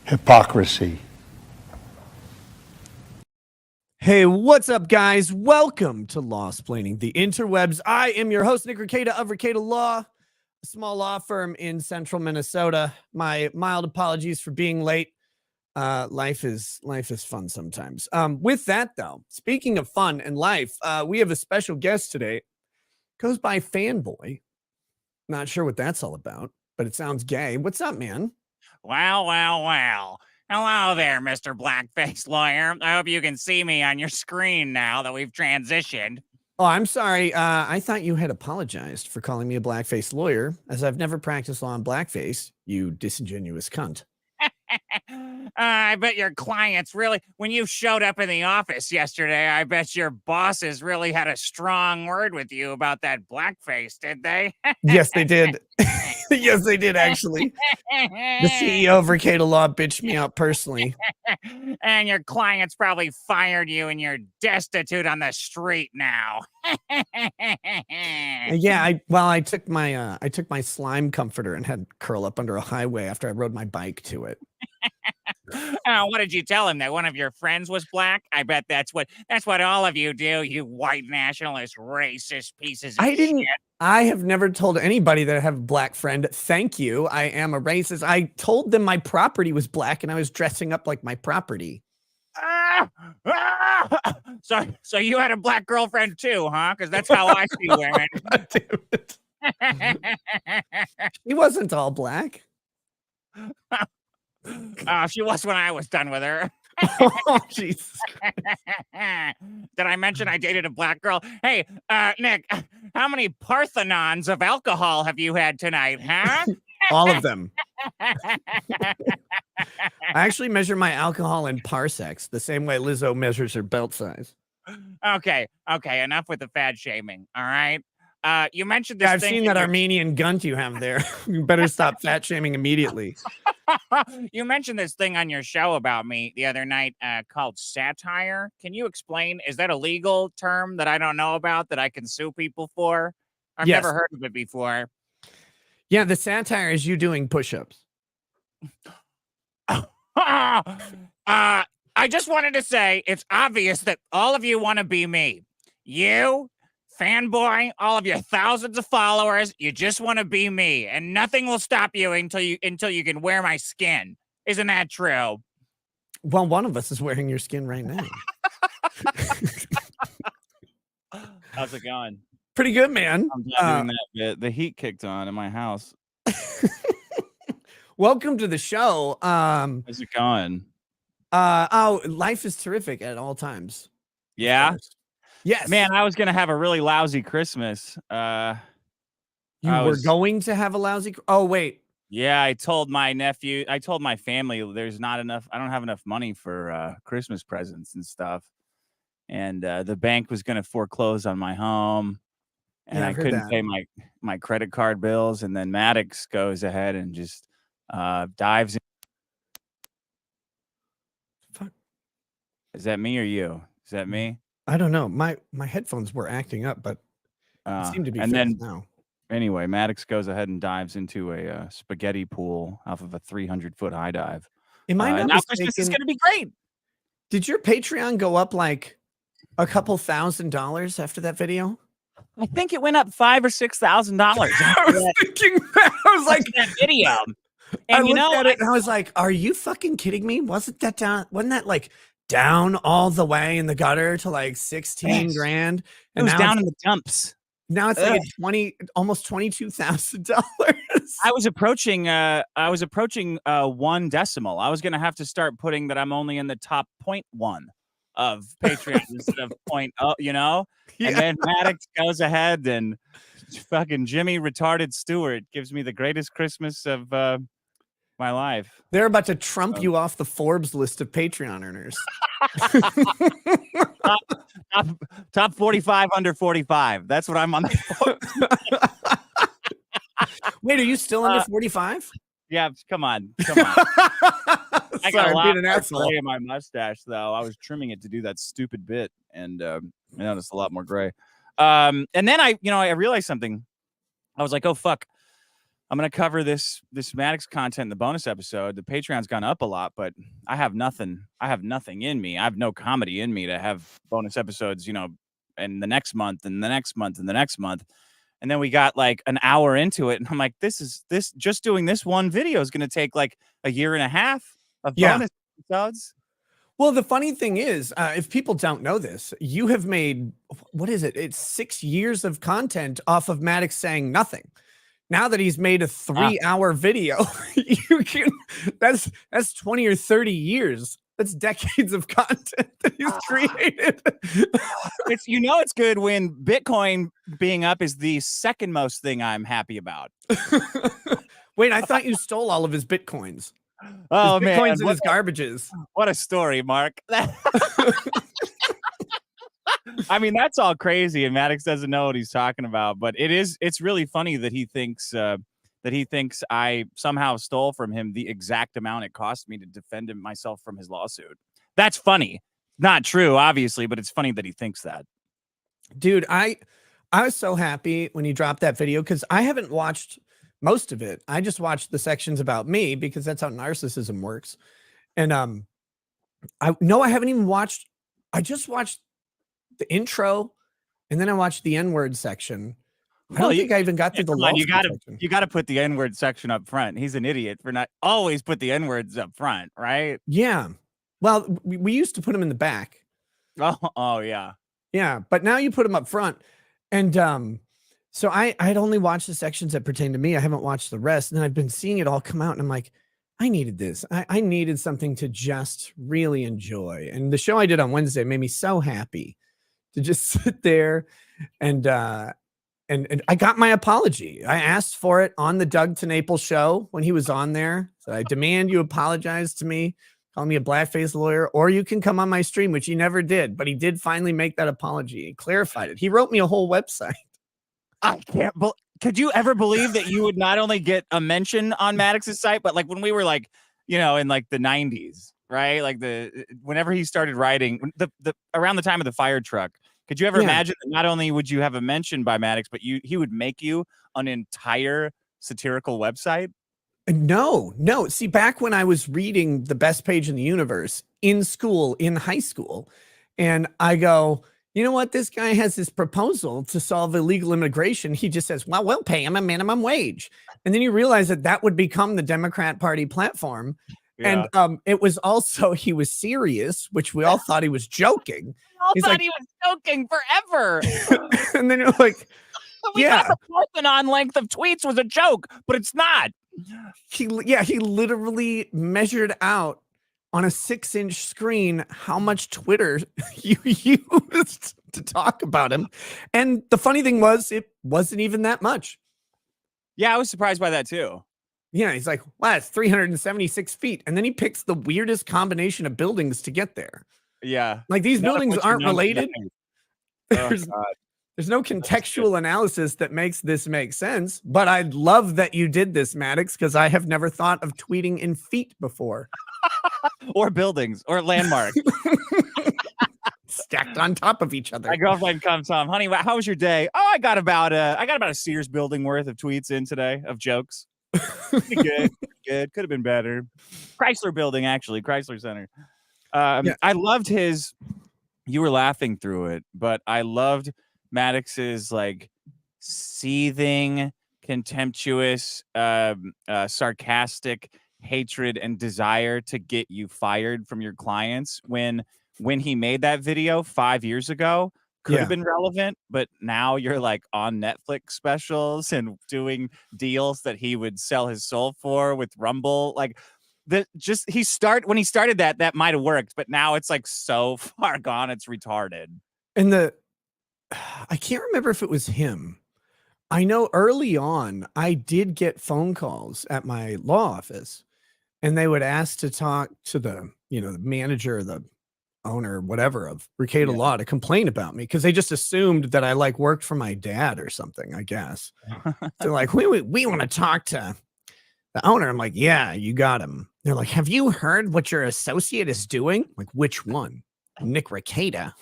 Hypocrisy. Hey, what's up, guys? Welcome to Lawsplaining the Interwebs. I am your host, Nick Ricada of Ricada Law, a small law firm in central Minnesota. My mild apologies for being late. Life is fun sometimes. With that, though, speaking of fun and life, we have a special guest today. Goes by Fanboy. Not sure what that's all about, but it sounds gay. What's up, man? Wow. Hello there, Mr. Blackface Lawyer. I hope you can see me on your screen now that we've transitioned. Oh, I'm sorry. I thought you had apologized for calling me a blackface lawyer, as I've never practiced law in blackface, you disingenuous cunt. I bet your clients really, when you showed up in the office yesterday, I bet your bosses really had a strong word with you about that blackface, did they? Yes, they did. Yes, they did, actually. The CEO of Ricada Law bitched me out personally. And your clients probably fired you and you're destitute on the street now. Yeah, I took my slime comforter and had curl up under a highway after I rode my bike to it. What did you tell him, that one of your friends was black? I bet that's what all of you do, you white nationalist, racist pieces of shit. I have never told anybody that I have a black friend. Thank you. I am a racist. I told them my property was black and I was dressing up like my property. So you had a black girlfriend too, huh? Because that's how I see women. He wasn't all black. She was when I was done with her. Oh, Jesus. Did I mention I dated a black girl? Hey, Nick, how many Parthenons of alcohol have you had tonight, huh? All of them. I actually measure my alcohol in parsecs, the same way Lizzo measures her belt size. Okay, enough with the fat shaming, all right? You mentioned this I've thing seen that Armenian gunt you have there. You better stop fat shaming immediately. You mentioned this thing on your show about me the other night called satire. Can you explain? Is that a legal term that I don't know about that I can sue people for? I've never heard of it before. Yeah, the satire is you doing push-ups. I just wanted to say it's obvious that all of you want to be me. You, Fanboy, all of your thousands of followers, you just want to be me, and nothing will stop you until you can wear my skin. Isn't that true? Well, one of us is wearing your skin right now. How's it going? Pretty good, man. I'm not doing that. The heat kicked on in my house. Welcome to the show. How's it going? Life is terrific at all times. Yeah. Yes. Man, I was gonna have a really lousy Christmas. You were going to have a lousy. Oh wait. Yeah, I told my family there's not enough. I don't have enough money for Christmas presents and stuff. And the bank was gonna foreclose on my home. And I couldn't pay my credit card bills, and then Maddox goes ahead and just dives in. Fuck. Is that me or you? Is that me? I don't know. My headphones were acting up, but it seemed to be fixed now. Anyway, Maddox goes ahead and dives into a spaghetti pool off of a 300-foot high dive. Am I not now Christmas is going to be great. Did your Patreon go up like a couple $1,000 after that video? I think it went up $5,000 or $6,000. I was thinking that. I was like, that video. And you know, at it and I was like, "Are you fucking kidding me? Wasn't that like down all the way in the gutter to like 16 grand? And it was down in the dumps. Now it's like almost $22,000. I was approaching 1 decimal. I was gonna have to start putting that I'm only in the top 0.1 of Patreon instead of 0.0, you know? Yeah. And then Maddox goes ahead and fucking Jimmy retarded Stewart gives me the greatest Christmas of my life. They're about to trump you off the Forbes list of Patreon earners. top 45 under 45. That's what I'm on. Wait, are you still under 45? Yeah, come on. I got a lot of gray in my mustache, though. I was trimming it to do that stupid bit, and I noticed a lot more gray. And then I realized something. I was like, oh fuck, I'm gonna cover this Maddox content in the bonus episode. The Patreon's gone up a lot, but I have nothing. I have nothing in me. I have no comedy in me to have bonus episodes, and the next month and the next month and the next month. And then we got like an hour into it, and I'm like, this just doing this one video is gonna take like a year and a half of bonus episodes. Well, the funny thing is, if people don't know this, you have made, what is it? It's 6 years of content off of Maddox saying nothing. Now that he's made a 3-hour video, that's 20 or 30 years. That's decades of content that he's created. It's good when Bitcoin being up is the second most thing I'm happy about. Wait, I thought you stole all of his Bitcoins. Oh, his man. Bitcoins and his garbages. What a story, Mark. I mean, that's all crazy, and Maddox doesn't know what he's talking about. But it's really funny that he thinks I somehow stole from him the exact amount it cost me to defend myself from his lawsuit. That's funny. Not true, obviously, but it's funny that he thinks that. Dude, I was so happy when you dropped that video because I haven't watched most of it. I just watched the sections about me because that's how narcissism works. And I haven't even watched. I just watched the intro, and then I watched the N-word section. I don't think I even got through the law section. You got to put the N-word section up front. He's an idiot for not always put the N-words up front, right? Yeah. Well, we used to put them in the back. Oh yeah. Yeah, but now you put them up front. And so I'd only watched the sections that pertain to me. I haven't watched the rest. And then I've been seeing it all come out, and I'm like, I needed this. I needed something to just really enjoy. And the show I did on Wednesday made me so happy to just sit there and I got my apology. I asked for it on the Doug TeNaples show when he was on there. So I demand you apologize to me, call me a blackface lawyer, or you can come on my stream, which he never did, but he did finally make that apology. He clarified it. He wrote me a whole website. I can't believe. Could you ever believe that you would not only get a mention on Maddox's site, but like when we were like, in like the 90s, right? Like whenever he started writing around the time of the fire truck, could you ever imagine that not only would you have a mention by Maddox, but he would make you an entire satirical website? No. See, back when I was reading the best page in the universe in school, in high school, and I go, you know what? This guy has this proposal to solve illegal immigration. He just says, well, we'll pay him a minimum wage. And then you realize that would become the Democrat Party platform. Yeah. And it was also, he was serious, which we all thought he was joking. He thought he was joking forever. And then you're like, we thought the Parthenon length of tweets was a joke, but it's not. He literally measured out on a 6-inch screen how much Twitter you used to talk about him. And the funny thing was, it wasn't even that much. Yeah, I was surprised by that too. Yeah, he's like, wow, it's 376 feet. And then he picks the weirdest combination of buildings to get there. Yeah. Like these buildings aren't related. There's no contextual analysis that makes this make sense. But I love that you did this, Maddox, because I have never thought of tweeting in feet before. Or buildings or landmarks stacked on top of each other. My girlfriend comes home, honey, how was your day? Oh, I got about a Sears building worth of tweets in today of jokes. Good. Could have been better. Chrysler building, actually, Chrysler Center. I loved you were laughing through it, but I loved Maddox's like seething, contemptuous, sarcastic hatred and desire to get you fired from your clients when he made that video 5 years ago could have been relevant, but now you're like on Netflix specials and doing deals that he would sell his soul for with Rumble. Like when he started that might have worked, but now it's like so far gone, it's retarded. And I can't remember if it was him. I know early on I did get phone calls at my law office, and they would ask to talk to the manager, the owner, whatever, of Retrspective Law to complain about me because they just assumed that I like worked for my dad or something, I guess. They're like, we want to talk to the owner. I'm like, yeah, you got him. They're like, have you heard what your associate is doing? I'm like, which one? Nick Retrspective.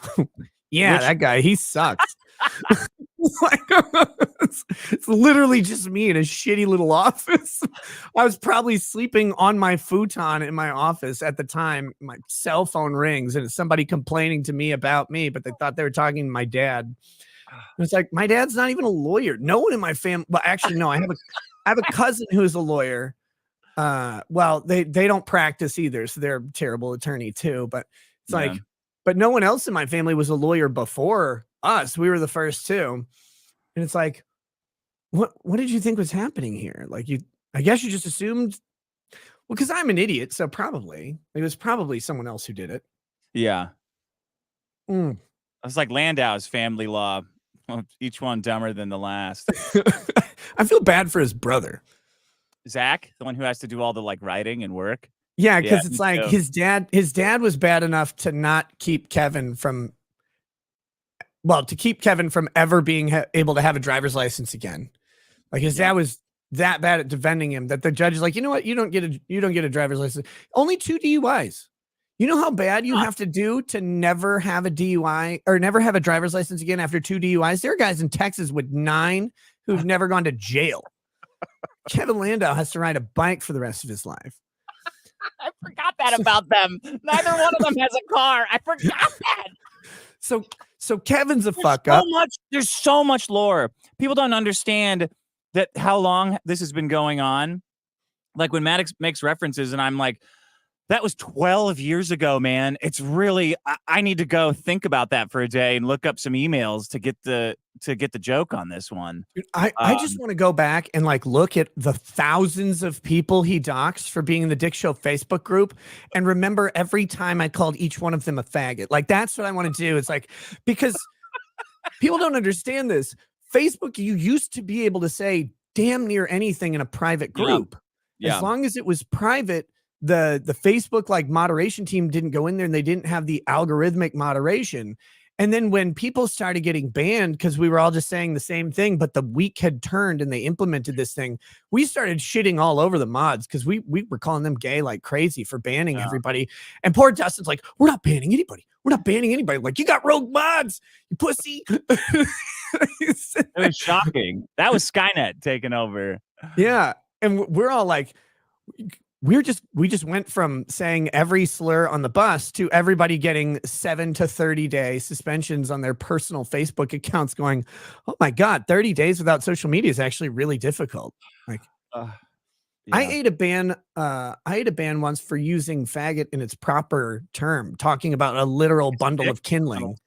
Yeah, that guy, he sucks. Like, it's literally just me in a shitty little office. I was probably sleeping on my futon in my office at the time. My cell phone rings and it's somebody complaining to me about me, but they thought they were talking to my dad. And it's like, my dad's not even a lawyer. No one in my family. Well, actually, no, I have a cousin who's a lawyer. Well, they don't practice either, so they're a terrible attorney too. But it's like, but no one else in my family was a lawyer before us. We were the first two. And it's like, what did you think was happening here? Like, I guess you just assumed, well, because I'm an idiot, so probably it was probably someone else who did it. Yeah. Mm. It's like Landau's family law. Each one dumber than the last. I feel bad for his brother. Zach, the one who has to do all the like writing and work. Yeah, because it's like his dad was bad enough to not keep Kevin from, well, to keep Kevin from ever being able to have a driver's license again. Like his dad was that bad at defending him that the judge is like, you know what, you don't get a driver's license. Only 2 DUIs. You know how bad you have to do to never have a DUI or never have a driver's license again after 2 DUIs? There are guys in Texas with 9 who've never gone to jail. Kevin Landau has to ride a bike for the rest of his life. I forgot that about them. Neither one of them has a car. I forgot that. So Kevin's a fuck up. There's so much lore. People don't understand that how long this has been going on. Like when Maddox makes references and I'm like, that was 12 years ago, man. It's really, I need to go think about that for a day and look up some emails to get the joke on this one. I just want to go back and like look at the thousands of people he doxed for being in the Dick Show Facebook group and remember every time I called each one of them a faggot. Like that's what I want to do. It's like, because people don't understand this. Facebook, you used to be able to say damn near anything in a private group. Yeah. As long as it was private, the Facebook like moderation team didn't go in there and they didn't have the algorithmic moderation. And then when people started getting banned because we were all just saying the same thing, but the week had turned and they implemented this thing, we started shitting all over the mods because we were calling them gay like crazy for banning everybody. And poor Dustin's like, we're not banning anybody. We're not banning anybody. Like, you got rogue mods, you pussy. It was shocking. That was Skynet taking over. Yeah. And we're all like, we just went from saying every slur on the bus to everybody getting 7 to 30 day suspensions on their personal Facebook accounts going, oh my God, 30 days without social media is actually really difficult. Like I ate a ban once for using faggot in its proper term, talking about a literal bundle of kindling.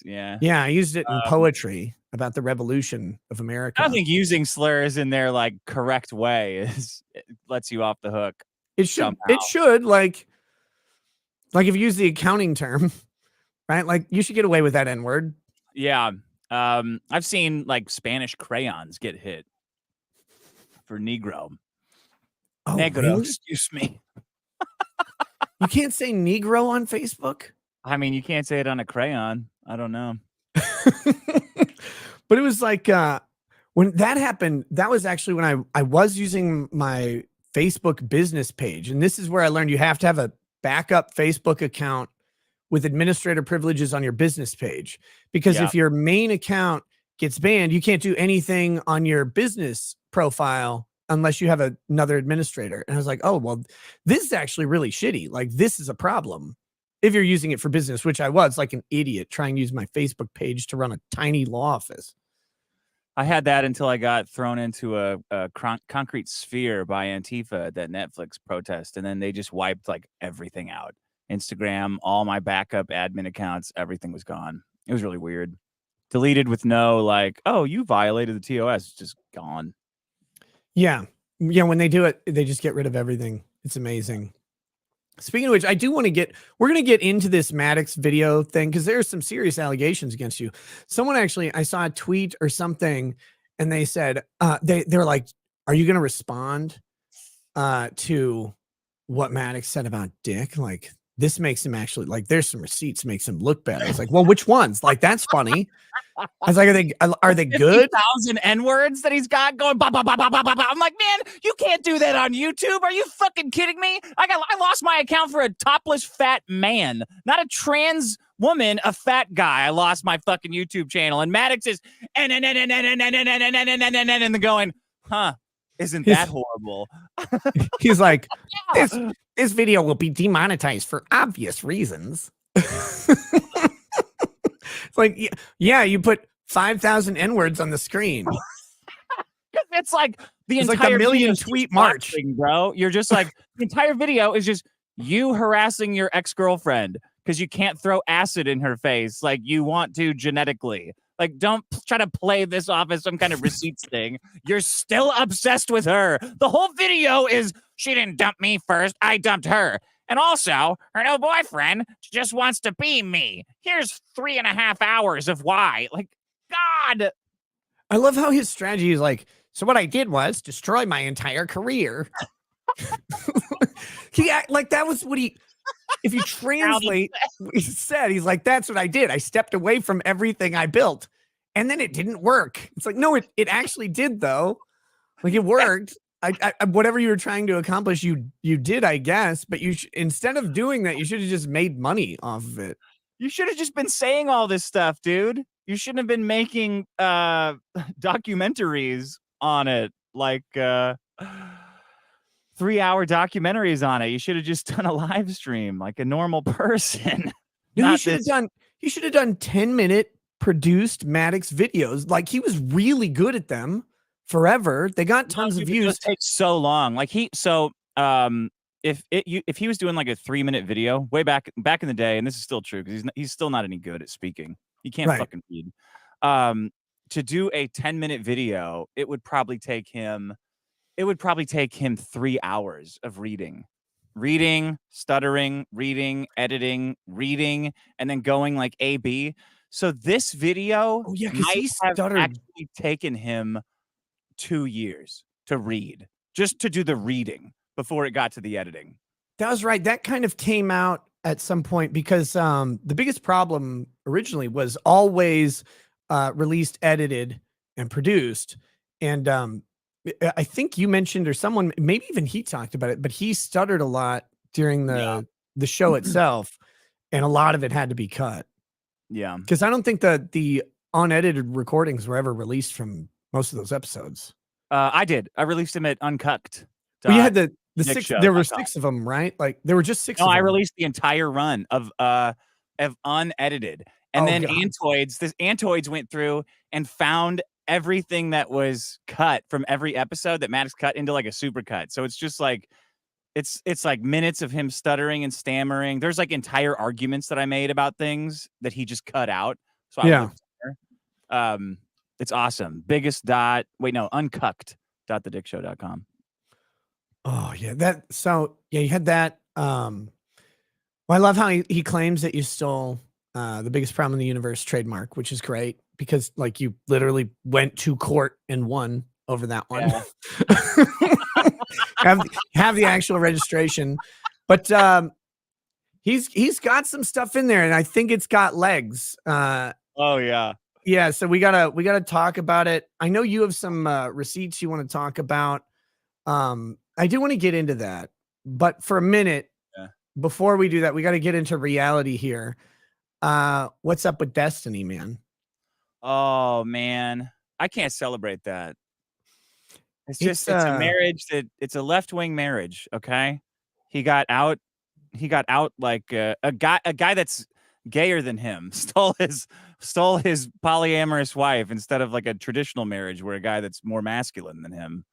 Yeah. Yeah. I used it in poetry about the revolution of America. I think using slurs in their like correct way it lets you off the hook. It should like if you use the accounting term, right? Like you should get away with that N-word. Yeah. I've seen like Spanish crayons get hit for Negro. Oh, Negro, really? excuse me. You can't say Negro on Facebook? I mean, you can't say it on a crayon. I don't know. But it was like when that happened, that was actually when I was using my Facebook business page. And this is where I learned you have to have a backup Facebook account with administrator privileges on your business page. Because if your main account gets banned, you can't do anything on your business profile unless you have another administrator. And I was like, oh, well, this is actually really shitty. Like, this is a problem if you're using it for business, which I was like an idiot trying to use my Facebook page to run a tiny law office. I had that until I got thrown into a concrete sphere by Antifa at that Netflix protest. And then they just wiped like everything out. Instagram, all my backup admin accounts, everything was gone. It was really weird. Deleted with no like, oh, you violated the TOS. It's just gone. Yeah. Yeah. When they do it, they just get rid of everything. It's amazing. Speaking of which, I do want to we're going to get into this Maddox video thing because there's some serious allegations against you. Someone actually, I saw a tweet or something and they said, they're like, are you going to respond to what Maddox said about Dick? Like, this makes him actually, like, there's some receipts makes him look better. It's like, well, which ones? Like, that's funny. I was like, are they good? 1,000 N-words that he's got going. Bah, bah, bah, bah, bah, bah, bah. I'm like, man, you can't do that on YouTube. Are you fucking kidding me? I lost my account for a topless fat man, not a trans woman, a fat guy. I lost my fucking YouTube channel. And Maddox is and going, huh? Isn't that horrible? He's like, this video will be demonetized for obvious reasons. It's like, yeah, you put 5,000 N-words on the screen. It's like the it's entire like a million video tweet march, bro. You're just like, the entire video is just you harassing your ex-girlfriend because you can't throw acid in her face like you want to genetically. Like, don't try to play this off as some kind of receipts thing. You're still obsessed with her. The whole video is, she didn't dump me first, I dumped her. And also, her new boyfriend just wants to be me. Here's 3.5 hours of why. Like, God. I love how his strategy is like, so what I did was destroy my entire career. Like that was what if you translate what he said, he's like, that's what I did. I stepped away from everything I built and then it didn't work. It's like, no, it actually did though. Like it worked. I whatever you were trying to accomplish, you did, I guess, but instead of doing that, you should have just made money off of it. You should have just been saying all this stuff, dude. You shouldn't have been making documentaries on it, like 3-hour documentaries on it. You should have just done a live stream like a normal person. No, he should have done 10-minute produced Maddox videos. Like he was really good at them forever. They got tons of views. It takes so long. Like if he was doing like a 3-minute video way back in the day, and this is still true because he's still not any good at speaking. He can't fucking read. To do a 10-minute video, it would probably take him 3 hours of reading, stuttering, reading, editing, reading, and then going like A-B. So this video might have actually taken him 2 years to read, just to do the reading before it got to the editing. That was right. That kind of came out at some point because the biggest problem originally was always released, edited, and produced. And I think you mentioned, or someone, maybe even he talked about it, but he stuttered a lot during the show itself, and a lot of it had to be cut. Yeah, because I don't think that the unedited recordings were ever released from most of those episodes. I did. I released them at Uncut. Well, you had the 6. There were 6 of them, right? Like there were just 6. No, I released the entire run of unedited, and then Antoids went through and found everything that was cut from every episode that Maddox cut into like a super cut. So it's just like it's like minutes of him stuttering and stammering. There's like entire arguments that I made about things that he just cut out. So it's awesome. uncucked.thedickshow.com. Oh yeah, you had that. Well, I love how he claims that you stole the biggest problem in the universe trademark, which is great because like you literally went to court and won over that one. Yeah. have the actual registration, but he's got some stuff in there, and I think it's got legs. Oh yeah. Yeah, so we gotta talk about it. I know you have some receipts you want to talk about. I do want to get into that, but for a minute, before we do that, we got to get into reality here. What's up with Destiny, man? Oh man, I can't celebrate that. It's a marriage it's a left-wing marriage. Okay, he got out like a guy that's gayer than him stole his polyamorous wife instead of like a traditional marriage where a guy that's more masculine than him.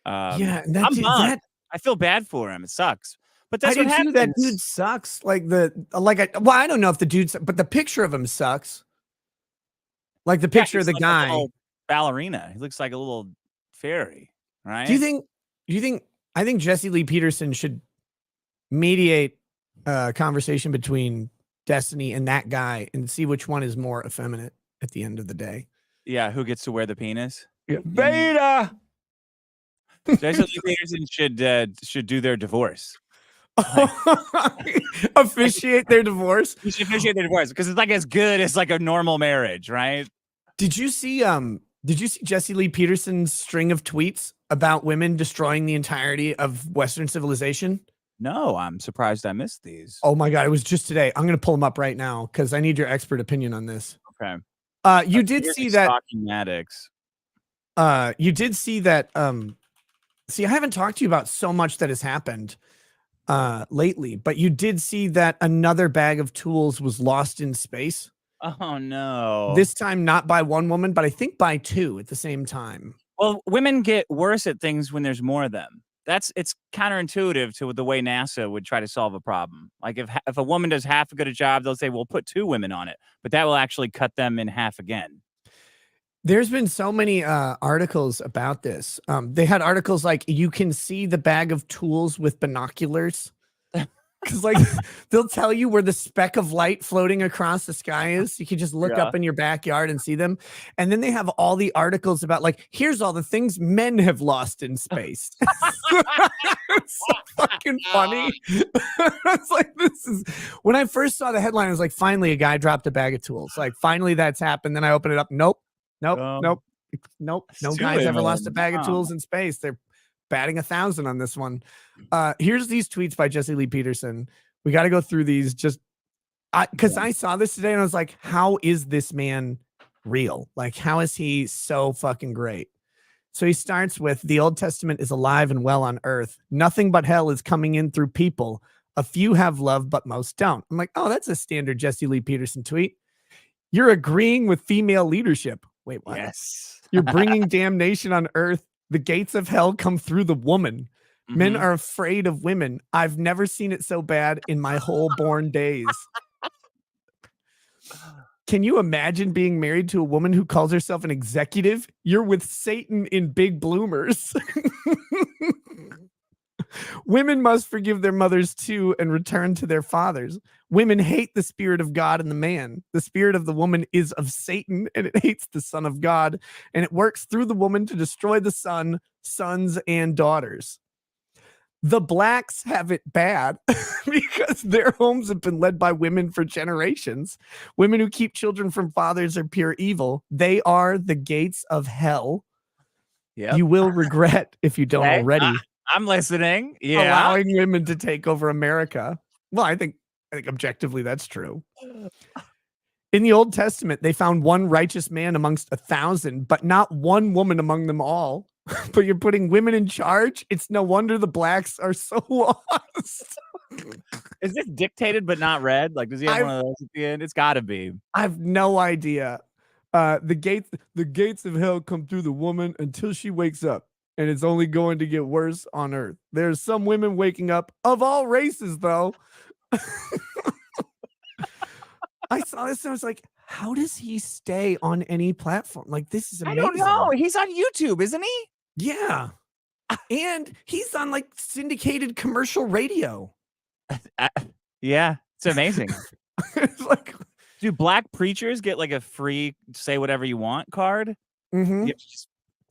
I'm bummed. I feel bad for him. It sucks. But that's what happens. That dude sucks. I don't know if the dude, but the picture of him sucks. Like the picture of the guy, a ballerina. He looks like a little fairy, right? Do you think? I think Jesse Lee Peterson should mediate a conversation between Destiny and that guy and see which one is more effeminate at the end of the day. Yeah, who gets to wear the penis? Yeah. Beta. Jesse Lee Peterson should do their divorce. Officiate their divorce. You should officiate their divorce because it's like as good as like a normal marriage, right? Did you see Jesse Lee Peterson's string of tweets about women destroying the entirety of Western civilization? No, I'm surprised I missed these. Oh my God, it was just today. I'm going to pull them up right now because I need your expert opinion on this. Okay. You did see that. Stalking Maddox. You did see that. See, I haven't talked to you about so much that has happened lately, but you did see that another bag of tools was lost in space. Oh no. This time not by one woman, but I think by two at the same time. Well, women get worse at things when there's more of them. It's counterintuitive to the way NASA would try to solve a problem. Like if a woman does half a good a job, they'll say, "We'll put 2 women on it," but that will actually cut them in half again. There's been so many articles about this. They had articles like you can see the bag of tools with binoculars. Because like they'll tell you where the speck of light floating across the sky is. You can just look up in your backyard and see them. And then they have all the articles about like, here's all the things men have lost in space. It's so fucking funny. It's like, this is when I first saw the headline, I was like, finally a guy dropped a bag of tools. Like finally that's happened. Then I open it up. Nope. No guy's ever lost a bag of tools in space. They're batting 1,000 on this one. Here's these tweets by Jesse Lee Peterson. We got to go through these just because I saw this today and I was like, how is this man real? Like, how is he so fucking great? So he starts with the Old Testament is alive and well on earth. Nothing but hell is coming in through people. A few have love, but most don't. I'm like, oh, that's a standard Jesse Lee Peterson tweet. You're agreeing with female leadership. Wait, what? Yes. You're bringing damnation on earth. The gates of hell come through the woman. Men are afraid of women. I've never seen it so bad in my whole born days. Can you imagine being married to a woman who calls herself an executive? You're with Satan in big bloomers. Women must forgive their mothers too and return to their fathers. Women hate the spirit of God in the man. The spirit of the woman is of Satan and it hates the son of God. And it works through the woman to destroy the son, sons, and daughters. The blacks have it bad because their homes have been led by women for generations. Women who keep children from fathers are pure evil. They are the gates of hell. Yep. You will regret if you don't already. I'm listening. Yeah. Allowing women to take over America. Well, I think objectively that's true. In the Old Testament, they found one righteous man amongst 1,000, but not one woman among them all. But you're putting women in charge. It's no wonder the blacks are so lost. Is this dictated but not read? Like, does he have one of those at the end? It's got to be. I have no idea. The gates of hell come through the woman until she wakes up. And it's only going to get worse on earth. There's some women waking up of all races, though. I saw this and I was like, how does he stay on any platform? Like, this is amazing. I don't know. He's on YouTube, isn't he? Yeah. And he's on like syndicated commercial radio. Yeah, it's amazing. It's like, do black preachers get like a free say whatever you want card?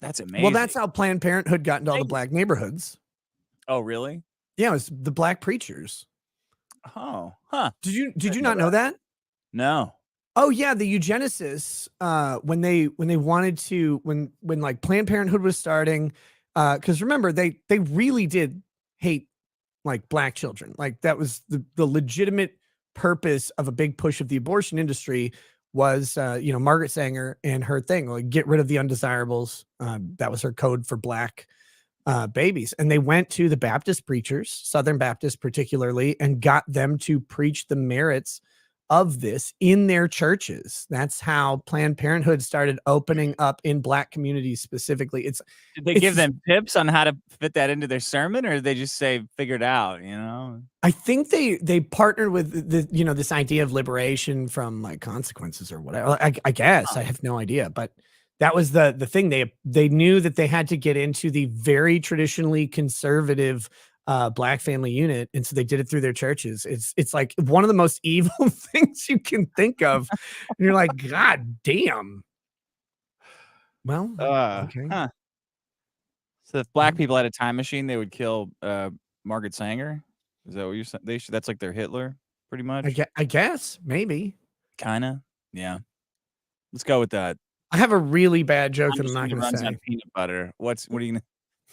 That's amazing. Well, that's how Planned Parenthood got into all the black neighborhoods. Oh, really? Yeah, it was the black preachers. Oh, huh. Did you not know that? No. Oh yeah, the eugenicists, when they wanted to, when like Planned Parenthood was starting, because remember they really did hate like black children. Like that was the legitimate purpose of a big push of the abortion industry was Margaret Sanger and her thing, like get rid of the undesirables. That was her code for black babies. And they went to the Baptist preachers, Southern Baptists particularly, and got them to preach the merits of this in their churches. That's how Planned Parenthood started opening up in black communities specifically. Did they give them tips on how to fit that into their sermon, or did they just say figure it out, I think they partnered with this idea of liberation from like consequences or whatever. I guess I have no idea, but that was the thing. They knew that they had to get into the very traditionally conservative black family unit, and so they did it through their churches. It's like one of the most evil things you can think of, and you're like, God damn. Well, okay. Huh. So if black people had a time machine, they would kill Margaret Sanger. Is that what you're saying? That's like their Hitler, pretty much. I guess maybe. Kind of. Yeah. Let's go with that. I have a really bad joke that I'm not going to say. On peanut butter. What are you gonna?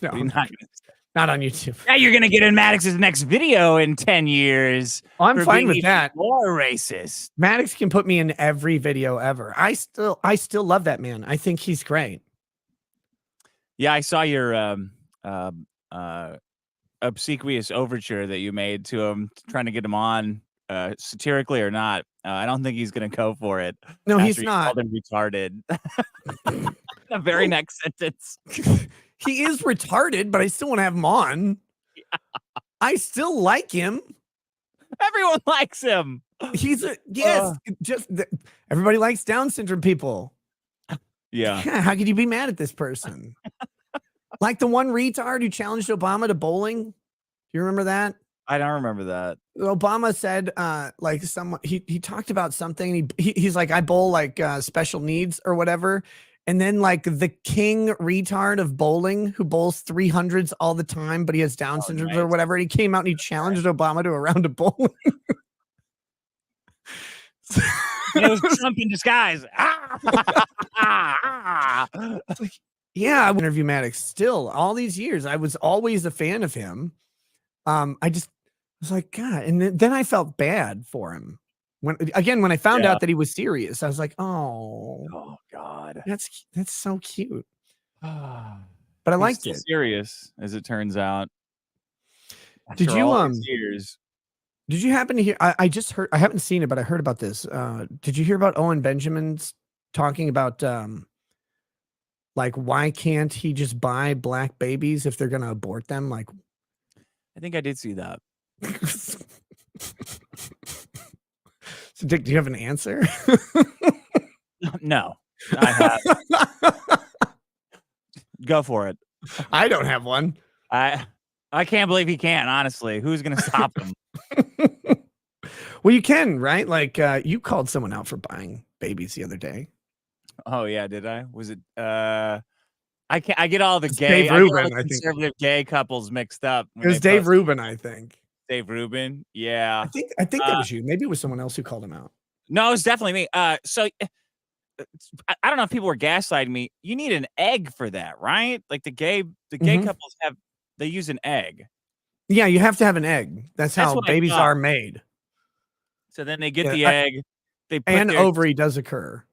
No, what are you not gonna say? Not on YouTube. Now you're gonna get in Maddox's next video in 10 years. Oh, I'm for fine being with even that. More racist. Maddox can put me in every video ever. I still love that man. I think he's great. Yeah, I saw your obsequious overture that you made to him, trying to get him on, satirically or not. I don't think he's gonna go for it. No, after he's you not. called him retarded. The very next sentence. He is retarded, but I still want to have him on. Yeah. I still like him. Everyone likes him. He's everybody likes Down syndrome people. Yeah. How could you be mad at this person? Like the one retard who challenged Obama to bowling. Do you remember that? I don't remember that. Obama said, like someone he talked about something. He's like, I bowl like special needs or whatever. And then like the king retard of bowling who bowls 300s all the time, but he has Down syndrome or whatever. And he came out and he challenged Obama to a round of bowling. It was Trump in disguise. Yeah, I would interview Maddox still all these years. I was always a fan of him. I was like, God, and then I felt bad for him. When I found out that he was serious, I was like, oh God, that's so cute. But I He's liked still it. Serious, as it turns out. Did you years. Did you happen to hear? I just heard. I haven't seen it, but I heard about this. Did you hear about Owen Benjamin's talking about like why can't he just buy black babies if they're gonna abort them? Like, I think I did see that. So, Dick, do you have an answer? No, I have. Go for it. I don't have one. I can't believe he can't. Honestly, who's gonna stop him? Well, you can, right? Like, you called someone out for buying babies the other day. Oh yeah, did I? Was it? I get all the It's gay, Dave I get all Rubin, the I think. conservative gay couples mixed up. It was Dave Rubin, I think. Dave Rubin, yeah. I think that was you. Maybe it was someone else who called him out. No, it was definitely me. So I don't know if people were gaslighting me. You need an egg for that, right? Like the gay couples they use an egg. Yeah, you have to have an egg. That's how babies are made. So then they get the egg. They put and ovary does occur.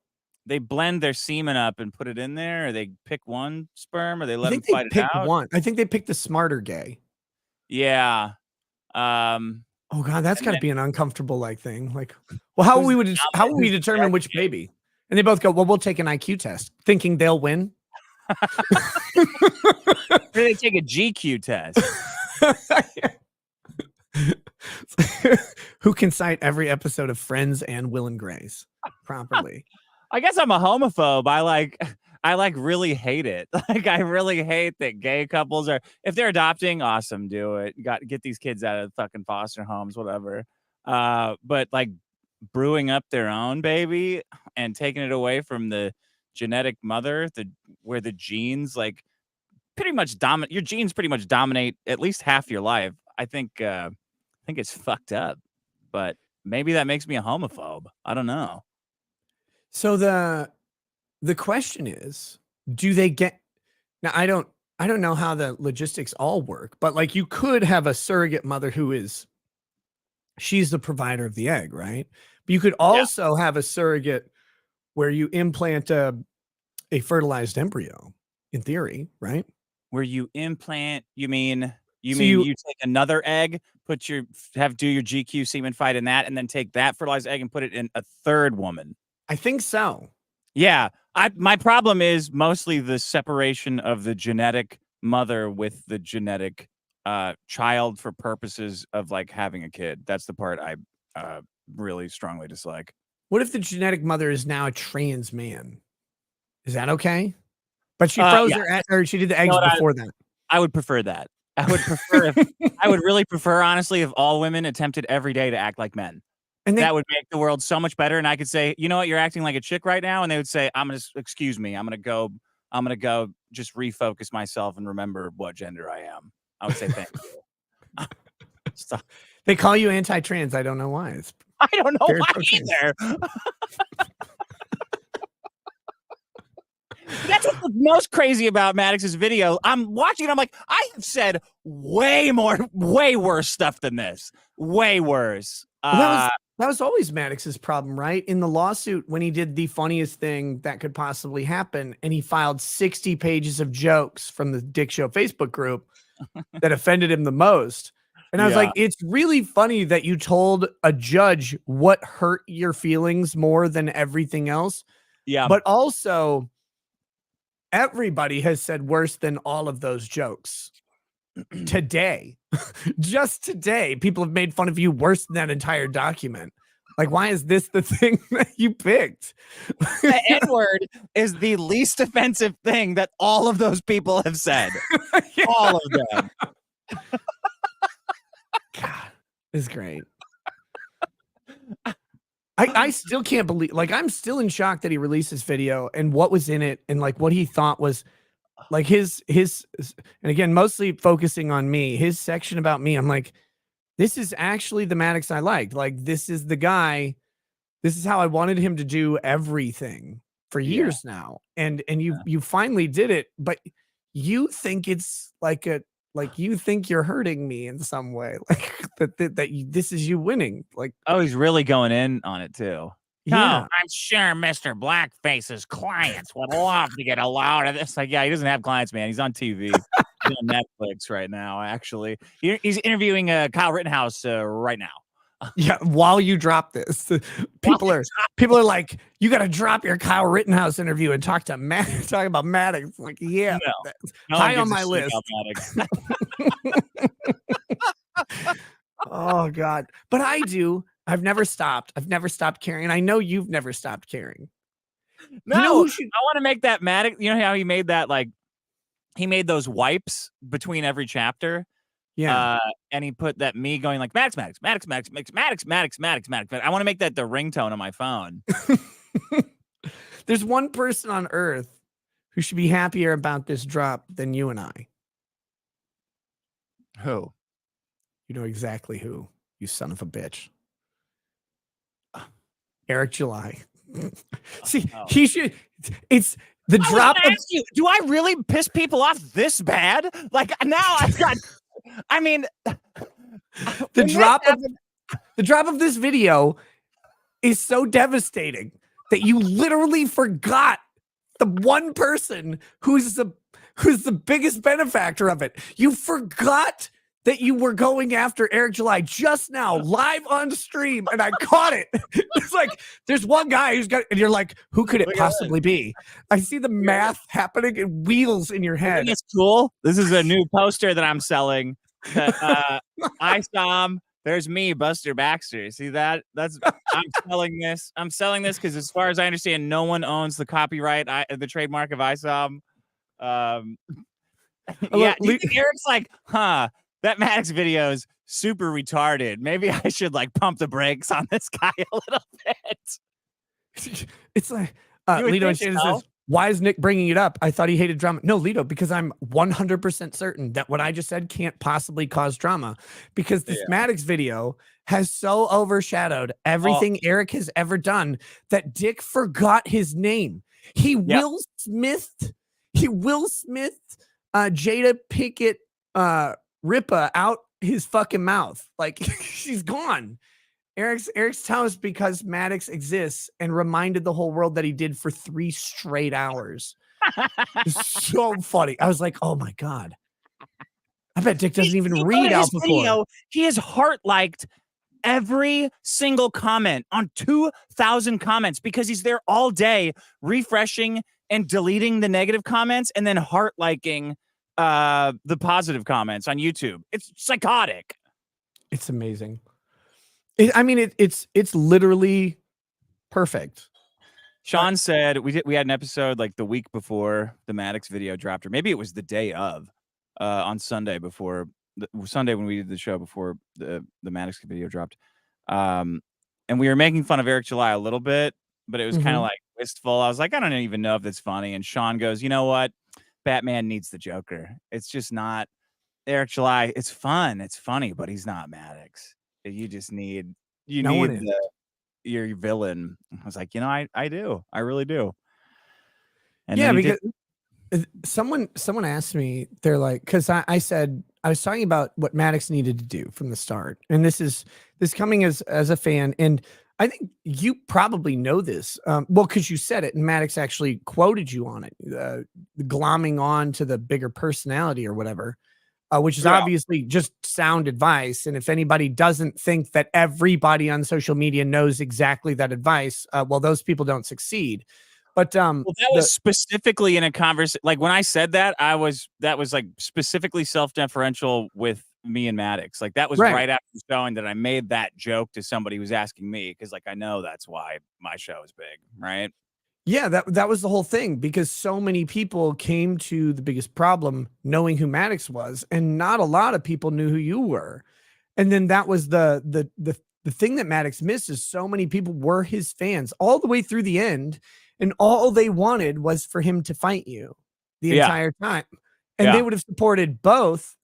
They blend their semen up and put it in there, or they pick one sperm, or they let them they fight it pick out. One. I think they picked the smarter gay. Yeah. Oh God, that's got to be an uncomfortable thing. Like, well, how would we determine which baby? And they both go, well, we'll take an IQ test, thinking they'll win. They take a GQ test. Who can cite every episode of Friends and Will and Grace properly? I guess I'm a homophobe. I really hate it. Like, I really hate that gay couples are, if they're adopting, awesome, do it. Get these kids out of fucking foster homes, whatever. But like brewing up their own baby and taking it away from the genetic mother, where the genes like pretty much dominate, your genes pretty much dominate at least half your life. I think it's fucked up, but maybe that makes me a homophobe. I don't know. So the question is, do they get, now I don't know how the logistics all work, but like you could have a surrogate mother she's the provider of the egg, right? But you could also have a surrogate where you implant a fertilized embryo, in theory, right? Where you implant, you mean you take another egg, do your GQ semen fight in that, and then take that fertilized egg and put it in a third woman. I think so. Yeah. My problem is mostly the separation of the genetic mother with the genetic child for purposes of like having a kid. That's the part I really strongly dislike. What if the genetic mother is now a trans man? Is that okay? But she froze or she did the eggs before that. I would prefer that. I would really prefer, honestly, if all women attempted every day to act like men. And that would make the world so much better. And I could say, you know what, you're acting like a chick right now. And they would say, excuse me, I'm gonna go just refocus myself and remember what gender I am. I would say thank you. Stop. They call you anti-trans. I don't know why. I don't know why either. That's what's most crazy about Maddox's video. I'm watching it, I'm like, I have said way worse stuff than this. Way worse. Well, that was always Maddox's problem, right? In the lawsuit, when he did the funniest thing that could possibly happen, and he filed 60 pages of jokes from the Dick Show Facebook group that offended him the most. And I was like, it's really funny that you told a judge what hurt your feelings more than everything else. Yeah. But also, everybody has said worse than all of those jokes today. Just today, people have made fun of you worse than that entire document. Like, why is this the thing that you picked? The N-word is the least offensive thing that all of those people have said. Yeah. All of them. God, it's great. I still can't believe, like, I'm still in shock that he released this video and what was in it and like what he thought was like his, and again, mostly focusing on me, his section about me. I'm like, this is actually the Maddox I liked. Like, this is the guy. This is how I wanted him to do everything for years now. And you finally did it, but you think it's like you think you're hurting me in some way, like this is you winning. Like, oh, he's really going in on it too. Yeah, I'm sure Mr. Blackface's clients would love to get a load of this. Like, yeah, he doesn't have clients, man. He's on TV. He's on Netflix right now, actually. He's interviewing Kyle Rittenhouse right now. Yeah, while you drop this, people are like, you got to drop your Kyle Rittenhouse interview and talk about Maddox. Like, yeah, no high on my list. Oh God, but I do. I've never stopped caring, and I know you've never stopped caring. No, I want to make that Maddox. You know how he made that, like, he made those wipes between every chapter. Yeah. And he put that me going like Maddox. I want to make that the ringtone on my phone. There's one person on earth who should be happier about this drop than you and I. Who? You know exactly who, you son of a bitch. Eric July. See, he should. It's the drop of. You, do I really piss people off this bad? Like, now I've got. I mean, the drop of this video is so devastating that you literally forgot the one person who's the biggest benefactor of it. You forgot that you were going after Eric July just now, live on stream, and I caught it. It's like, there's one guy who's got, and you're like, who could it possibly be? I see the math happening in wheels in your head. It's cool. This is a new poster that I'm selling. Isom, there's me, Buster Baxter. See that? I'm selling this. I'm selling this because, as far as I understand, no one owns the copyright, the trademark of Isom. Yeah, do you think Eric's like, that Maddox video is super retarded. Maybe I should like pump the brakes on this guy a little bit. It's like Lito says, why is Nick bringing it up? I thought he hated drama. No, Lito, because I'm 100% certain that what I just said can't possibly cause drama, because this Maddox video has so overshadowed everything Eric has ever done that Dick forgot his name. He Will Smith Jada Pinkett Ripa out his fucking mouth. Like, she's gone. Eric's telling us because Maddox exists and reminded the whole world that he did for 3 straight hours. It's so funny. I was like, oh my God. I bet Dick doesn't even read out before. Video, he has heart-liked every single comment on 2,000 comments because he's there all day refreshing and deleting the negative comments and then heart-liking the positive comments on YouTube. It's psychotic. It's amazing. It's literally perfect. Sean said we had an episode like the week before the Maddox video dropped, or maybe it was the day of, on Sunday Sunday when we did the show before the Maddox video dropped. And we were making fun of Eric July a little bit, but it was kind of like wistful. I was like, I don't even know if that's funny. And Sean goes, you know what? Batman needs the Joker. It's just not Eric July. It's fun. It's funny, but he's not Maddox. You just need your villain. I was like, I do. I really do. And Yeah, then he because did. someone asked me, they're like, because I said I was talking about what Maddox needed to do from the start, and this coming as a fan, and I think you probably know this, well, because you said it, and Maddox actually quoted you on it, glomming on to the bigger personality or whatever, which is Yeah. obviously just sound advice. And if anybody doesn't think that everybody on social media knows exactly that advice, well, those people don't succeed. But Well, that was specifically in a conversation. Like when I said that, that was like specifically self-deferential with me and Maddox. Like that was right after showing that I made that joke to somebody who was asking me, because like I know that's why my show is big, right? Yeah, that was the whole thing, because so many people came to the biggest problem knowing who Maddox was, and not a lot of people knew who you were. And then that was the thing that Maddox missed, is so many people were his fans all the way through the end, and all they wanted was for him to fight you the Yeah. entire time. And they would have supported both,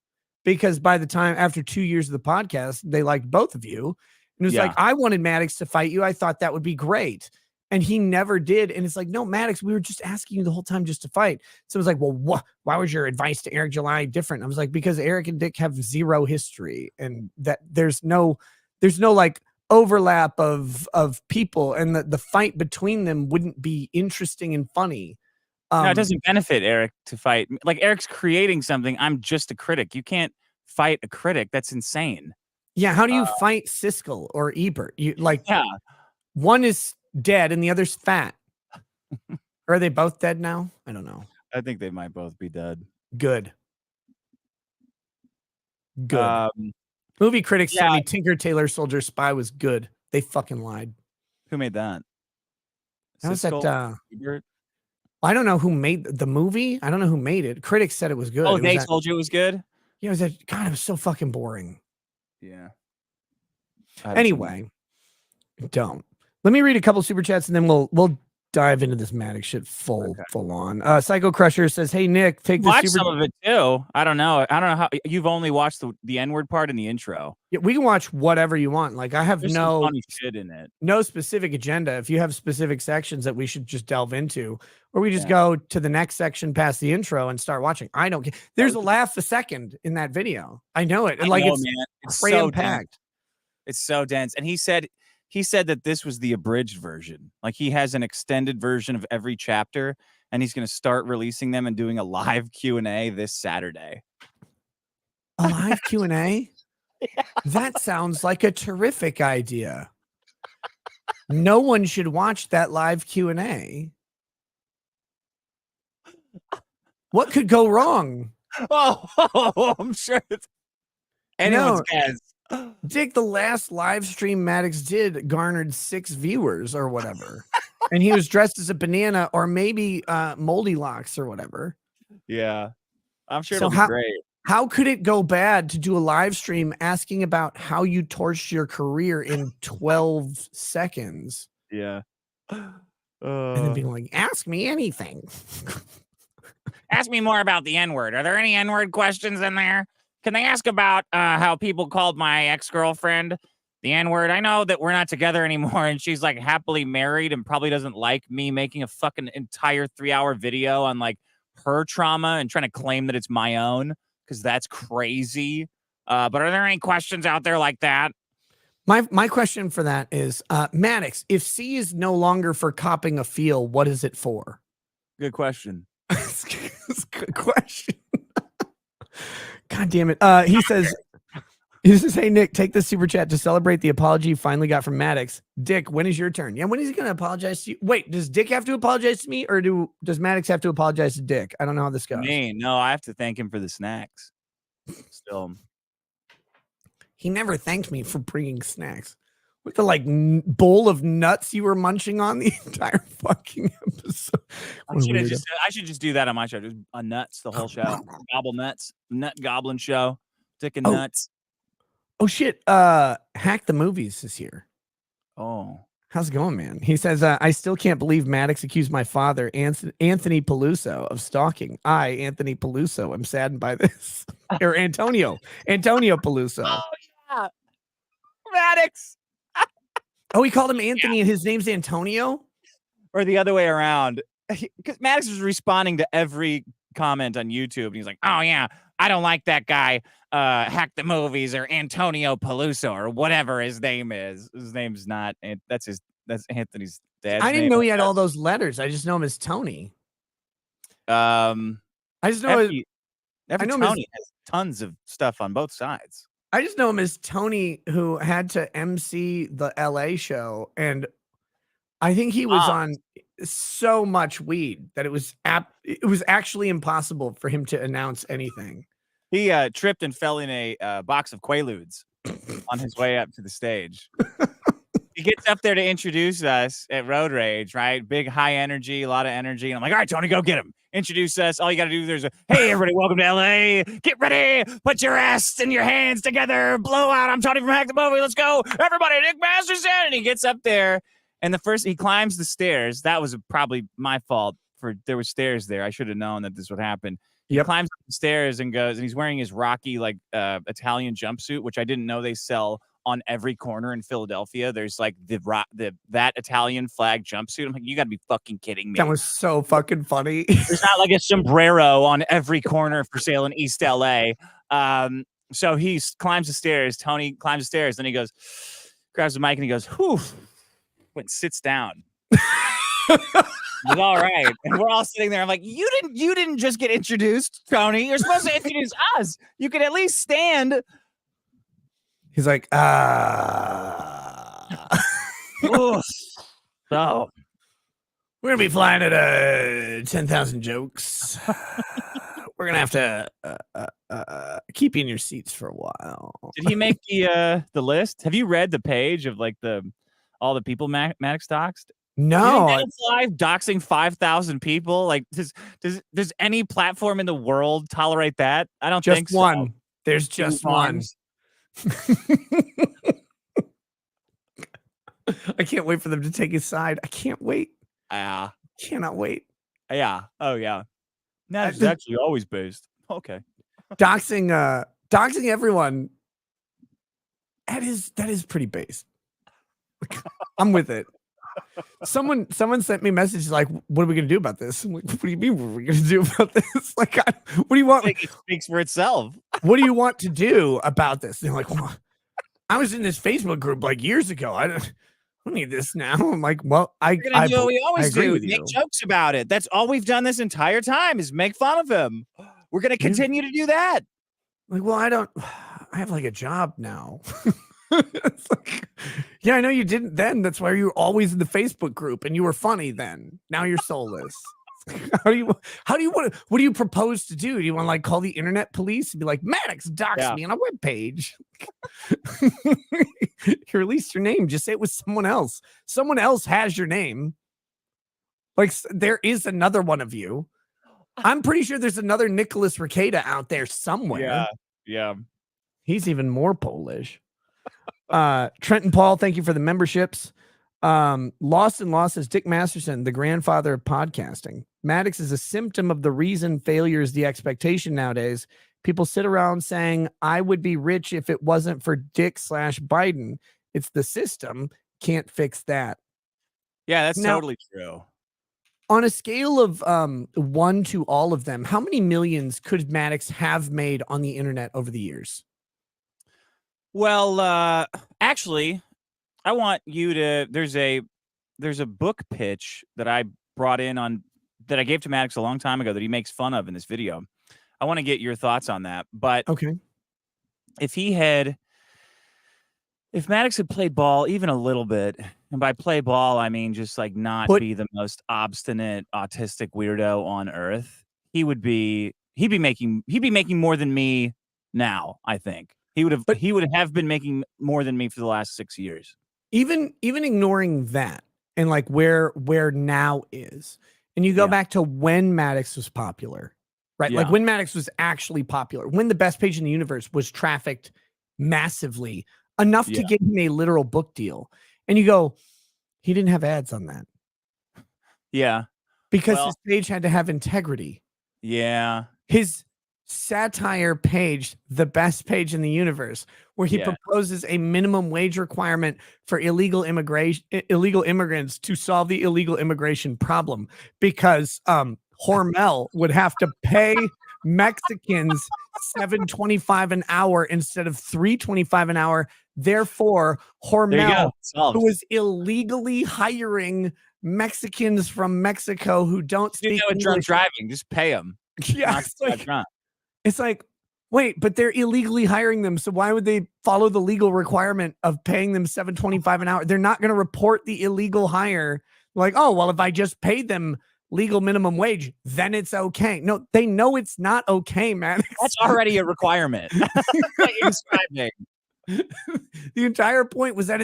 because by the time after 2 years of the podcast, they liked both of you. And it was like, I wanted Maddox to fight you. I thought that would be great. And he never did. And it's like, no, Maddox, we were just asking you the whole time just to fight. So it was like, well, why was your advice to Eric July different? I was like, because Eric and Dick have zero history, and that there's no like overlap of people, and the fight between them wouldn't be interesting and funny. No, it doesn't benefit Eric to fight. Like Eric's creating something. I'm just a critic. You can't fight a critic. That's insane. Yeah. How do you fight Siskel or Ebert? You like, one is dead and the other's fat. Are they both dead now? I don't know. I think they might both be dead. Good. Movie critics told me Tinker Tailor Soldier Spy was good. They fucking lied. Who made that? That was that Ebert? I don't know who made the movie. I don't know who made it. Critics said it was good. Oh, they told you it was good? Yeah, it was that. God, it was so fucking boring. Yeah. Anyway, don't. Let me read a couple super chats, and then we'll dive into this Maddox shit full on. Psycho Crusher says, "Hey Nick, take watch some of it too. I don't know how you've only watched the N-word part in the intro. Yeah, we can watch whatever you want. Like I have There's some funny shit in it. No specific agenda. If you have specific sections that we should just delve into, or we just go to the next section past the intro and start watching. I don't care. There's a laugh a second in that video. I know it. And like it's cram packed. It's so dense. And he said that this was the abridged version. Like he has an extended version of every chapter, and he's going to start releasing them and doing a live Q&A this Saturday. A live Q&A? Yeah. That sounds like a terrific idea. No one should watch that live Q&A. What could go wrong? Oh, I'm sure it's anyone's guess. Dick, the last live stream Maddox did garnered 6 viewers or whatever. And he was dressed as a banana, or maybe Moldy Locks or whatever. Yeah. I'm sure it'll be great. How could it go bad to do a live stream asking about how you torched your career in 12 seconds? Yeah. And then being like, ask me anything. Ask me more about the N-word. Are there any N-word questions in there? Can they ask about how people called my ex-girlfriend the N-word? I know that we're not together anymore, and she's like happily married and probably doesn't like me making a fucking entire 3-hour video on like her trauma and trying to claim that it's my own, because that's crazy. But are there any questions out there like that? My question for that is, Maddox, if C is no longer for copping a feel, what is it for? Good question. Good question. God damn it. He says, hey, Nick, take the super chat to celebrate the apology you finally got from Maddox. Dick, when is your turn? Yeah, when is he going to apologize to you? Wait, does Dick have to apologize to me, or does Maddox have to apologize to Dick? I don't know how this goes. Me, no, I have to thank him for the snacks. Still. He never thanked me for bringing snacks. With the like bowl of nuts you were munching on the entire fucking episode. I should just do that on my show. Just nuts the whole show. Gobble nuts. Nut goblin show. Dick and nuts. Oh shit. Hack the Movies is here. Oh. How's it going, man? He says, I still can't believe Maddox accused my father, Anthony Peluso, of stalking. I, Anthony Peluso, am saddened by this. Or Antonio Peluso. Oh yeah. Maddox. Oh, he called him Anthony and his name's Antonio? Or the other way around. because Maddox was responding to every comment on YouTube, and he's like, "Oh yeah, I don't like that guy, Hack the Movies or Antonio Peluso or whatever his name is. His name's not. That's Anthony's dad's I didn't name. know he had all those letters. I just know him as Tony. I just know Every I know him Tony has tons of stuff on both sides. I just know him as Tony, who had to MC the LA show, and I think he was on so much weed that it was actually impossible for him to announce anything. He tripped and fell in a box of Quaaludes on his way up to the stage. He gets up there to introduce us at Road Rage, right? Big, high energy, a lot of energy. And I'm like, all right, Tony, go get him. Introduce us. All you got to do, there's hey, everybody, welcome to LA. Get ready. Put your ass and your hands together. Blow out. I'm Tony from Hack the Movie. Let's go. Everybody, Nick Masterson. And he gets up there. And he climbs the stairs. That was probably my fault there were stairs there. I should have known that this would happen. He climbs up the stairs and goes, and he's wearing his Rocky, Italian jumpsuit, which I didn't know they sell on every corner in Philadelphia. There's like that Italian flag jumpsuit. I'm like, you gotta be fucking kidding me. That was so fucking funny. There's not like a sombrero on every corner for sale in East LA. So he climbs the stairs. Tony climbs the stairs. Then he goes, grabs the mic and he goes, whew, and sits down. He's all right. And we're all sitting there. I'm like, you didn't just get introduced, Tony. You're supposed to introduce us. You could at least stand. He's like, So we're gonna be flying at 10,000 jokes. We're gonna have to keep you in your seats for a while. did he make the list? Have you read the page of like all the people Maddox doxed? No, It's live doxing 5,000 people. Like, does any platform in the world tolerate that? I don't think so. One. There's just one. I can't wait for them to take his side. I can't wait. Yeah. Cannot wait. Yeah. Oh yeah. That's actually always based. Okay. Doxing everyone. That is pretty based. I'm with it. Someone sent me a message like, what are we gonna do about this? I'm like, what do you mean what are we gonna do about this? Like, what do you want? It speaks for itself. What do you want to do about this? They're like, well, I was in this Facebook group like years ago. I don't need this now. I'm like, well, We're gonna do what we always do. Make jokes about it. That's all we've done this entire time is make fun of him. We're gonna continue to do that. Like, well, I have like a job now. It's like, yeah, I know you didn't then. That's why you were always in the Facebook group and you were funny then. Now you're soulless. How do you want to, what do you propose to do? Do you want to like call the internet police and be like, Maddox doxed me on a webpage? You release your name. Just say it was someone else. Someone else has your name. Like, there is another one of you. I'm pretty sure there's another Nicholas Requeda out there somewhere. Yeah. He's even more Polish. Trent and Paul, thank you for the memberships. Lost and Lost says Dick Masterson, the grandfather of podcasting. Maddox is a symptom of the reason failure is the expectation nowadays. People sit around saying, I would be rich if it wasn't for Dick/Biden. It's the system. Can't fix that. Yeah, that's totally true. On a scale of 1 to all of them, how many millions could Maddox have made on the internet over the years? Well, actually, I want you to. There's a book pitch that I brought in that I gave to Maddox a long time ago that he makes fun of in this video. I want to get your thoughts on that. But okay, if Maddox had played ball even a little bit, and by play ball I mean just like not be the most obstinate autistic weirdo on earth, he'd be making more than me now. I think he would have been making more than me for the last 6 years. Even ignoring that and like where now is, and you go back to when Maddox was popular, right? Yeah. Like when Maddox was actually popular, when the best page in the universe was trafficked massively enough to get him a literal book deal. And you go, he didn't have ads on that. Yeah. Because his page had to have integrity. Yeah. His satire page, the best page in the universe, where he proposes a minimum wage requirement for illegal immigrants to solve the illegal immigration problem, because Hormel would have to pay Mexicans $7.25 an hour instead of $3.25 an hour. Therefore, Hormel, who is illegally hiring Mexicans from Mexico who don't speak English, drunk driving, just pay them. Yeah, it's like, wait, but they're illegally hiring them, so why would they follow the legal requirement of paying them $7.25 an hour? They're not going to report the illegal hire. Like, oh, well, if I just paid them legal minimum wage, then it's okay. No, they know it's not okay, man. That's already a requirement. The entire point was that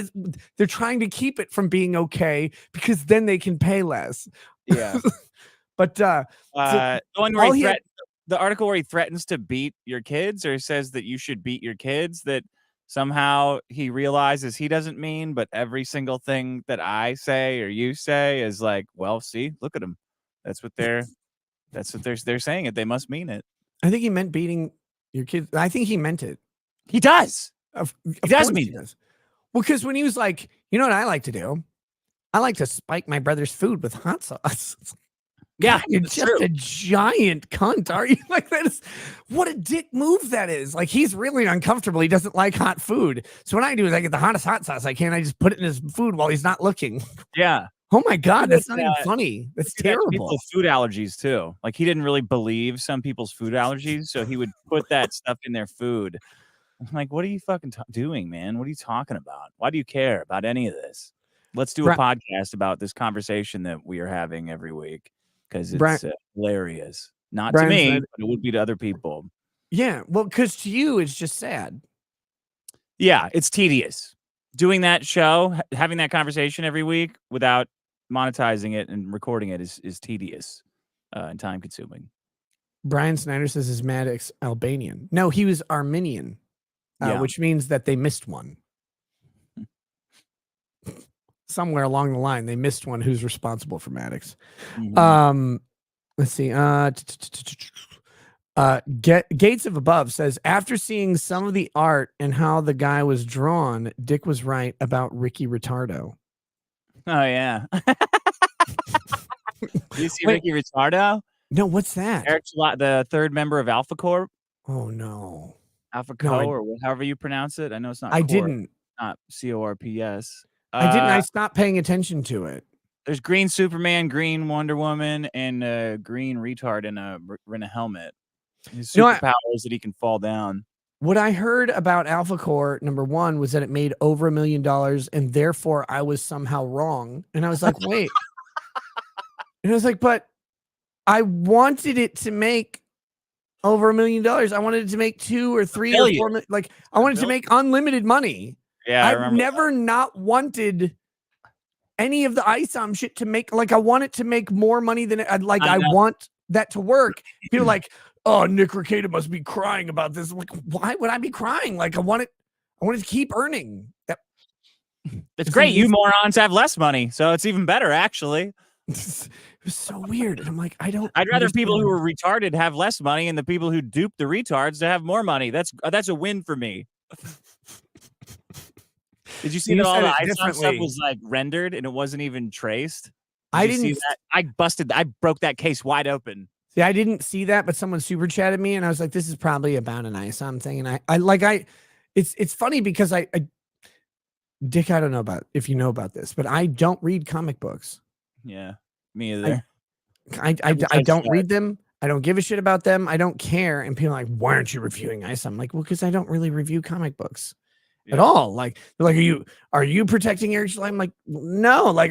they're trying to keep it from being okay because then they can pay less. Yeah. But the one where the article where he threatens to beat your kids, or says that you should beat your kids, that somehow he realizes he doesn't mean, but every single thing that I say or you say is like, well, see, look at them. That's what they're saying it. They must mean it. I think he meant beating your kids. I think he meant it. He does. He does mean it. Well, because when he was like, you know what I like to do? I like to spike my brother's food with hot sauce. Yeah, you're just a giant cunt, are you? Like, that is what a dick move that is. Like, he's really uncomfortable. He doesn't like hot food. So what I do is I get the hottest hot sauce I can. I just put it in his food while he's not looking. Yeah. Oh my God, that's not even funny. That's terrible. People with food allergies too. Like, he didn't really believe some people's food allergies, so he would put that stuff in their food. I'm like, what are you fucking doing, man? What are you talking about? Why do you care about any of this? Let's do a podcast about this conversation that we are having every week, because it's hilarious. Not to me, but it would be to other people. Yeah, well, because to you, it's just sad. Yeah, it's tedious. Doing that show, having that conversation every week without monetizing it and recording it is tedious and time consuming. Brian Snyder says is Maddox Albanian. No, he was Armenian, which means that they missed one. Somewhere along the line, they missed one who's responsible for Maddox. Let's see. Gates of Above says, after seeing some of the art and how the guy was drawn, Dick was right about Ricky Ritardo. Oh, yeah. Do you see Ricky Ritardo? No, what's that? Eric, the third member of Alpha Corp. Oh, no. Alpha Co, or however you pronounce it. I know it's not. I didn't. Not CORPS. I didn't. I stopped paying attention to it. There's Green Superman, Green Wonder Woman, and Green Retard in a helmet. His superpower is that he can fall down. What I heard about Alpha Core, number one, was that it made over $1 million, and therefore I was somehow wrong. And I was like, wait. And I was like, but I wanted it to make over $1 million. I wanted it to make 2 or 3 or 4 million. Like, I wanted to make unlimited money. Yeah, I've never not wanted any of the Isom shit to make, like, I want it to make more money than I want that to work. People are like, oh, Nick Rekieta must be crying about this. I'm like, why would I be crying? Like, I want it to keep earning. It's great. You morons have less money, so it's even better, actually. It was so weird. And I'm like, I'd rather people who are retarded have less money and the people who dupe the retards to have more money. That's a win for me. Did you see that all the Isom stuff was like rendered and it wasn't even traced? I didn't see that. I broke that case wide open. See, I didn't see that, but someone super chatted me and I was like, this is probably about an Isom thing. And it's funny because Dick, I don't know if you know about this, but I don't read comic books. Yeah, me either. I don't read them. I don't give a shit about them. I don't care. And people are like, why aren't you reviewing Isom? I'm like, well, because I don't really review comic books at all. Like, they're like, are you protecting Eric's life? I'm like, no, like,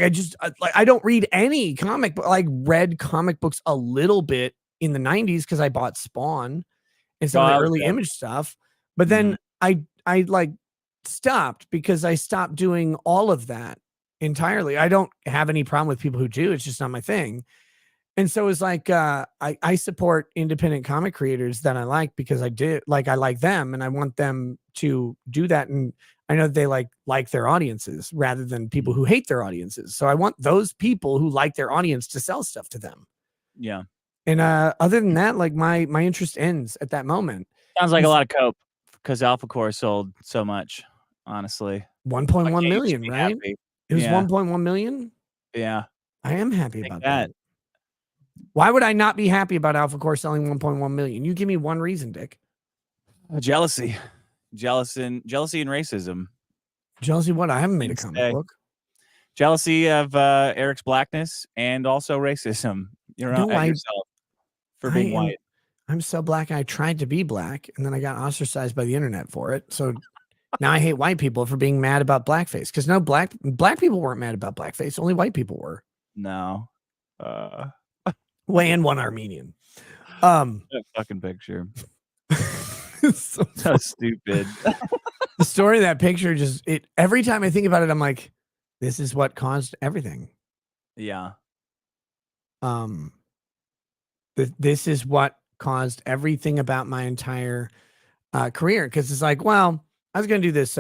I don't read any comic book. Like, read comic books a little bit in the 90s because I bought Spawn and some of the early Image stuff. But then I like stopped because I stopped doing all of that entirely. I don't have any problem with people who do. It's just not my thing. And so it's like, I support independent comic creators that I like because I like them and I want them to do that. And I know they like their audiences rather than people who hate their audiences. So I want those people who like their audience to sell stuff to them. Yeah. And other than that, like my interest ends at that moment. Sounds like a lot of cope because Alpha Core sold so much. Honestly, 1.1 Okay, you should million, be right? happy. It was Yeah. 1.1 million. Yeah, I am happy take about that. that. Why would I not be happy about Alpha Core selling 1.1 million? You give me one reason, Dick. Jealousy, jealousy, and racism. Jealousy? What? I haven't made a Things comic say. book. Jealousy of Eric's blackness and also racism. You're No, at yourself for being white. I'm so black. I tried to be black, and then I got ostracized by the internet for it. So now I hate white people for being mad about blackface. Because no, black people weren't mad about blackface. Only white people were. No. And one Armenian. That fucking picture. So stupid. The story of that picture every time I think about it, I'm like, this is what caused everything. Yeah. This is what caused everything about my entire career. Because it's like, well, I was going to do this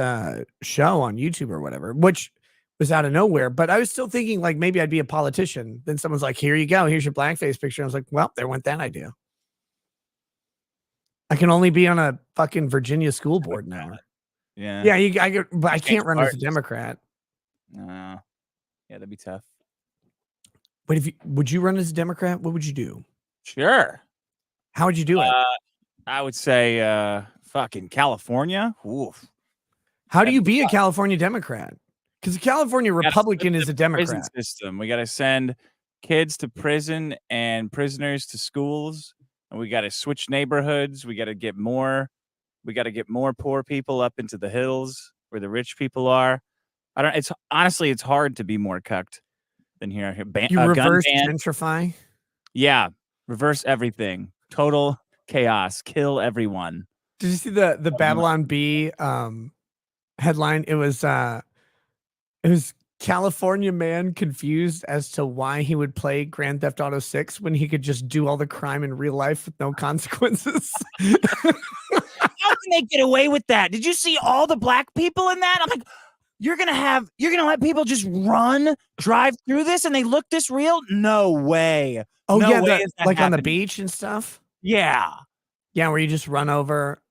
show on YouTube or whatever, which was out of nowhere. But I was still thinking like maybe I'd be a politician. Then someone's like, here you go. Here's your blackface picture. I was like, well, there went that idea. I can only be on a fucking Virginia school board now. Yeah. Yeah, but I can't run as a Democrat. Yeah, that'd be tough. But would you run as a Democrat? What would you do? Sure. How would you do it? I would say fucking California. Oof. How do you be a California Democrat? Because a California Republican is a Democrat. Prison system. We got to send kids to prison and prisoners to schools, and we got to switch neighborhoods. We got to get more. We got to get more poor people up into the hills where the rich people are. It's honestly, it's hard to be more cucked than here. You reverse gentrify. Yeah, reverse everything. Total chaos. Kill everyone. Did you see the Babylon Bee headline? It was California man confused as to why he would play Grand Theft Auto 6 when he could just do all the crime in real life with no consequences. How can they get away with that? Did you see all the black people in that? I'm like, you're gonna let people just drive through this and they look this real? No way. Oh no yeah, way is that like happening. On the beach and stuff. Yeah, where you just run over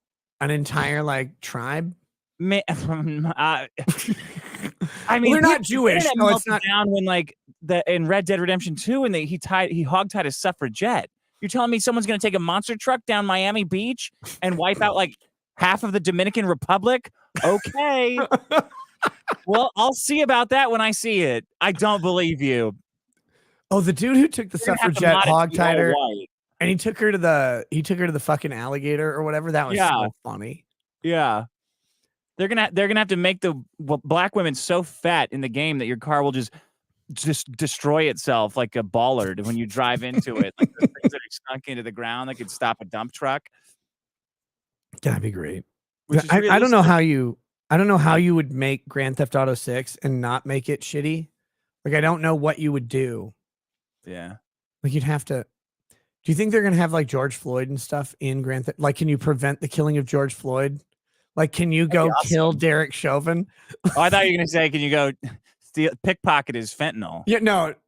an entire like tribe. I mean, well, they're not Jewish. No, it's not. Down when like in Red Dead Redemption 2, and he hogtied a suffragette. You're telling me someone's gonna take a monster truck down Miami Beach and wipe out like half of the Dominican Republic? Okay. Well, I'll see about that when I see it. I don't believe you. Oh, the dude who took the suffragette hogtied her, and he took her to the fucking alligator or whatever. That was so funny. Yeah. They're gonna have to make the black women so fat in the game that your car will just destroy itself like a bollard when you drive into it. Like the things that are sunk into the ground that could stop a dump truck. That'd be great. I don't know how you would make Grand Theft Auto 6 and not make it shitty. Like I don't know what you would do. Yeah. Like you'd have to. Do you think they're gonna have like George Floyd and stuff in Grand Theft? Like, can you prevent the killing of George Floyd? Like, can you go kill Derek Chauvin? Oh, I thought you were gonna say, can you go pickpocket his fentanyl? Yeah,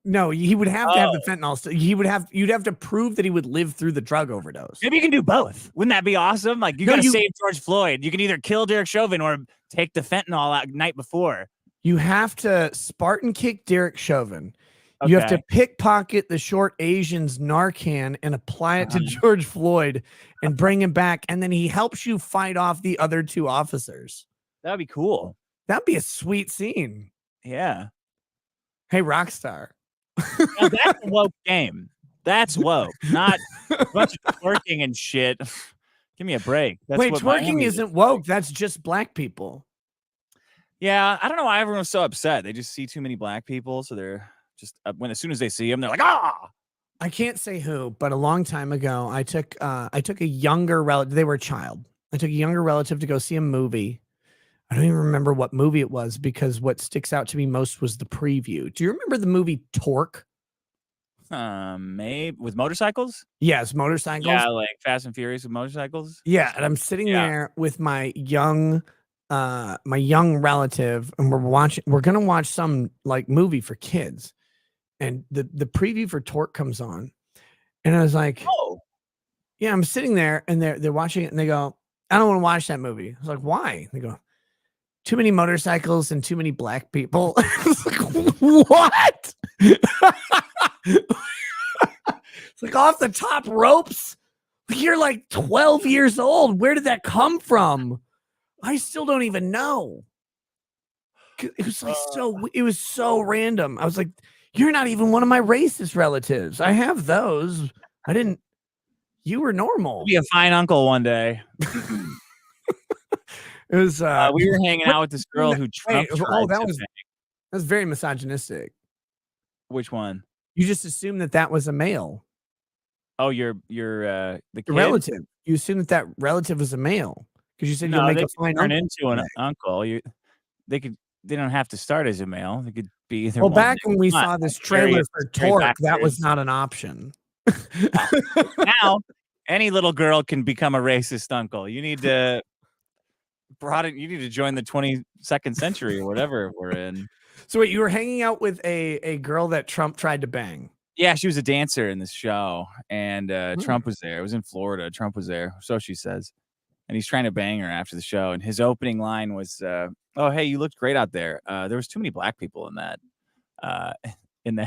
no, he would have to have the fentanyl. You'd have to prove that he would live through the drug overdose. Maybe you can do both. Wouldn't that be awesome? Like, you gotta save George Floyd. You can either kill Derek Chauvin or take the fentanyl out night before. You have to Spartan kick Derek Chauvin. Okay. You have to pickpocket the short Asian's Narcan and apply it to George Floyd and bring him back. And then he helps you fight off the other two officers. That'd be cool. That'd be a sweet scene. Yeah. Hey, Rockstar. Now, that's a woke game. That's woke. Not a bunch of twerking and shit. Give me a break. That's Wait, twerking isn't woke. That's just black people. Yeah, I don't know why everyone was so upset. They just see too many black people, so they're just as soon as they see them, they're like, ah. I can't say who, but a long time ago, I took a younger relative. They were a child. I took a younger relative to go see a movie. I don't even remember what movie it was because what sticks out to me most was the preview. Do you remember the movie Torque? Maybe with motorcycles? Yes, motorcycles. Yeah, like Fast and Furious with motorcycles. Yeah, and I'm sitting there with my young relative, and we're gonna watch some like movie for kids. And the preview for Torque comes on, And I was like, Oh, yeah, I'm sitting there and they're watching it and they go, I don't want to watch that movie. I was like, why? They go, too many motorcycles and too many black people. I was like, what? It's like off the top ropes. You're like 12 years old. Where did that come from? I still don't even know. It was like it was so random. I was like, you're not even one of my racist relatives. I have those. I didn't. You were normal. be a fine uncle one day. It was. We were hanging out with this girl who Trump tried that to was bang. very misogynistic. Which one? You just assumed that was a male. Oh, the kid? Relative. You assumed that relative was a male because you said you'll No, make they a could fine turn uncle. into an uncle. They don't have to start as a male. They could be either Well, one. back when we saw this trailer for Torque, that was not an option. Now, any little girl can become a racist uncle. You need to You need to join the 22nd century or whatever we're in. So wait, you were hanging out with a girl that Trump tried to bang. Yeah, she was a dancer in this show, and Trump was there. It was in Florida. Trump was there, so she says, and he's trying to bang her after the show. And his opening line was, "Oh, hey, you looked great out there. There was too many black people in that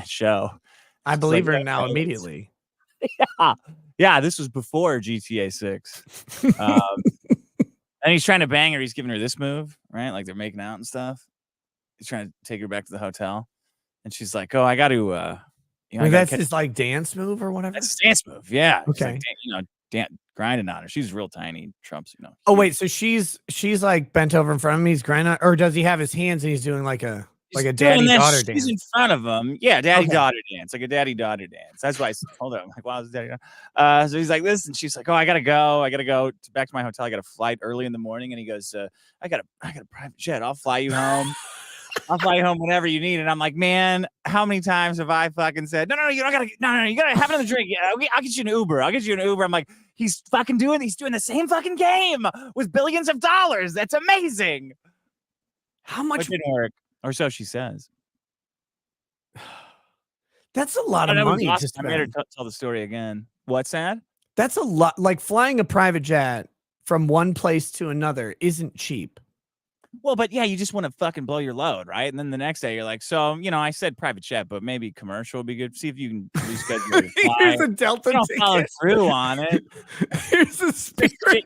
show." I believe her now immediately. Yeah, this was before GTA 6. And he's trying to bang her. He's giving her this move, right? Like they're making out and stuff. He's trying to take her back to the hotel, and she's like, "Oh, I got to." That's his like dance move or whatever. That's his dance move. Yeah. Okay. Like, grinding on her. She's real tiny. Trump's, Oh wait, so she's like bent over in front of me. He's grinding, or does he have his hands and he's doing like a daddy daughter dance? She's in front of him. Yeah, daddy daughter dance, like a daddy daughter dance. That's why I told her. I'm like, wow, this daddy. So he's like this, and she's like, oh, I gotta go back to my hotel. I got a flight early in the morning, and he goes, I got a private jet. I'll fly you home. I'll fly you home whenever you need. And I'm like, man, how many times have I fucking said, no, you don't gotta, no, you gotta have another drink. Yeah, I'll get you an Uber. I'm like, he's doing the same fucking game with billions of dollars. That's amazing. How much didn't work, or so she says. That's a lot of money. I made her tell the story again. What's that? That's a lot. Like flying a private jet from one place to another isn't cheap. Well, but yeah, you just want to fucking blow your load, right? And then the next day you're like, so, I said private jet, but maybe commercial would be good. See if you can reschedule your flight. Here's a Delta don't ticket. Follow through on it. Here's a Spirit.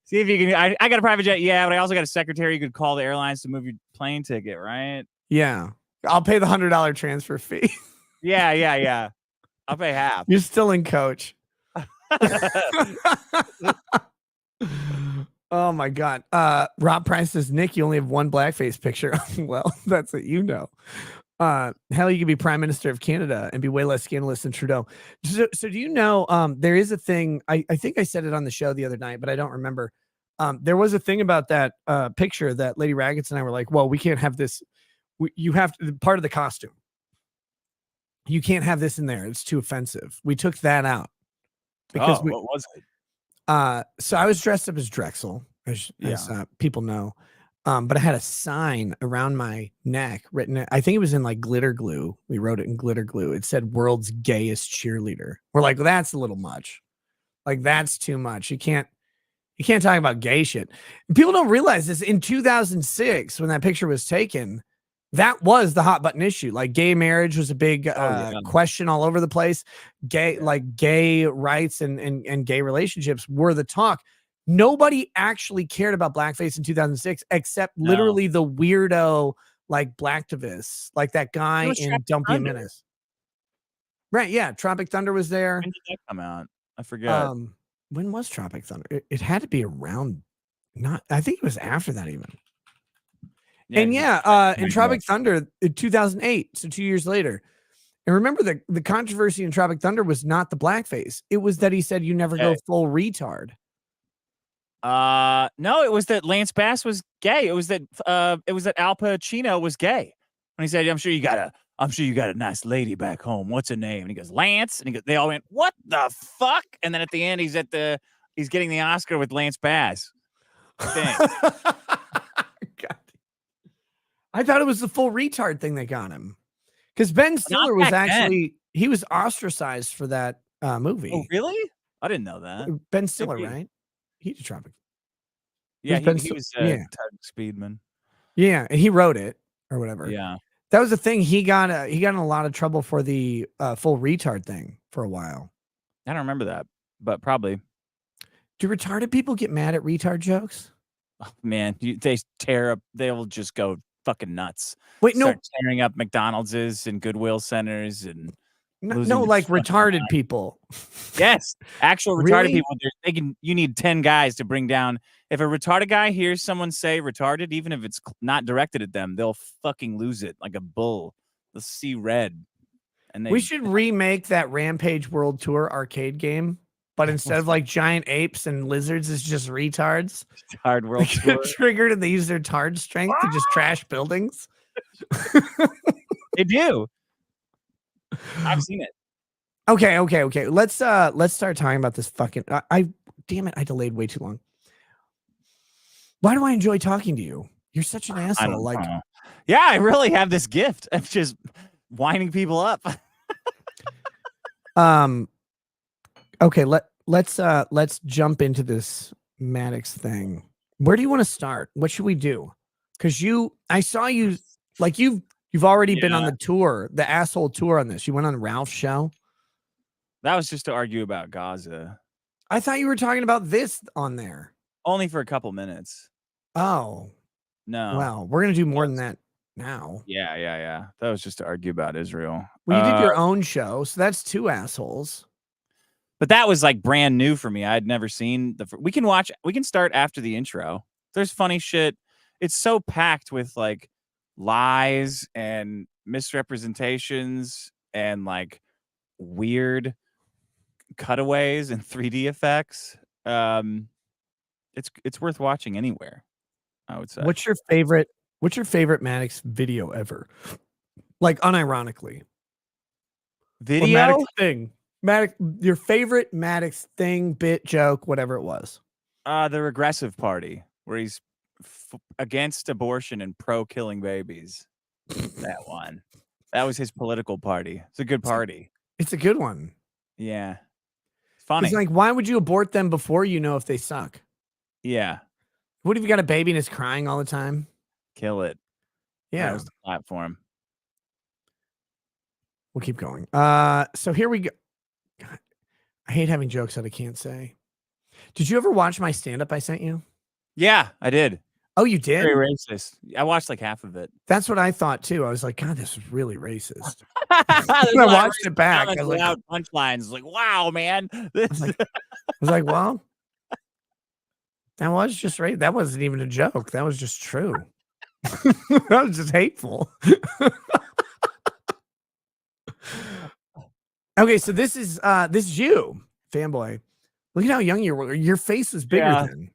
See if you can. I got a private jet, yeah, but I also got a secretary you could call the airlines to move your plane ticket, right? Yeah. I'll pay the $100 transfer fee. Yeah. I'll pay half. You're still in coach. Oh my God. Rob Price says, Nick, you only have one blackface picture. Well, that's what you know. Hell, you could be Prime Minister of Canada and be way less scandalous than Trudeau. So do you know there is a thing, I think I said it on the show the other night, but I don't remember. There was a thing about that picture that Lady Raggets and I were like, well, we can't have this. You have to, part of the costume. You can't have this in there. It's too offensive. We took that out. Because what was it? So I was dressed up as Drexel, as people know. But I had a sign around my neck written, I think it was in like glitter glue. We wrote it in glitter glue. It said world's gayest cheerleader. We're like, well, that's a little much. Like, that's too much. You can't talk about gay shit. And people don't realize this. In 2006, when that picture was taken, that was the hot button issue. Like, gay marriage was a big question all over the place. Gay rights and gay relationships were the talk. Nobody actually cared about blackface in 2006, except literally the weirdo like blacktivists, like that guy in Dumpy Menace. Right? Yeah, Tropic Thunder was there. When did that come out? I forget. When was Tropic Thunder? It had to be around. I think it was after that even. In Tropic Thunder in 2008, so 2 years later. And remember, the controversy in Tropic Thunder was not the blackface. It was that he said you never go full retard. No, it was that Lance Bass was gay. It was that Al Pacino was gay. When he said, I'm sure you got a nice lady back home. What's her name? And he goes, Lance. And they all went, what the fuck? And then at the end, he's getting the Oscar with Lance Bass. I thought it was the full retard thing that got him. Because Ben Stiller was actually he was ostracized for that movie. Oh, really? I didn't know that. Ben Stiller, Maybe. right? He did Tropic. Yeah, Ben he was yeah. Ted Speedman. Yeah, and he wrote it or whatever. Yeah. That was the thing. He got in a lot of trouble for the full retard thing for a while. I don't remember that, but probably. Do retarded people get mad at retard jokes? Oh, man, they tear up. They'll just go fucking nuts. Wait, no, Start tearing up McDonald's and Goodwill centers and losing no, their like fucking retarded mind. people. Yes, actual retarded Really? people. You need 10 guys to bring down. If a retarded guy hears someone say retarded, even if it's not directed at them, they'll fucking lose it like a bull. They'll see red. And We should remake that Rampage World Tour arcade game, but instead of like giant apes and lizards, it's just retards. Hard world They tour. get triggered and they use their tard strength to just trash buildings. They do. I've seen it. Okay. Let's start talking about this fucking. Damn it! I delayed way too long. Why do I enjoy talking to you? You're such an asshole. Like, yeah, I really have this gift of just winding people up. Okay. Let's jump into this Maddox thing. Where do you want to start? What should we do? Because I saw you like you've already been on the tour, the asshole tour on this. You went on Ralph's show. That was just to argue about Gaza. I thought you were talking about this on there. Only for a couple minutes. Oh, no. Well, we're gonna do more than that now. Yeah. That was just to argue about Israel. Well, you did your own show, so that's two assholes. But that was like brand new for me. I had never seen we can start after the intro. There's funny shit. It's so packed with like lies and misrepresentations and like weird cutaways and 3D effects. It's worth watching anywhere, I would say. What's your favorite Maddox video ever? Like unironically. Video? Or Maddox thing. Maddox, your favorite Maddox thing, bit, joke, whatever it was. The regressive party, where he's against abortion and pro killing babies. That one. That was his political party. It's a good party. It's a good one. Yeah. Funny. It's like, why would you abort them before you know if they suck? Yeah. What if you got a baby and it's crying all the time? Kill it. Yeah. That was the platform. We'll keep going. So here we go. God, I hate having jokes that I can't say. Did you ever watch my stand-up I sent you? Yeah, I did. Oh, you did? Very racist. I watched like half of it. That's what I thought too. I was like, God, this is really racist. I watched it back. I was like, punchlines. Like, wow, man. I was like, well, that was just right. That wasn't even a joke. That was just true. That was just hateful. Okay, so this is you, fanboy. Look at how young you were. Your face was bigger then.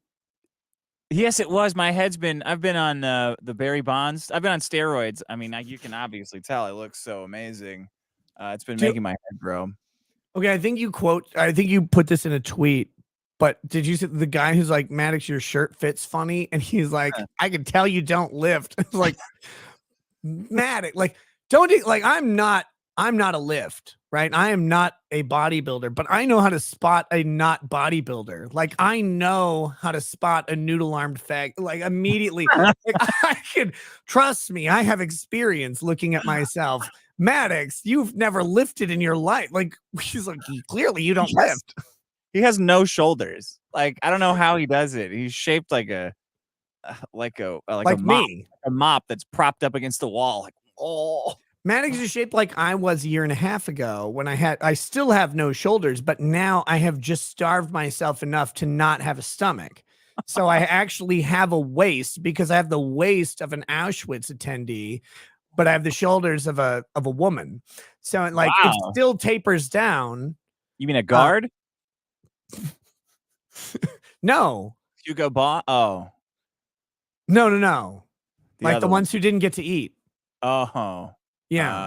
Yes, it was. I've been on the Barry Bonds. I've been on steroids. I mean, you can obviously tell I look so amazing. It's been making my head grow. Okay, I think you put this in a tweet, but did you see the guy who's like, Maddox, your shirt fits funny? And he's like, I can tell you don't lift. It's like, Maddox, like, I'm not a lift, right? I am not a bodybuilder, but I know how to spot a not bodybuilder. Like, I know how to spot a noodle-armed fag, like, immediately. Like, I can, trust me, I have experience looking at myself. Maddox, you've never lifted in your life. Like, he's like, clearly you don't lift. He has no shoulders. Like, I don't know how he does it. He's shaped like a mop that's propped up against the wall. Like, oh. Maddox is shaped like I was a year and a half ago when I still have no shoulders, but now I have just starved myself enough to not have a stomach. So I actually have a waist because I have the waist of an Auschwitz attendee, but I have the shoulders of a woman. So it still tapers down. You mean a guard? No. Hugo Boss? Oh. No. Like the ones who didn't get to eat. Oh. Yeah.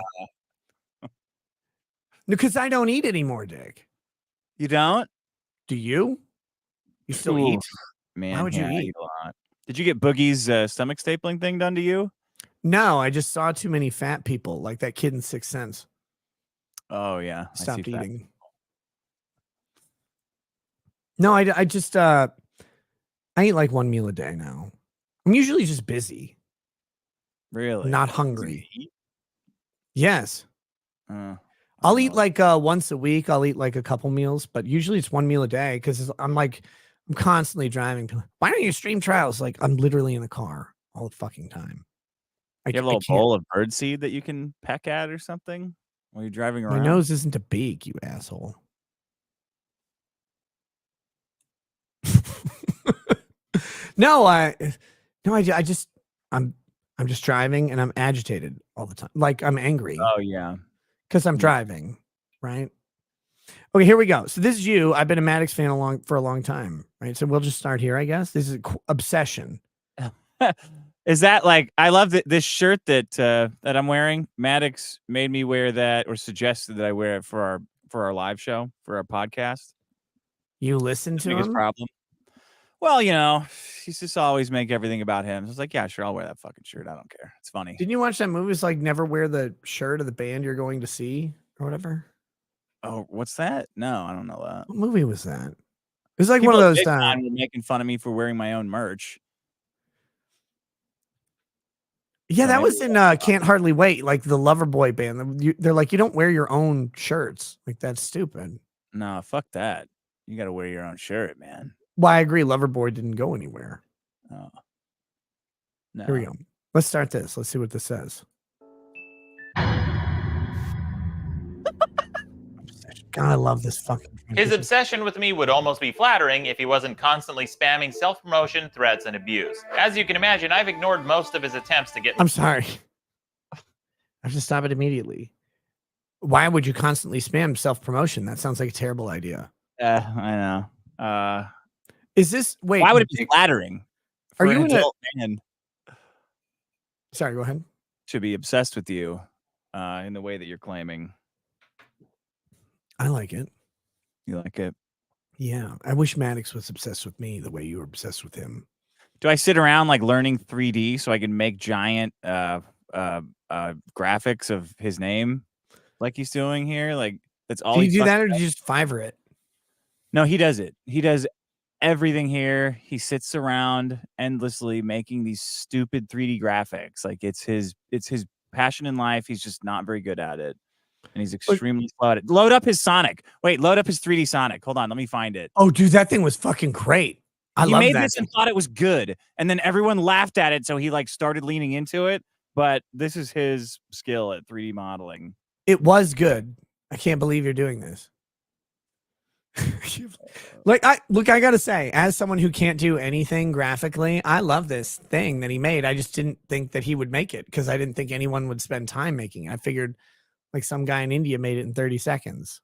Because I don't eat anymore, Dick. You don't? Do you? You still eat? Man, why would you I eat? a lot. Did you get Boogie's stomach stapling thing done to you? No, I just saw too many fat people, like that kid in Sixth Sense. Oh yeah, Stopped I see eating. No, I just I eat like one meal a day now. I'm usually just busy, Really? not So hungry. you eat? Yes. I I'll don't eat know. like once a week. I'll eat like a couple meals, but usually it's one meal a day because I'm constantly driving. Why don't you stream trials? Like I'm literally in the car all the fucking time. You have a I little can't. bowl of birdseed that you can peck at or something while you're driving My around. nose isn't a beak, you asshole. No, I just I'm just driving and I'm agitated all the time. Like I'm angry Oh yeah. because I'm Yeah. driving, right? Okay, here we go. So this is you. I've been a Maddox fan for a long time, right? So we'll just start here, I guess. This is obsession. Is that like I love this shirt that that I'm wearing? Maddox made me wear that or suggested that I wear it for our live show, for our podcast. You listen His to biggest him? problem. Well, you know, he's just always make everything about him. So I was like, yeah, sure, I'll wear that fucking shirt. I don't care. It's funny. Didn't you watch that movie? It's like never wear the shirt of the band you're going to see or whatever. Oh, what's that? No, I don't know that. What movie was that? It was like People one of at those. VidCon were making fun of me for wearing my own merch. Yeah, So that maybe was in Can't Hardly Wait, like the Loverboy band. They're like, you don't wear your own shirts. Like that's stupid. No, fuck that. You got to wear your own shirt, man. Well, I agree. Loverboy didn't go anywhere. Oh. No. Here we go. Let's start this. Let's see what this says. God, I love this fucking His transition. obsession with me would almost be flattering if he wasn't constantly spamming self-promotion, threats, and abuse. As you can imagine, I've ignored most of his attempts to get... I'm sorry. I have to stop it immediately. Why would you constantly spam self-promotion? That sounds like a terrible idea. I know. Is this... Wait. Why would it be flattering? Are For you an in a... adult man Sorry, go ahead. to be obsessed with you in the way that you're claiming? I like it. You like it? Yeah. I wish Maddox was obsessed with me the way you were obsessed with him. Do I sit around like learning 3D so I can make giant graphics of his name like he's doing here? Like that's all. Do you do that or do you just Fiverr it? No, he does it. He does everything here. He sits around endlessly making these stupid 3D graphics. Like it's his passion in life. He's just not very good at it. And he's extremely slow at it. Load up his Sonic. Wait, load up his 3D Sonic. Hold on, let me find it. Oh, dude, that thing was fucking great. He made this and thought it was good. And then everyone laughed at it, so he like started leaning into it. But this is his skill at 3D modeling. It was good. I can't believe you're doing this. I gotta say, as someone who can't do anything graphically, I love this thing that he made. I just didn't think that he would make it because I didn't think anyone would spend time making it. I figured like some guy in India made it in 30 seconds.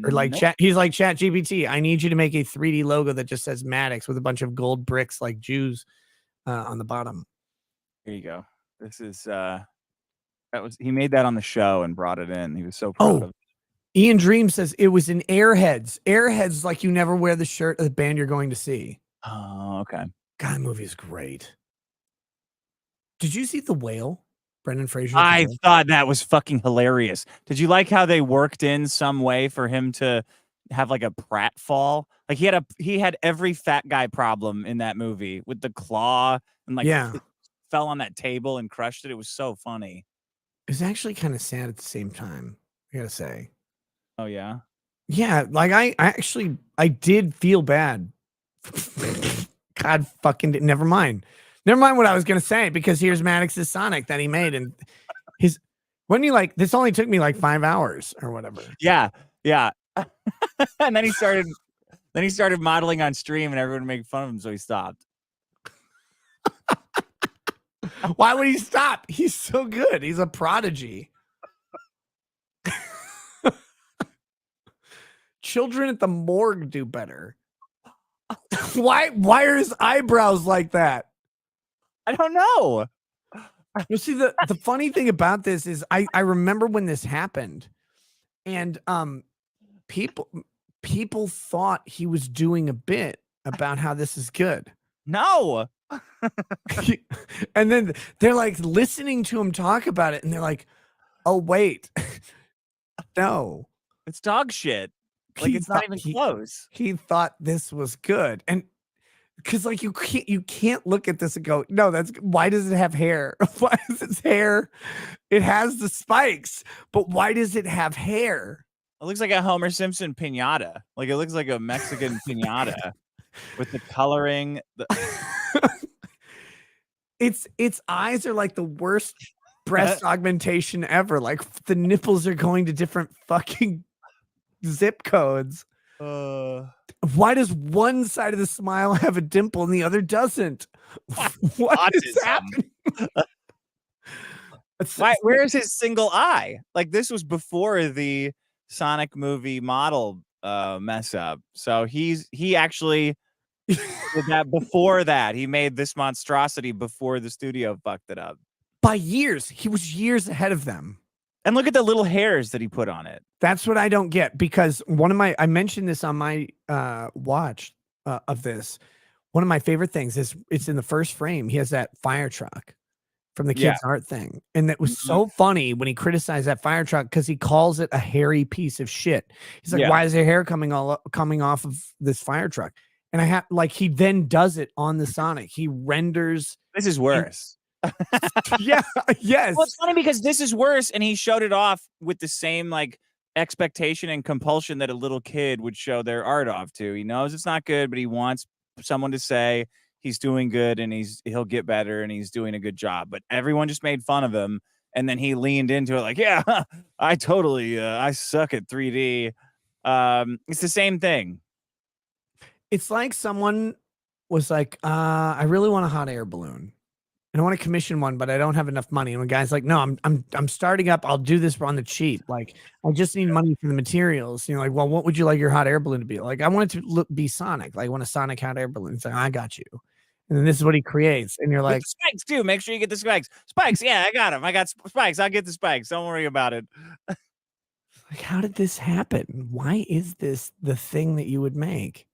Or like Nope. he's like Chat GPT. I need you to make a 3D logo that just says Maddox with a bunch of gold bricks like Jews on the bottom. Here you go. This is he made that on the show and brought it in. He was so proud of it. Ian Dream says it was in Airheads. Airheads, like you never wear the shirt of the band you're going to see. Oh, okay. God, that movie is great. Did you see The Whale? Brendan Fraser. I thought that was fucking hilarious. Did you like how they worked in some way for him to have like a pratfall? Like he had every fat guy problem in that movie with the claw and like fell on that table and crushed it. It was so funny. It was actually kind of sad at the same time, I gotta say. Oh yeah? Yeah, like I did feel bad. God fucking never mind. Never mind what I was gonna say, because here's Maddox's Sonic that he made, and when you like, this only took me like 5 hours or whatever. Yeah. And then he started modeling on stream and everyone made fun of him, so he stopped. Why would he stop? He's so good. He's a prodigy. Children at the morgue do better. Why are his eyebrows like that? I don't know. You see, the funny thing about this is I remember when this happened, and people thought he was doing a bit about how this is good. No. And then they're like listening to him talk about it, and they're like, oh wait. No. It's dog shit. Like, it's not even close. He thought this was good. And because like you can't look at this and go, no, why does it have hair? Why is its hair? It has the spikes, but why does it have hair? It looks like a Homer Simpson piñata. Like, it looks like a Mexican piñata with the coloring. Its eyes are like the worst breast augmentation ever. Like the nipples are going to different fucking zip codes. Why does one side of the smile have a dimple and the other doesn't? What is happening? Where is his single eye? Like, this was before the Sonic movie model mess up. So he actually did that before that. He made this monstrosity before the studio fucked it up. By years. He was years ahead of them. And look at the little hairs that he put on it. That's what I don't get, because I mentioned this on my watch of this. One of my favorite things is it's in the first frame. He has that fire truck from the kids' art thing. And that was so funny when he criticized that fire truck because he calls it a hairy piece of shit. He's like, why is there hair coming off of this fire truck? And he then does it on the Sonic. He renders. This is worse. Yes. Well, it's funny because this is worse, and he showed it off with the same like expectation and compulsion that a little kid would show their art off to. He knows it's not good, but he wants someone to say he's doing good and he'll get better and he's doing a good job. But everyone just made fun of him, and then he leaned into it like, yeah, I totally I suck at 3D. It's the same thing. It's like someone was like, I really want a hot air balloon. And I want to commission one, but I don't have enough money. And the guy's like, no, I'm starting up. I'll do this on the cheap. Like, I just need money for the materials. You know, like, well, what would you like your hot air balloon to be? Like, I want it to be Sonic. Like, I want a Sonic hot air balloon. It's like, I got you. And then this is what he creates. And you're like, spikes too. Make sure you get the spikes. Spikes. Yeah, I got them. I got spikes. I'll get the spikes. Don't worry about it. Like, how did this happen? Why is this the thing that you would make?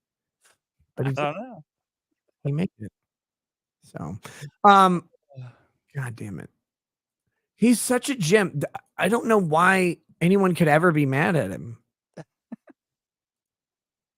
But I don't know. He made it. So, God damn it. He's such a gem. I don't know why anyone could ever be mad at him.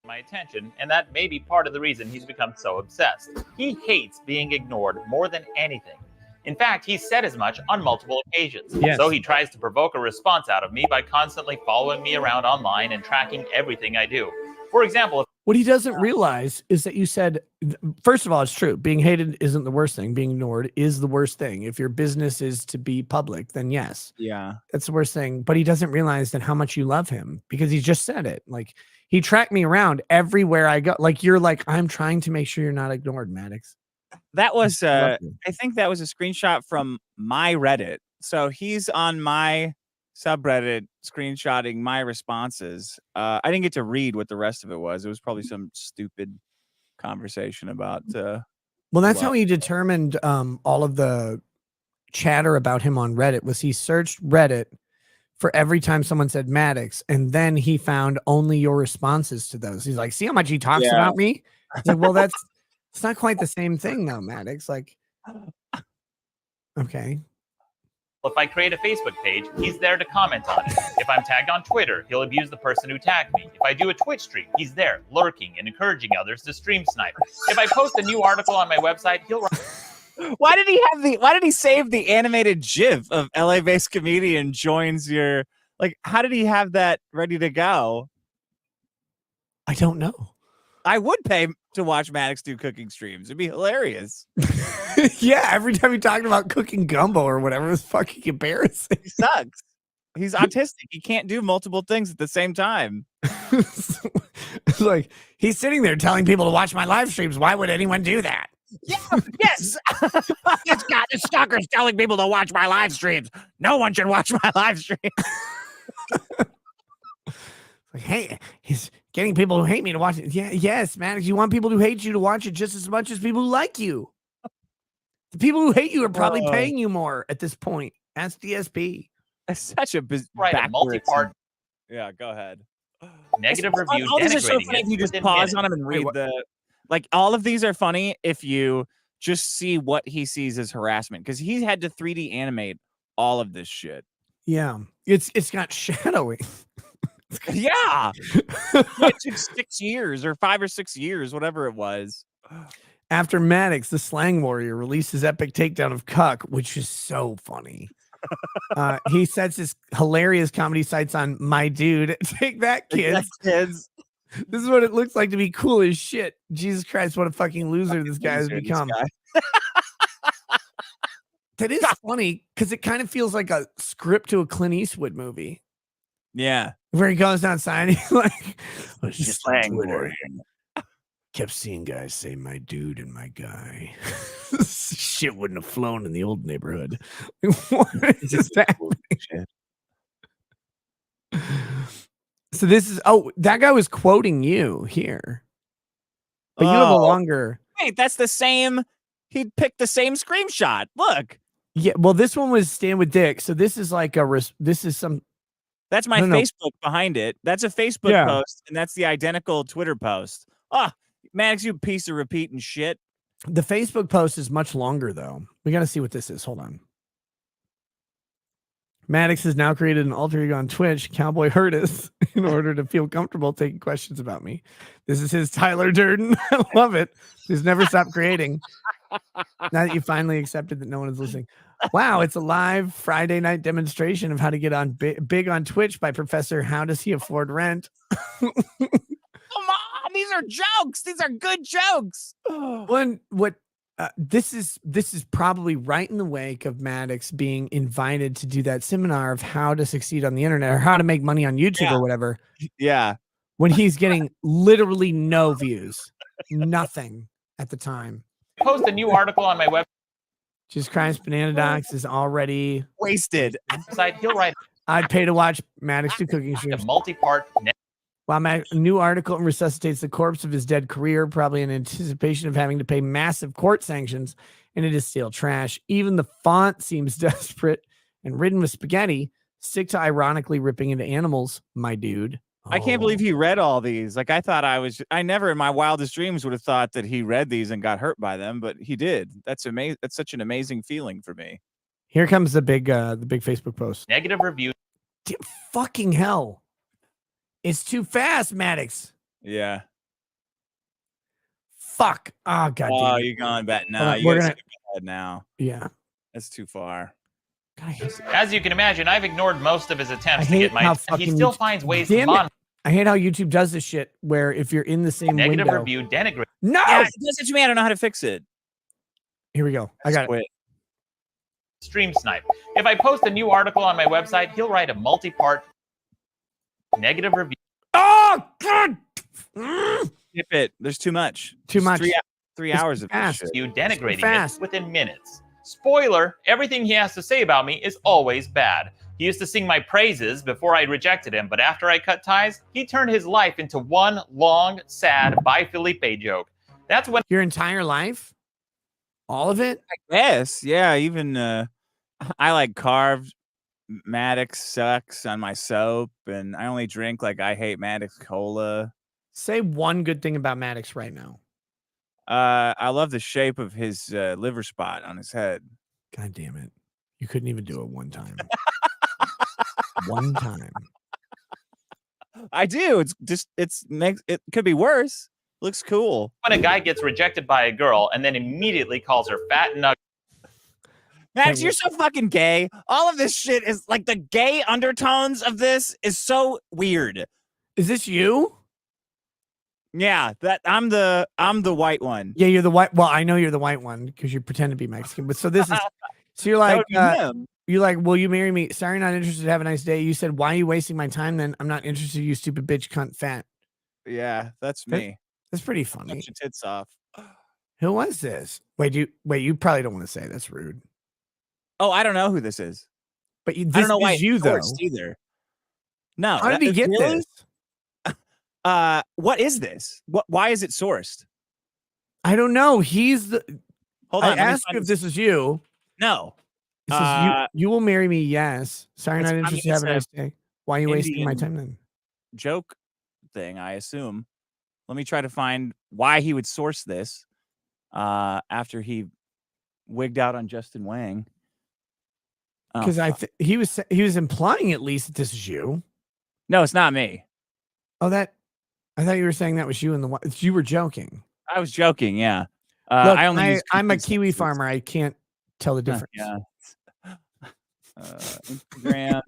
My attention, and that may be part of the reason he's become so obsessed. He hates being ignored more than anything. In fact, he's said as much on multiple occasions. Yes. So he tries to provoke a response out of me by constantly following me around online and tracking everything I do. For example, what he doesn't realize is that you said, first of all, it's true. Being hated isn't the worst thing. Being ignored is the worst thing. If your business is to be public, then yes. Yeah. That's the worst thing. But he doesn't realize that how much you love him, because he just said it. Like, he tracked me around everywhere I go. Like, you're like, I'm trying to make sure you're not ignored, Maddox. That was, I think that was a screenshot from my Reddit. So he's on my subreddit screenshotting my responses. I didn't get to read what the rest of it was. It was probably some stupid conversation about well, that's how he determined all of the chatter about him on Reddit. Was he searched Reddit for every time someone said Maddox, and then he found only your responses to those. He's like, see how much he talks about me? It's like, well, it's not quite the same thing though, Maddox. Like, okay. if I create a Facebook page, he's there to comment on it. If I'm tagged on Twitter, he'll abuse the person who tagged me. If I do a Twitch stream, he's there, lurking and encouraging others to stream snipe. If I post a new article on my website, he'll... Why did he save the animated GIF of LA-based comedian joins your... Like, how did he have that ready to go? I don't know. I would pay to watch Maddox do cooking streams. It'd be hilarious. Yeah, every time he talked about cooking gumbo or whatever, it was fucking embarrassing. He sucks. He's autistic. He can't do multiple things at the same time. It's like, he's sitting there telling people to watch my live streams. Why would anyone do that? Yeah, yes. This stalker's telling people to watch my live streams. No one should watch my live stream. Like, hey, he's getting people who hate me to watch it. Yeah, yes, Maddox. You want people who hate you to watch it just as much as people who like you. The people who hate you are probably paying you more at this point. That's DSP. That's such a Right, multi-part. Yeah, go ahead. Negative review. All these are so denigrating funny it if you just within pause minutes. on them and read the... Like, all of these are funny if you just see what he sees as harassment, because he had to 3D animate all of this shit. Yeah, it's got shadowing. Yeah. It took 6 years or 5 or 6 years, whatever it was. After Maddox, the slang warrior, released his epic takedown of Cuck, which is so funny. He sets his hilarious comedy sites on My Dude. Take that, kids. Kids. This is what it looks like to be cool as shit. Jesus Christ, what a fucking loser this guy has become. That is funny because it kind of feels like a script to a Clint Eastwood movie. Yeah. Where he goes outside and he's like, was just on Twitter. Kept seeing guys say my dude and my guy. Shit wouldn't have flown in the old neighborhood. What is that? So this is that guy was quoting you here. But you have a longer. Wait, that's the same. He picked the same screenshot. Look. Yeah, well, this one was Stand with Dick. So this is like this is some. That's my Facebook behind it. That's a Facebook post, and that's the identical Twitter post. Ah, Maddox, you piece of repeating shit. The Facebook post is much longer, though. We got to see what this is. Hold on. Maddox has now created an alter ego on Twitch, Cowboy Hurtis, in order to feel comfortable taking questions about me. This is his Tyler Durden. I love it. He's never stopped creating. Now that you finally accepted that no one is listening. Wow, it's a live Friday night demonstration of how to get on big on Twitch by Professor How Does He Afford Rent? Come on, these are jokes. These are good jokes. This is probably right in the wake of Maddox being invited to do that seminar of how to succeed on the internet or how to make money on YouTube or whatever. Yeah. When he's getting literally no views, nothing at the time. Post a new article on my website. Jesus Christ, Banana Docs is already wasted. He'll write. I'd pay to watch Maddox do cooking streams. A multi-part. While a new article resuscitates the corpse of his dead career, probably in anticipation of having to pay massive court sanctions, and it is still trash. Even the font seems desperate and ridden with spaghetti. Stick to ironically ripping into animals, my dude. I can't believe he read all these. Like, I never in my wildest dreams would have thought that he read these and got hurt by them, but he did. That's amazing. That's such an amazing feeling for me. Here comes the big Facebook post. Negative review. Fucking hell. It's too fast, Maddox. Yeah. Fuck. Oh, God. Oh, you're going back now. We're gonna ahead now. Yeah. That's too far. As you can imagine, I've ignored most of his attempts to get my. He still finds ways to monetize. I hate how YouTube does this shit where if you're in the same negative window, review, denigrate. No, yeah, it does it to me. I don't know how to fix it. Here we go. I got it. Stream snipe. If I post a new article on my website, he'll write a multi-part negative review. Oh God! Skip it. There's too much. Too much. 3 hours of this shit. You denigrating it within minutes. Spoiler, everything he has to say about me is always bad. He used to sing my praises before I rejected him, but after I cut ties, he turned his life into one long, sad bye Felipe joke. That's when your entire life? All of it? I guess. Yeah, even I like carved Maddox sucks on my soap, and I only drink like I hate Maddox cola. Say one good thing about Maddox right now. I love the shape of his liver spot on his head. God damn it. You couldn't even do it one time. One time. I do. It could be worse. Looks cool. When a guy gets rejected by a girl and then immediately calls her fat and ugly. Max, you're so fucking gay. All of this shit is like the gay undertones of this is so weird. Is this you? Yeah, that I'm the white one. Yeah, you're the white. Well, I know you're the white one because you pretend to be Mexican. But so this is. So you're like, you're like, will you marry me? Sorry, not interested. Have a nice day. You said, why are you wasting my time? Then I'm not interested. You stupid bitch, cunt, fat. Yeah, that's me. That's pretty funny. Get your tits off. Who was this? Wait, you probably don't want to say. That's rude. Oh, I don't know who this is. But this I don't know why you though either. No, how did he get this? What is this? Why is it sourced? I don't know. He's the. Hold on. I asked you if this is you. No. It says you will marry me. Yes. Sorry, not interested. Have a nice day. Why are you wasting my time then? Joke thing, I assume. Let me try to find why he would source this after he wigged out on Justin Wang. Because he was implying at least that this is you. No, it's not me. Oh, I thought you were saying that was you in the. You were joking. I was joking. Yeah. Look, I only use I'm a complete Kiwi sentences. farmer. I can't tell the difference. Yeah. Instagram.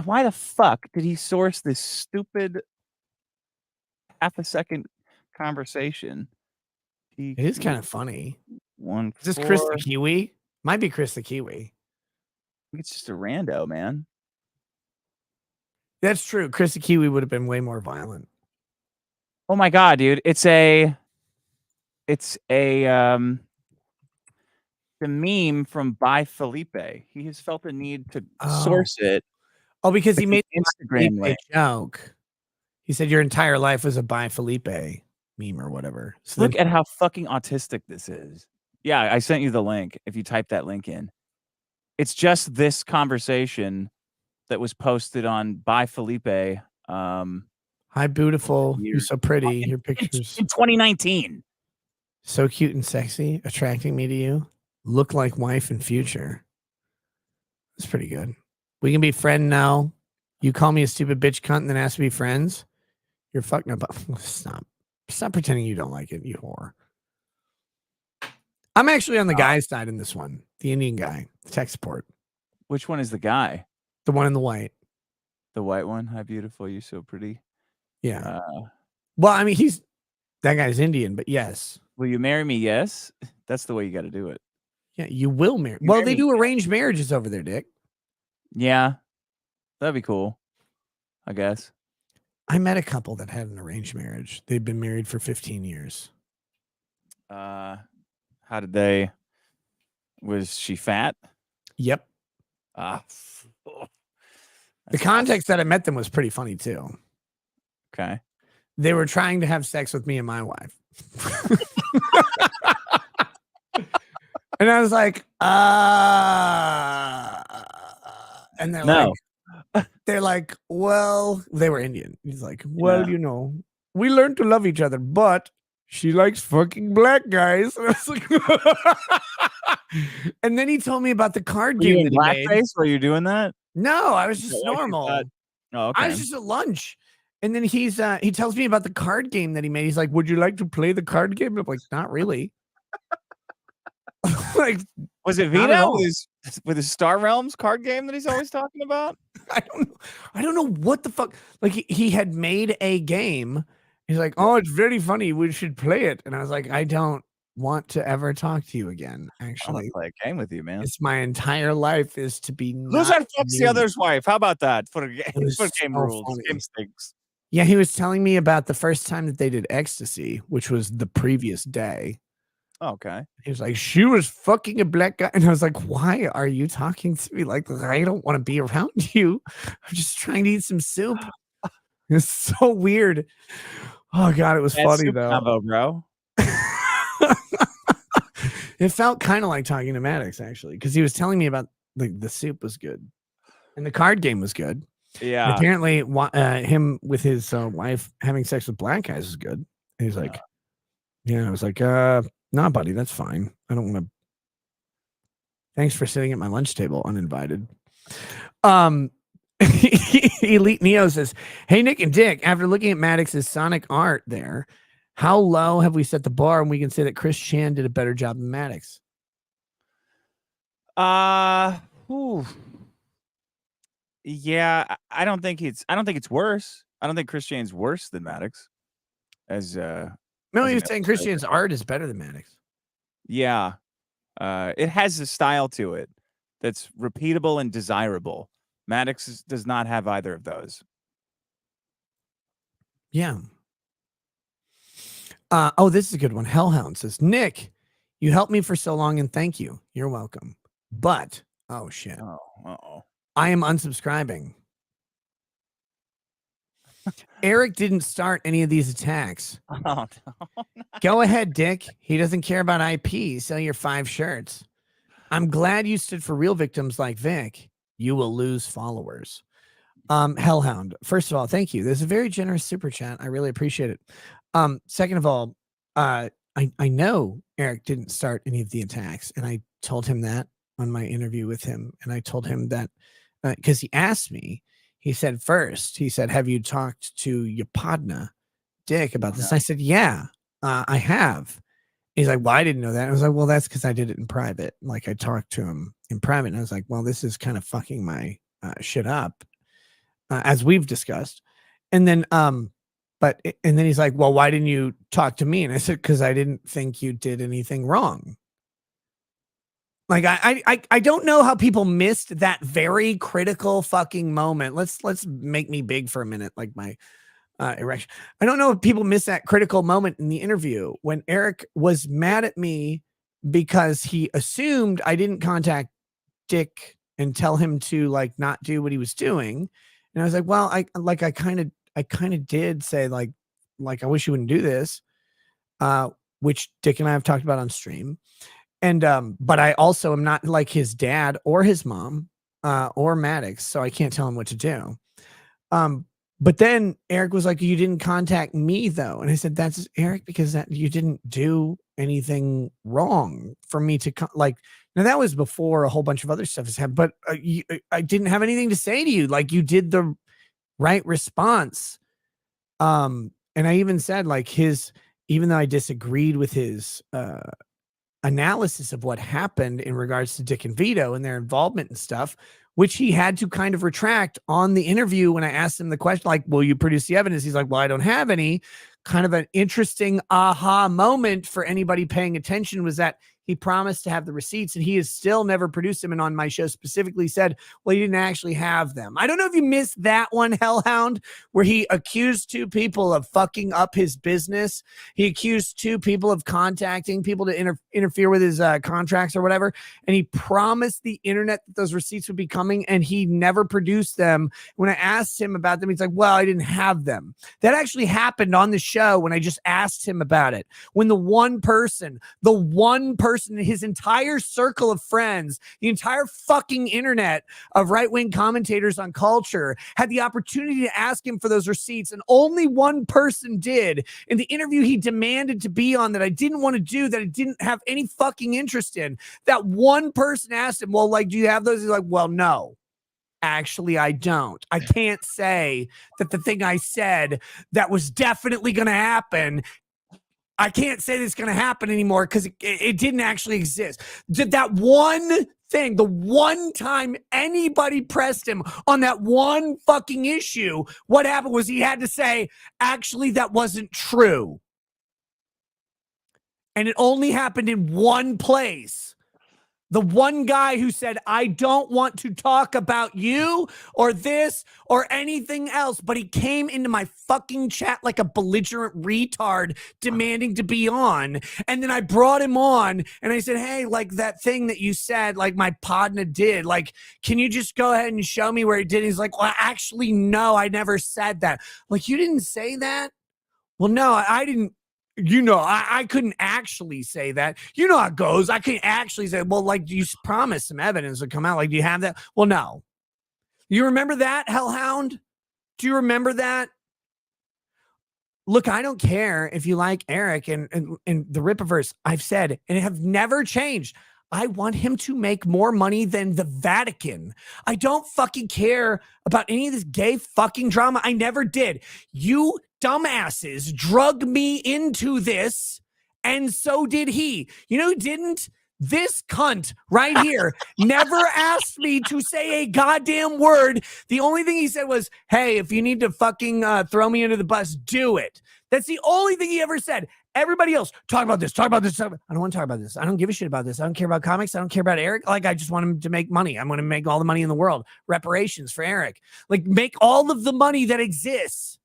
Why the fuck did he source this stupid half a second conversation? It is kind of funny. One. Is this Chris the Kiwi? Might be Chris the Kiwi. It's just a rando, man. That's true. Chris the Kiwi would have been way more violent. Oh my god, dude! It's a the meme from By Felipe. He has felt the need to source it. Oh, because he with made an Instagram link. joke. He said your entire life was a By Felipe meme or whatever. So Look at how fucking autistic this is. Yeah, I sent you the link. If you type that link in, it's just this conversation that was posted on By Felipe. Hi, beautiful. You're so pretty. Your pictures in 2019. So cute and sexy, attracting me to you. Look like wife and future. That's pretty good. We can be friends now. You call me a stupid bitch cunt and then ask to be friends. You're fucking up. Stop pretending you don't like it, you whore. I'm actually on the guy's side in this one. The Indian guy, the tech support. Which one is the guy? The one in the white. The white one. Hi, beautiful. You're so pretty. Yeah. Well, I mean, that guy's Indian, but yes. Will you marry me? Yes. That's the way you got to do it. Yeah, you will marry. Well, they do arranged marriages over there, Dick. Yeah. That'd be cool, I guess. I met a couple that had an arranged marriage. They've been married for 15 years. How did they? Was she fat? Yep. The context that I met them was pretty funny too. Okay. They were trying to have sex with me and my wife. And I was like, and they're like, well, they were Indian. He's like, well, you know, we learned to love each other, but she likes fucking black guys. And I was like, and then he told me about the card game that he made. Blackface? Were you doing that? No, I was just normal. Oh, okay. I was just at lunch. And then he tells me about the card game that he made. He's like, would you like to play the card game? I'm like, not really. Like, was it Vito with his Star Realms card game that he's always talking about? I don't know what the fuck. Like he had made a game. He's like, oh, it's very funny. We should play it. And I was like, I don't want to ever talk to you again. Actually, play a game with you, man. It's my entire life is to be. Lose and fucks the other's wife. How about that for a game? For game so rules, funny. game stinks. Yeah, he was telling me about the first time that they did ecstasy, which was the previous day. Okay. He was like, she was fucking a black guy. And I was like, why are you talking to me like that? I don't want to be around you. I'm just trying to eat some soup. It's so weird. Oh, God, it was funny, though. Combo, bro. It felt kind of like talking to Maddox, actually, because he was telling me about the soup was good. And the card game was good. Yeah. And apparently, him with his wife having sex with black guys is good. And he's like, yeah, I was like, nah, buddy, that's fine. I don't want to. Thanks for sitting at my lunch table uninvited. Elite Neo says, hey, Nick and Dick, after looking at Maddox's Sonic art there, how low have we set the bar and we can say that Chris Chan did a better job than Maddox? Yeah, I don't think it's worse. I don't think Chris Chan's worse than Maddox. No, he was saying Chris Chan's art is better than Maddox. Yeah. It has a style to it that's repeatable and desirable. Maddox does not have either of those. Yeah. This is a good one. Hellhound says, Nick, you helped me for so long and thank you. You're welcome. But, oh shit. Oh, uh-oh. I am unsubscribing. Eric didn't start any of these attacks. Oh, no. Go ahead, Dick. He doesn't care about IP. Sell your 5 shirts. I'm glad you stood for real victims like Vic. You will lose followers. Hellhound, first of all, thank you. There's a very generous super chat. I really appreciate it. Second of all, I know Eric didn't start any of the attacks, and I told him that on my interview with him. And I told him that because he asked me, he said, have you talked to your partner, Dick, about this? I said, yeah, I have. He's like, well, I didn't know that. I was like, well, that's because I did it in private. Like I talked to him in private, and I was like, well, this is kind of fucking my shit up, as we've discussed. And then, and then he's like, well, why didn't you talk to me? And I said, because I didn't think you did anything wrong. Like I don't know how people missed that very critical fucking moment. Let's make me big for a minute, like my erection. I don't know if people miss that critical moment in the interview when Eric was mad at me because he assumed I didn't contact Dick and tell him to like not do what he was doing. And I was like, well, I kind of did say like I wish you wouldn't do this, which Dick and I have talked about on stream. And but I also am not like his dad or his mom or Maddox, so I can't tell him what to do. But then Eric was like, you didn't contact me though. And I said, that's Eric, because that you didn't do anything wrong for me to like. Now that was before a whole bunch of other stuff has happened, but I didn't have anything to say to you. Like you did the right response. And I even said like even though I disagreed with his analysis of what happened in regards to Dick and Vito and their involvement and stuff, which he had to kind of retract on the interview when I asked him the question, like, will you produce the evidence? He's like, well, I don't have any. Kind of an interesting aha moment for anybody paying attention was that he promised to have the receipts and he has still never produced them. And on my show specifically said, well, he didn't actually have them. I don't know if you missed that one, Hellhound, where he accused two people of fucking up his business. He accused two people of contacting people to interfere with his contracts or whatever. And he promised the internet that those receipts would be coming and he never produced them. When I asked him about them, he's like, well, I didn't have them. That actually happened on the show when I just asked him about it. When the one person in his entire circle of friends, the entire fucking internet of right-wing commentators on culture had the opportunity to ask him for those receipts, and only one person did in the interview he demanded to be on that I didn't want to do, that I didn't have any fucking interest in. That one person asked him, well, like, do you have those? He's like, well, no. Actually, I don't. I can't say that the thing I said that was definitely going to happen, I can't say that's going to happen anymore because it didn't actually exist. Did that one thing, the one time anybody pressed him on that one fucking issue, what happened was he had to say, actually, that wasn't true. And it only happened in one place. The one guy who said, I don't want to talk about you or this or anything else, but he came into my fucking chat like a belligerent retard demanding to be on. And then I brought him on and I said, hey, like that thing that you said, like my partner did, like, can you just go ahead and show me where he did? He's like, well, actually, no, I never said that. Like, you didn't say that? Well, no, I didn't. You know, I couldn't actually say that. You know how it goes. I couldn't actually say, well, like, you promised some evidence would come out. Like, do you have that? Well, no. You remember that, Hellhound? Do you remember that? Look, I don't care if you like Eric and the Rippaverse. I've said, and have never changed. I want him to make more money than the Vatican. I don't fucking care about any of this gay fucking drama. I never did. You dumbasses drug me into this, and so did he. You know who didn't? This cunt right here never asked me to say a goddamn word. The only thing he said was, hey, if you need to fucking throw me into the bus, do it. That's the only thing he ever said. Everybody else, talk about this, talk about this. I don't want to talk about this. I don't give a shit about this. I don't care about comics. I don't care about Eric. Like, I just want him to make money. I want to make all the money in the world. Reparations for Eric. Like, make all of the money that exists.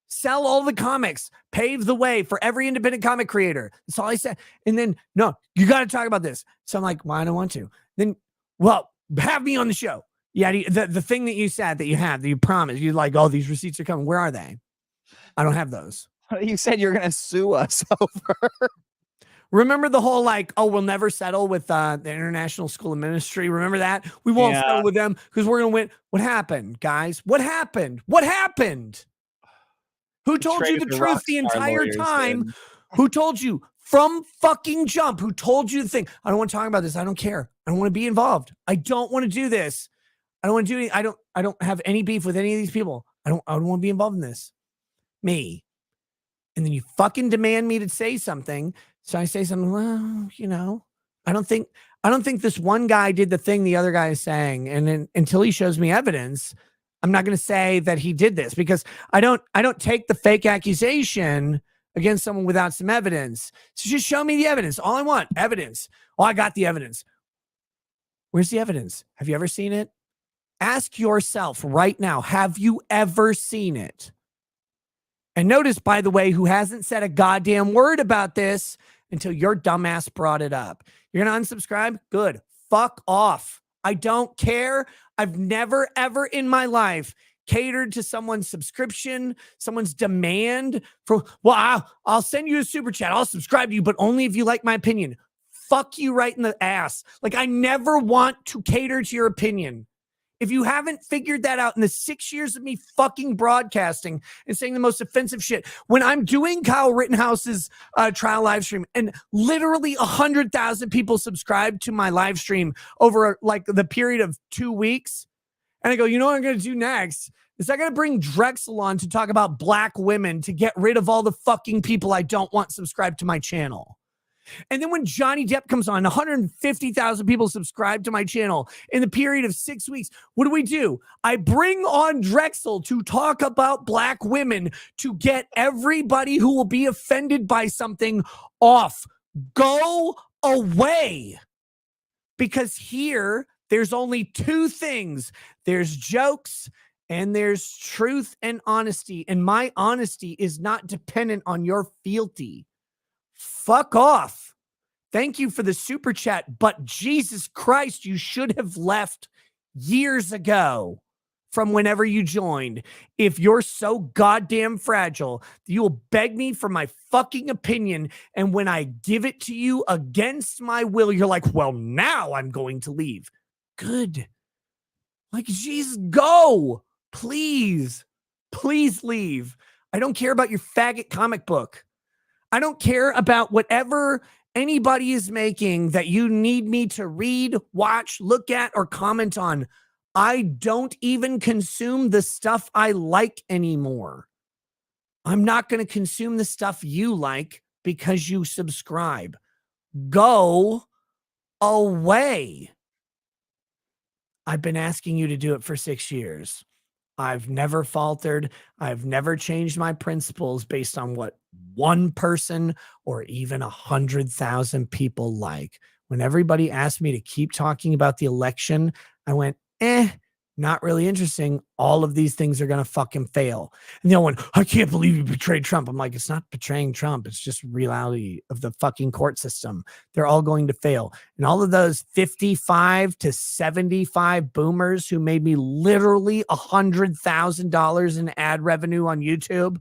Sell all the comics. Pave the way for every independent comic creator. That's all I said. And then, no, you got to talk about this. So I'm like, well, I don't want to. Then, well, have me on the show. Yeah, the thing that you said that you have, that you promised, you like, oh, these receipts are coming. Where are they? I don't have those. You said you're going to sue us over. Remember the whole like, oh, we'll never settle with the International School of Ministry. Remember that? We won't settle with them because we're going to win. What happened, guys? What happened? What happened? Who told you the truth the entire time? Who told you from fucking jump? Who told you the thing? I don't want to talk about this. I don't care. I don't want to be involved. I don't want to do this. I don't want to do any. I don't have any beef with any of these people. I don't want to be involved in this. Me. And then you fucking demand me to say something. So I say something, well, you know, I don't think this one guy did the thing the other guy is saying. And then until he shows me evidence, I'm not going to say that he did this, because I don't take the fake accusation against someone without some evidence. So just show me the evidence. All I want, evidence. Oh, I got the evidence. Where's the evidence? Have you ever seen it? Ask yourself right now, have you ever seen it? And notice, by the way, who hasn't said a goddamn word about this until your dumbass brought it up. You're going to unsubscribe? Good. Fuck off. I don't care. I've never, ever in my life catered to someone's subscription, someone's demand for, well, I'll send you a super chat. I'll subscribe to you, but only if you like my opinion. Fuck you right in the ass. Like, I never want to cater to your opinion. If you haven't figured that out in the 6 years of me fucking broadcasting and saying the most offensive shit, when I'm doing Kyle Rittenhouse's trial live stream and literally 100,000 people subscribe to my live stream over like the period of 2 weeks, and I go, you know what I'm going to do next? Is I'm going to bring Drexel on to talk about black women to get rid of all the fucking people I don't want subscribed to my channel. And then when Johnny Depp comes on, 150,000 people subscribe to my channel in the period of 6 weeks. What do? I bring on Drexel to talk about black women to get everybody who will be offended by something off. Go away. Because here, there's only two things. There's jokes and there's truth and honesty. And my honesty is not dependent on your fealty. Fuck off. Thank you for the super chat, but Jesus Christ, you should have left years ago from whenever you joined. If you're so goddamn fragile, you will beg me for my fucking opinion, and when I give it to you against my will, you're like, well, now I'm going to leave. Good. Like, Jesus, go. Please. Please leave. I don't care about your faggot comic book. I don't care about whatever anybody is making that you need me to read, watch, look at, or comment on. I don't even consume the stuff I like anymore. I'm not going to consume the stuff you like because you subscribe. Go away. I've been asking you to do it for 6 years. I've never faltered. I've never changed my principles based on what one person or even 100,000 people like. When everybody asked me to keep talking about the election, I went, not really interesting. All of these things are going to fucking fail. And the other one, I can't believe you betrayed Trump. I'm like, it's not betraying Trump. It's just reality of the fucking court system. They're all going to fail. And all of those 55 to 75 boomers who made me literally $100,000 in ad revenue on YouTube,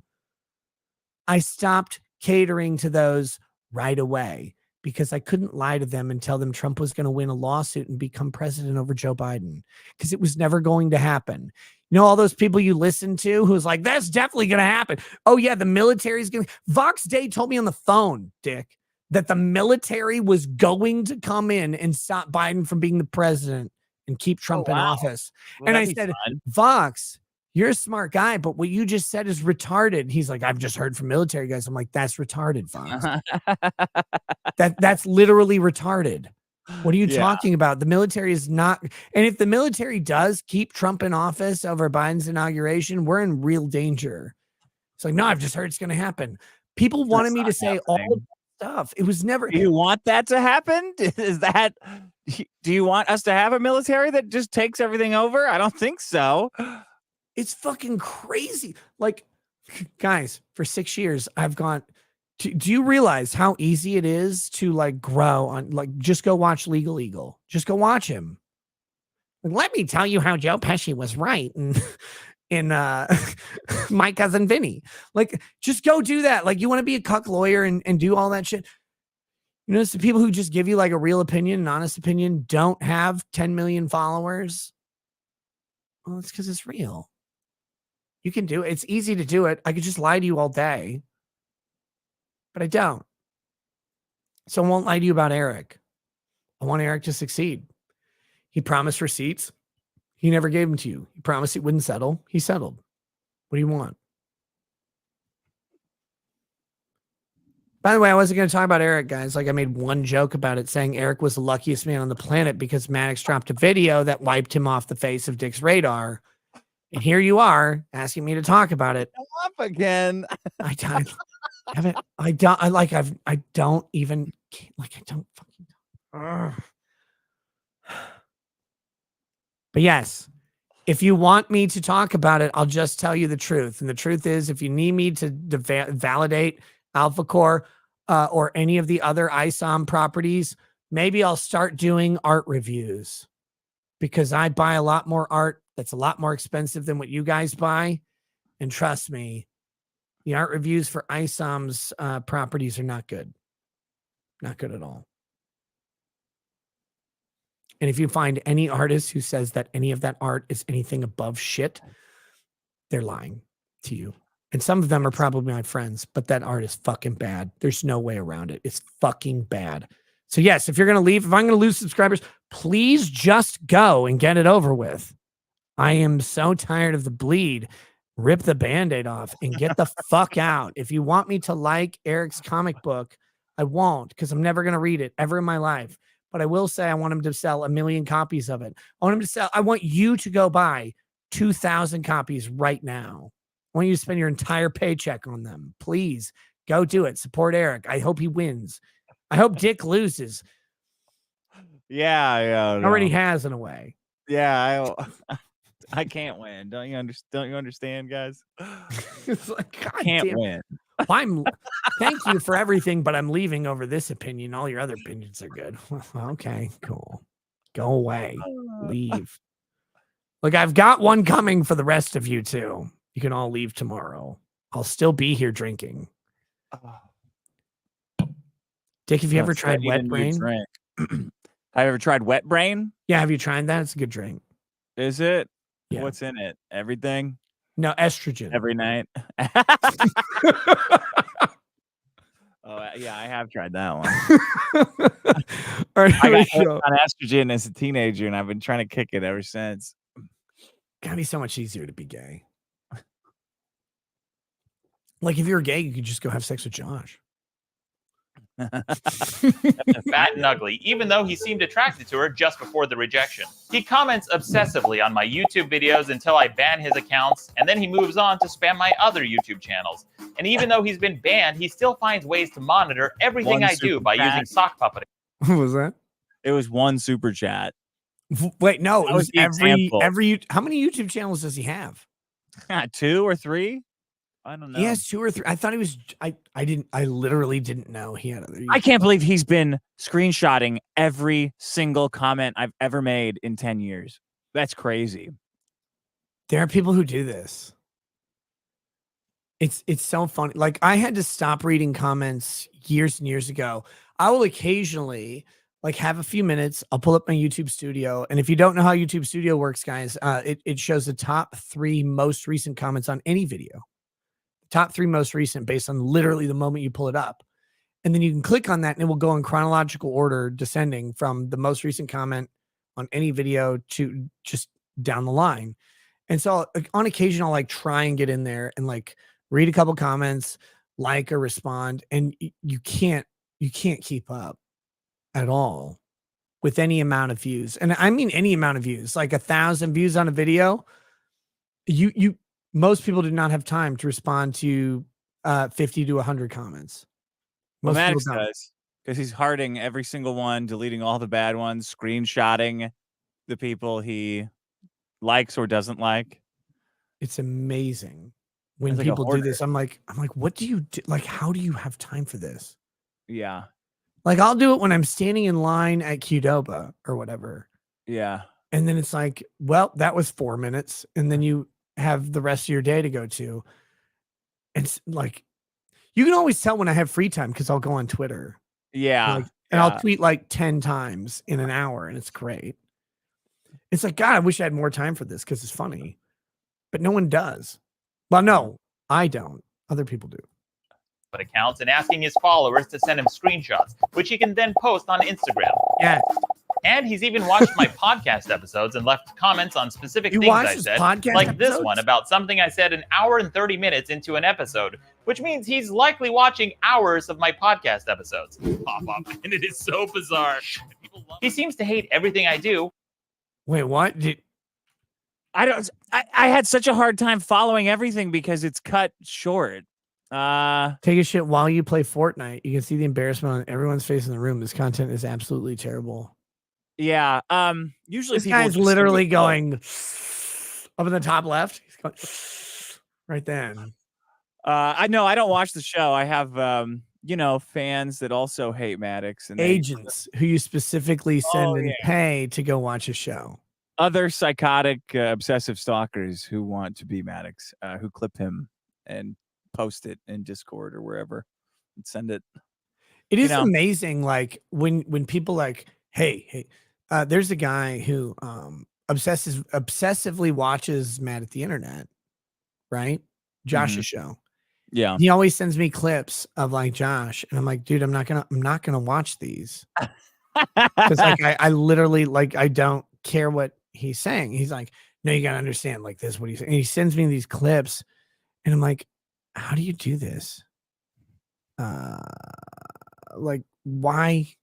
I stopped catering to those right away because I couldn't lie to them and tell them Trump was going to win a lawsuit and become president over Joe Biden, because it was never going to happen. You know, all those people you listen to who's like, that's definitely going to happen. Oh yeah, the military is going to. Vox Day told me on the phone, Dick, that the military was going to come in and stop Biden from being the president and keep Trump in office. Well, and I said, Vox, you're a smart guy, but what you just said is retarded. He's like, I've just heard from military guys. I'm like, that's retarded, Vox. That's literally retarded. What are you talking about? The military is not. And if the military does keep Trump in office over Biden's inauguration, we're in real danger. It's like, no, I've just heard it's going to happen. People wanted me to say all of that stuff. It was never. Do you want that to happen? Do you want us to have a military that just takes everything over? I don't think so. It's fucking crazy. Like, guys, for 6 years, I've gone. Do you realize how easy it is to like grow on, like, just go watch Legal Eagle. Just go watch him. Like, let me tell you how Joe Pesci was right in My Cousin Vinny. Like, just go do that. Like, you want to be a cuck lawyer and do all that shit. You notice the people who just give you like a real opinion, an honest opinion, don't have 10 million followers. Well, it's because it's real. You can do it. It's easy to do it. I could just lie to you all day. But I don't. So I won't lie to you about Eric. I want Eric to succeed. He promised receipts. He never gave them to you. He promised he wouldn't settle. He settled. What do you want? By the way, I wasn't going to talk about Eric, guys. Like, I made one joke about it, saying Eric was the luckiest man on the planet because Maddox dropped a video that wiped him off the face of Dick's radar. And here you are asking me to talk about it. Up again. I haven't. I don't. I like. I don't even. Like. I don't fucking. Ugh. But yes, if you want me to talk about it, I'll just tell you the truth. And the truth is, if you need me to validate Alpha Core or any of the other Isom properties, maybe I'll start doing art reviews because I buy a lot more art that's a lot more expensive than what you guys buy. And trust me, the art reviews for Isom's properties are not good. Not good at all. And if you find any artist who says that any of that art is anything above shit, they're lying to you. And some of them are probably my friends, but that art is fucking bad. There's no way around it. It's fucking bad. So yes, if you're going to leave, if I'm going to lose subscribers, please just go and get it over with. I am so tired of the bleed. Rip the Band-Aid off and get the fuck out. If you want me to like Eric's comic book, I won't, because I'm never going to read it ever in my life. But I will say I want him to sell 1 million copies of it. I want you to go buy 2,000 copies right now. I want you to spend your entire paycheck on them. Please go do it. Support Eric. I hope he wins. I hope Dick loses. Yeah. Already has in a way. Yeah. I can't win. Don't you understand, guys? It's like, God Can't damn. win. Thank you for everything, but I'm leaving over this opinion. All your other opinions are good. Okay, cool. Go away. Leave. Look, I've got one coming for the rest of you too. You can all leave tomorrow. I'll still be here drinking. Dick, have you ever tried Wet Brain? Have you ever tried Wet Brain? Yeah, have you tried that? It's a good drink. Is it? Yeah. What's in it? Everything? No, estrogen. Every night? Oh, yeah, I have tried that one. All right, I got hooked on estrogen as a teenager, and I've been trying to kick it ever since. Gotta be so much easier to be gay. Like, if you're gay, you could just go have sex with Josh. Fat and ugly, even though he seemed attracted to her just before the rejection. He comments obsessively on my YouTube videos until I ban his accounts, and then he moves on to spam my other YouTube channels. And even though he's been banned, he still finds ways to monitor everything I do by using sock puppeting. What was that? It was one super chat. Wait, no, it was every. How many YouTube channels does he have? 2 or 3? I don't know. He has 2 or 3. I thought he was. I literally didn't know he had other. I can't believe he's been screenshotting every single comment I've ever made in 10 years. That's crazy. There are people who do this. It's so funny. Like, I had to stop reading comments years and years ago. I will occasionally like have a few minutes. I'll pull up my YouTube Studio, and if you don't know how YouTube Studio works, guys, it shows the top 3 most recent comments on any video. Top 3 most recent based on literally the moment you pull it up. And then you can click on that and it will go in chronological order, descending from the most recent comment on any video to just down the line. And so on occasion, I'll like try and get in there and like read a couple comments, like or respond. And you can't keep up at all with any amount of views. And I mean, any amount of views, like 1,000 views on a video. Most people do not have time to respond to 50 to 100 comments. Well, Maddox does, because he's hearting every single one, deleting all the bad ones, screenshotting the people he likes or doesn't like. It's amazing when people do this. I'm like, what do you do? Like, how do you have time for this? Yeah. Like, I'll do it when I'm standing in line at Qdoba or whatever. Yeah. And then it's like, well, that was 4 minutes. And then you have the rest of your day to go to. It's like, you can always tell when I have free time because I'll go on Twitter. Yeah. And I'll tweet like 10 times in an hour, and it's great. It's like, God, I wish I had more time for this because it's funny. But no one does. Well, no, I don't. Other people do. Accounts and asking his followers to send him screenshots, which he can then post on Instagram. Yeah. And he's even watched my podcast episodes and left comments on specific things I said, like this one about something I said an hour and 30 minutes into an episode, which means he's likely watching hours of my podcast episodes. Pop up, and it is so bizarre. He seems to hate everything I do. Wait, what? I had such a hard time following everything because it's cut short. Take a shit while you play Fortnite. You can see the embarrassment on everyone's face in the room. This content is absolutely terrible. Yeah. Usually This people guy's just literally going up in the top left. He's going right then. I know I don't watch the show. I have fans that also hate Maddox and Agents who you specifically send and pay to go watch a show. Other psychotic, obsessive stalkers who want to be Maddox, who clip him and post it in Discord or wherever and send it. It is amazing, like when people like, hey, there's a guy who obsessively watches Mad at the Internet, right? Josh's show. Yeah. He always sends me clips of like Josh, and I'm like, dude, I'm not gonna watch these. Because like I literally like I don't care what he's saying. He's like, no, you gotta understand like this, what he's saying. And he sends me these clips, and I'm like, how do you do this? Like, why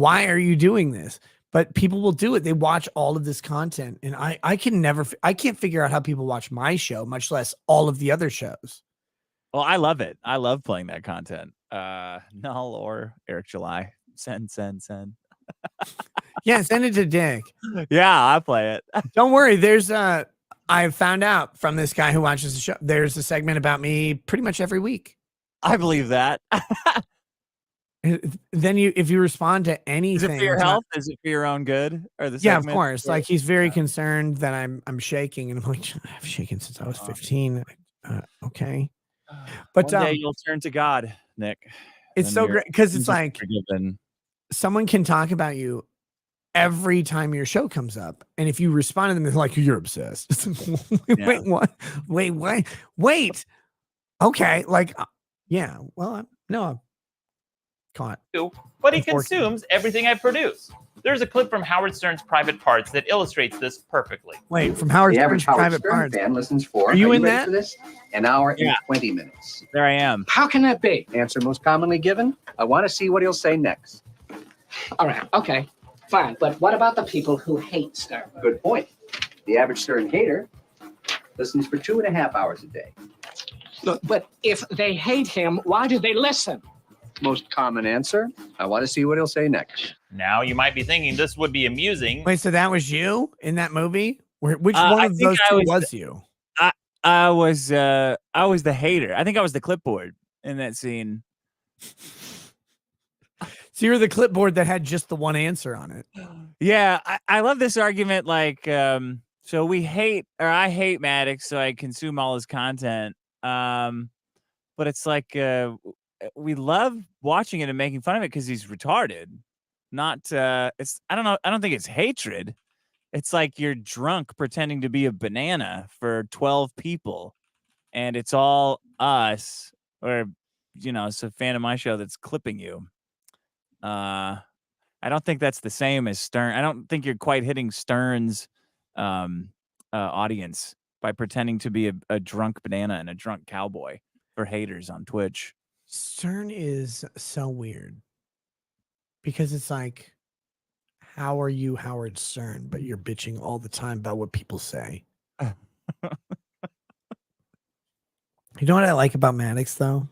are you doing this? But people will do it. They watch all of this content, and I can't figure out how people watch my show, much less all of the other shows. Well, I love it. I love playing that content. Null or Eric July. Send. Yeah, send it to Dick. Yeah, I play it. Don't worry. There's I found out from this guy who watches the show. There's a segment about me pretty much every week. I believe that. Then if you respond to anything, is it for your health? Is it for your own good? Or the yeah, of course. Like he's very concerned that I'm shaking, and I'm like, I've shaken since I was 15. Okay, but one day you'll turn to God, Nick. It's so great because it's like forgiven. Someone can talk about you every time your show comes up, and if you respond to them, they're like, you're obsessed. Wait, what? Wait. Okay, like, yeah. Well, no. Caught. But he consumes everything I produce. There's a clip from Howard Stern's Private Parts that illustrates this perfectly. Wait, from Howard Stern's Private Parts. Fan listens for. Are you in that? For this? An hour and 20 minutes. There I am. How can that be? Answer most commonly given. I want to see what he'll say next. All right. Okay. Fine. But what about the people who hate Stern? Good point. The average Stern hater listens for 2.5 hours a day. Look, but if they hate him, why do they listen? Most common answer. I want to see what he'll say next. Now you might be thinking this would be amusing. Wait, so that was you in that movie? Which one of those two was you? I was the hater. I think I was the clipboard in that scene. So you're the clipboard that had just the one answer on it. Yeah, I love this argument. Like, so I hate Maddox, so I consume all his content. But it's like we love watching it and making fun of it because he's retarded. Not it's I don't think it's hatred. It's like you're drunk pretending to be a banana for 12 people, and it's all us, or it's a fan of my show that's clipping you. I don't think that's the same as Stern. I don't think you're quite hitting Stern's audience by pretending to be a drunk banana and a drunk cowboy for haters on Twitch. Stern is so weird because it's like, how are you Howard Stern, but you're bitching all the time about what people say. You know what I like about Maddox though?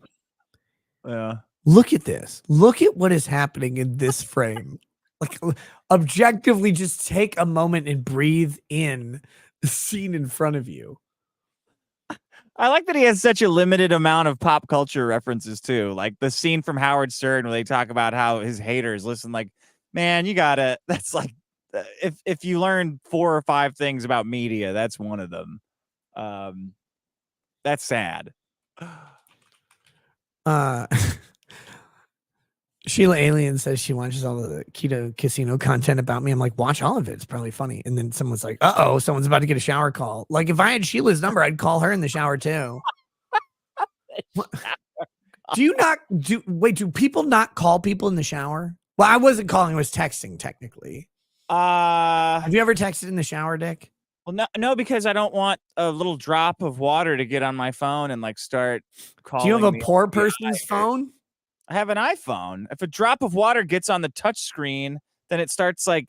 Yeah. Look at this. Look at what is happening in this frame. Like, objectively, just take a moment and breathe in the scene in front of you. I like that he has such a limited amount of pop culture references too. Like the scene from Howard Stern where they talk about how his haters listen. Like, man, you gotta. That's like, if you learn 4 or 5 things about media, that's one of them. That's sad. Sheila Alien says she watches all the Keto Casino content about me. I'm like, watch all of it. It's probably funny. And then someone's like, uh-oh, someone's about to get a shower call. Like, if I had Sheila's number, I'd call her in the shower too. Do people not call people in the shower? Well, I wasn't calling, I was texting technically. Well, Have you ever texted in the shower, Dick? no, because I don't want a little drop of water to get on my phone and like start calling. Do you have a the poor FBI. person's phone? I have an iPhone. If a drop of water gets on the touch screen, then it starts like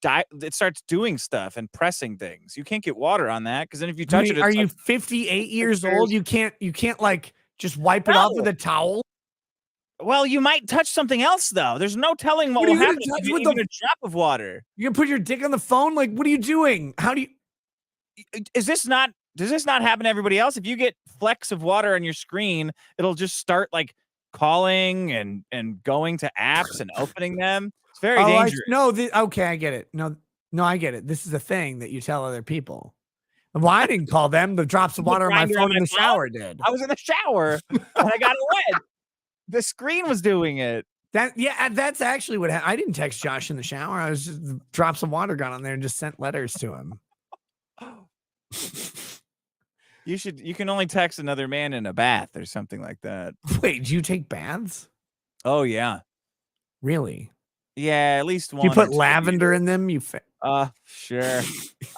it starts doing stuff and pressing things. You can't get water on that because then if you touch it, Are it's you like, 58 years old? You can't like just wipe it off with a towel? well, you might touch something else though. There's no telling what What are will you gonna happen touch if you with even the- a drop of water. You can put your dick on the phone? Like, what are you doing? How do you Does this not happen to everybody else? If you get flecks of water on your screen, it'll just start like calling and going to apps and opening them. It's very dangerous. Okay, I get it. No, I get it. This is a thing that you tell other people. Well, I didn't call them. The drops of water on my grinder phone on in the my phone? shower did. I was in the shower and I got it wet. The screen was doing it. That's actually what happened. I didn't text Josh in the shower. I was just drops of water got on there and just sent letters to him. You can only text another man in a bath or something like that. Wait, do you take baths? Oh yeah. Really? Yeah, at least one. Do you put or two. lavender in them? Sure.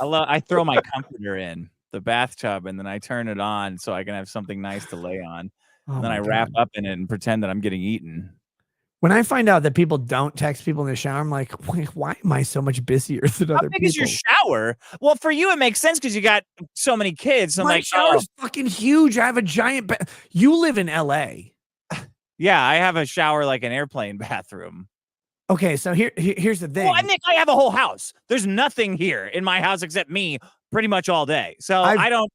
I throw my comforter in the bathtub and then I turn it on so I can have something nice to lay on. Oh Then my I wrap God. up in it and pretend that I'm getting eaten. When I find out that people don't text people in the shower, I'm like, why am I so much busier than How other big people? is your shower? Well, for you it makes sense because you got so many kids. So I'm My like, shower's fucking huge. I have a giant. You live in LA. yeah, I have a shower like an airplane bathroom. Okay, so here's the thing. Well, Nick, I have a whole house. There's nothing here in my house except me pretty much all day. So I don't.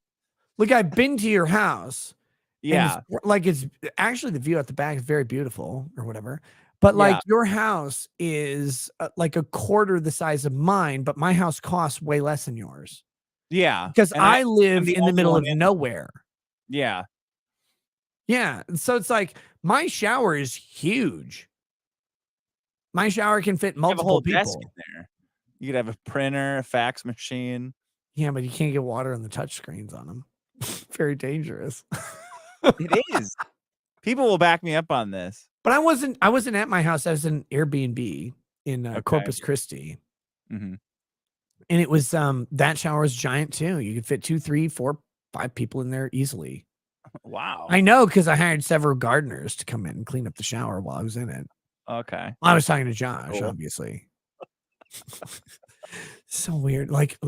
Look, I've been to your house. Yeah. It's actually the view at the back is very beautiful or whatever. But like your house is like a quarter the size of mine, but my house costs way less than yours. Yeah. Because And I live the in the only middle one of nowhere. Yeah. Yeah. So it's like my shower is huge. My shower can fit You have a multiple whole people. desk in there. You could have a printer, a fax machine. Yeah, but you can't get water on the touch screens on them. Very dangerous. It is. People will back me up on this. But I wasn't at my house. I was in Airbnb in Corpus Christi. Mm-hmm. And it was that shower was giant too. You could fit 2, 3, 4, 5 people in there easily. Wow. I know because I hired several gardeners to come in and clean up the shower while I was in it. Okay. I was talking to Josh, Cool. obviously. So weird. Like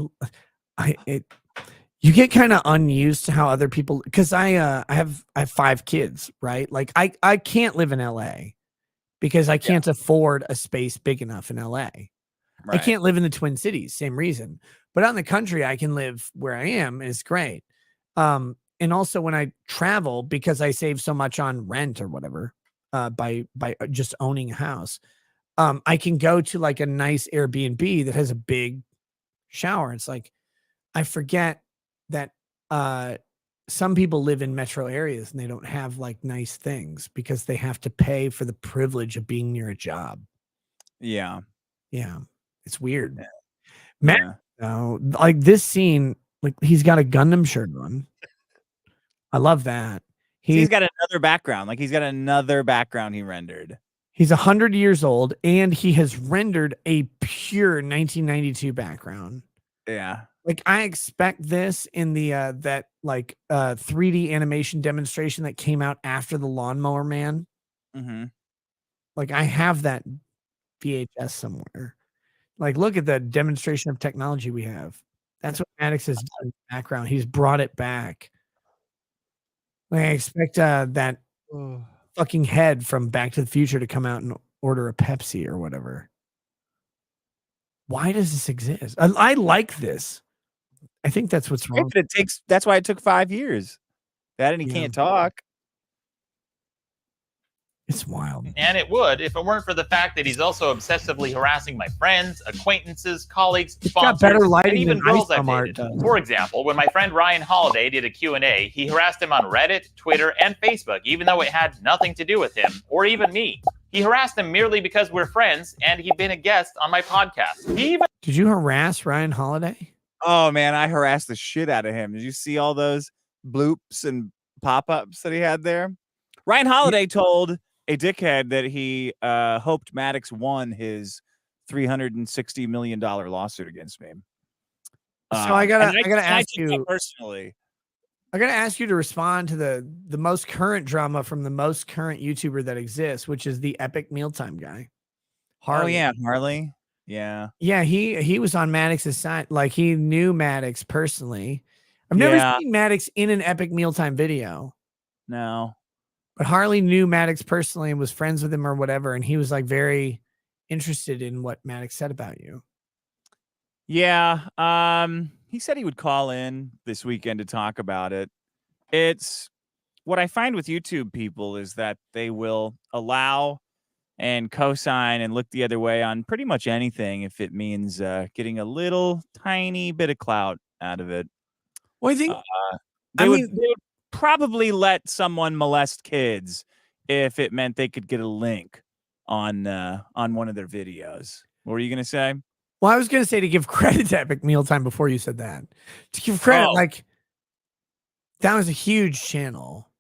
you get kind of unused to how other people, because I have 5 kids, right? Like I can't live in LA because I can't afford a space big enough in LA. I can't live in the Twin Cities, same reason. But out in the country, I can live where I am, and it's great. And also when I travel, because I save so much on rent or whatever, by just owning a house, I can go to like a nice Airbnb that has a big shower. It's like I forget that some people live in metro areas and they don't have like nice things because they have to pay for the privilege of being near a job. Yeah. Yeah. It's weird. Yeah. Matt, like this scene, like he's got a Gundam shirt on. I love that. He's got another background. Like he's got another background he rendered. He's 100 years old and he has rendered a pure 1992 background. Yeah. Like I expect this in the that like 3D animation demonstration that came out after the Lawnmower Man. Mm-hmm. Like I have that VHS somewhere. Like look at the demonstration of technology we have. That's what Maddox has done in the background. He's brought it back. Like, I expect that fucking head from Back to the Future to come out and order a Pepsi or whatever. Why does this exist? I like this. I think that's what's wrong. That's why it took 5 years. That and he can't talk. It's wild. And it would if it weren't for the fact that he's also obsessively harassing my friends, acquaintances, colleagues, sponsors, better lighting and even than girls I've Isom art dated. does. For example, when my friend Ryan Holiday did a Q&A, he harassed him on Reddit, Twitter, and Facebook, even though it had nothing to do with him, or even me. He harassed him merely because we're friends, and he'd been a guest on my podcast. Did you harass Ryan Holiday? Oh man, I harassed the shit out of him. Did you see all those bloops and pop-ups that he had there? Ryan Holiday told a dickhead that he hoped Maddox won his $360 million lawsuit against me. So I gotta ask I took that you personally. I gotta ask you to respond to the most current drama from the most current YouTuber that exists, which is the Epic Mealtime guy. Oh yeah, Harley. Yeah. Yeah, he was on Maddox's side. Like he knew Maddox personally. I've never seen Maddox in an Epic Mealtime video. No. But Harley knew Maddox personally and was friends with him or whatever, and he was like very interested in what Maddox said about you. Yeah. He said he would call in this weekend to talk about it. It's what I find with YouTube people is that they will allow and co-sign and look the other way on pretty much anything if it means getting a little tiny bit of clout out of it. Well, I think they would probably let someone molest kids if it meant they could get a link on one of their videos. What were you gonna say? Well, I was gonna say to give credit to Epic Mealtime before you said that. To give credit, like that was a huge channel.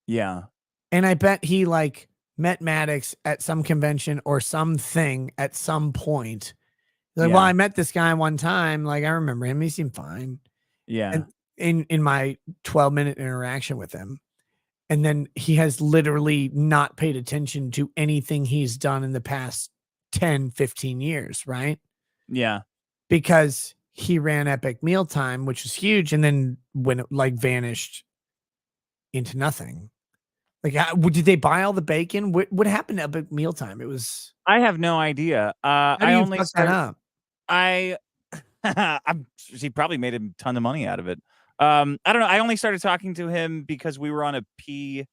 Yeah. And I bet he like met Maddox at some convention or something at some point. Like, well, I met this guy one time. Like, I remember him. He seemed fine. Yeah. And in my 12-minute interaction with him. And then he has literally not paid attention to anything he's done in the past 10, 15 years, right? Yeah. Because he ran Epic Mealtime, which was huge. And then when it like vanished into nothing. Like, did they buy all the bacon? What happened to Epic Mealtime? It was. I have no idea. How do you fuck that up? He probably made a ton of money out of it. I don't know. I only started talking to him because we were on a PKA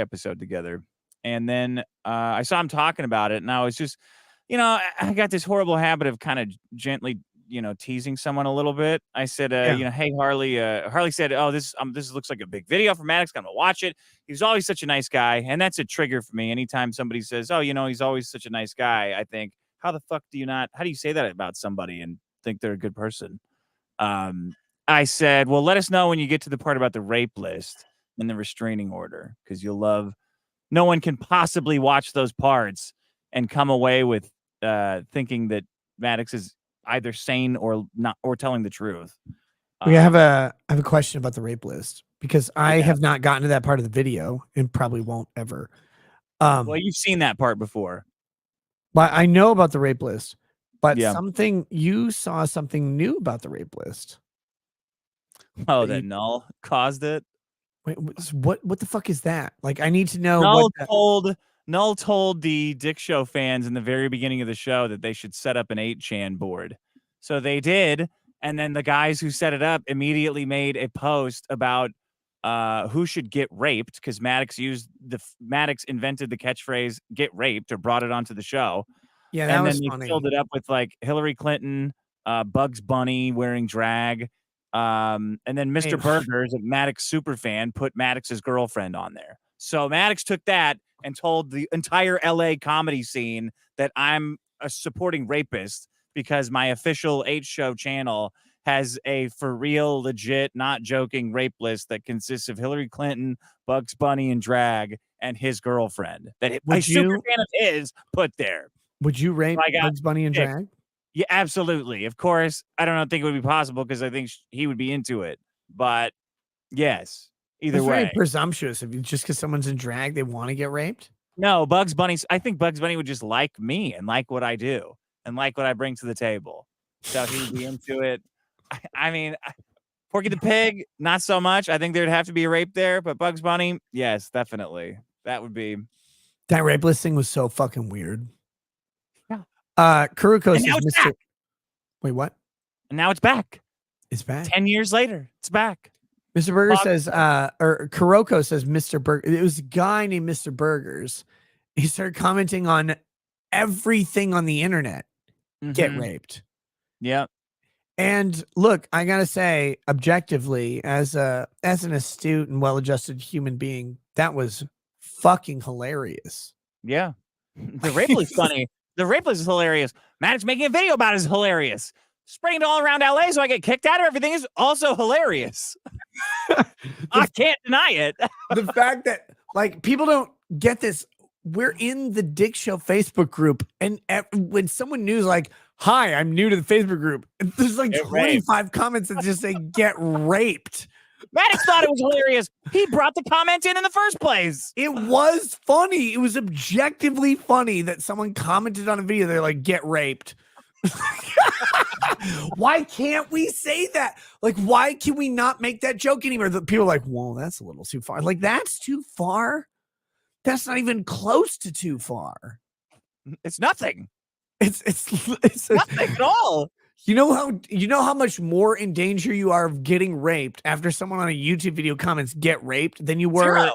episode together, and then I saw him talking about it, and I was just, I got this horrible habit of kind of gently, teasing someone a little bit. I said, hey, Harley. Harley said, oh, this looks like a big video for Maddox. I'm gonna watch it. He's always such a nice guy, and that's a trigger for me. Anytime somebody says, oh, he's always such a nice guy, I think, how do you say that about somebody and think they're a good person? I said, well, let us know when you get to the part about the rape list and the restraining order, because no one can possibly watch those parts and come away with thinking that Maddox is either sane or not, or telling the truth. I have a question about the rape list, because I have not gotten to that part of the video and probably won't ever. Well, you've seen that part before. Well, I know about the rape list, but you saw something new about the rape list. Oh, that Null caused it. Wait, what the fuck is that? Like, I need to know. Null told the Dick Show fans in the very beginning of the show that they should set up an 8chan board. So they did, and then the guys who set it up immediately made a post about who should get raped, because Maddox invented the catchphrase "get raped" or brought it onto the show. Yeah, that was funny. And then they filled it up with like Hillary Clinton, Bugs Bunny wearing drag, and then Mr. Burgers, a Maddox super fan, put Maddox's girlfriend on there. So Maddox took that and told the entire LA comedy scene that I'm a supporting rapist because my official 8Show channel has a for real, legit, not joking rape list that consists of Hillary Clinton, Bugs Bunny, and drag, and his girlfriend that a super fan of his put there. Would you rape Bugs Bunny and drag? Yeah, absolutely. Of course, I don't think it would be possible because I think he would be into it. But yes, either way. Very presumptuous. If just because someone's in drag, they want to get raped. No, I think Bugs Bunny would just like me and like what I do and like what I bring to the table. So he would be into it. I mean, Porky the Pig, not so much. I think there'd have to be a rape there, but Bugs Bunny, yes, definitely. That would be. That rape list thing was so fucking weird. Yeah. Kuroko says, Mr. Back. Wait, what? And now it's back. It's back. 10 years later, it's back. Mr. Burger says, or Kuroko says, Mr. Burger. It was a guy named Mr. Burgers. He started commenting on everything on the internet. Get raped. Yep. And look, I gotta say, objectively, as an astute and well-adjusted human being, that was fucking hilarious. Yeah, the rape list is funny. The rape list is hilarious. Maddox making a video about it is hilarious. Spraying it all around LA so I get kicked out of everything is also hilarious. I can't deny it. The fact that like people don't get this. We're in the Dick Show Facebook group, and when someone news like, "Hi, I'm new to the Facebook group," there's like Get 25 comments that just say "Get raped." Maddox thought it was hilarious. He brought the comment in the first place. It was funny. It was objectively funny that someone commented on a video. They're like, "Get raped." Why can't we say that? Like, why can we not make that joke anymore? The people are like, "Well, that's a little too far." Like, that's too far. That's not even close to too far. It's nothing. It's Nothing at all. You know how much more in danger you are of getting raped after someone on a YouTube video comments "get raped" than you were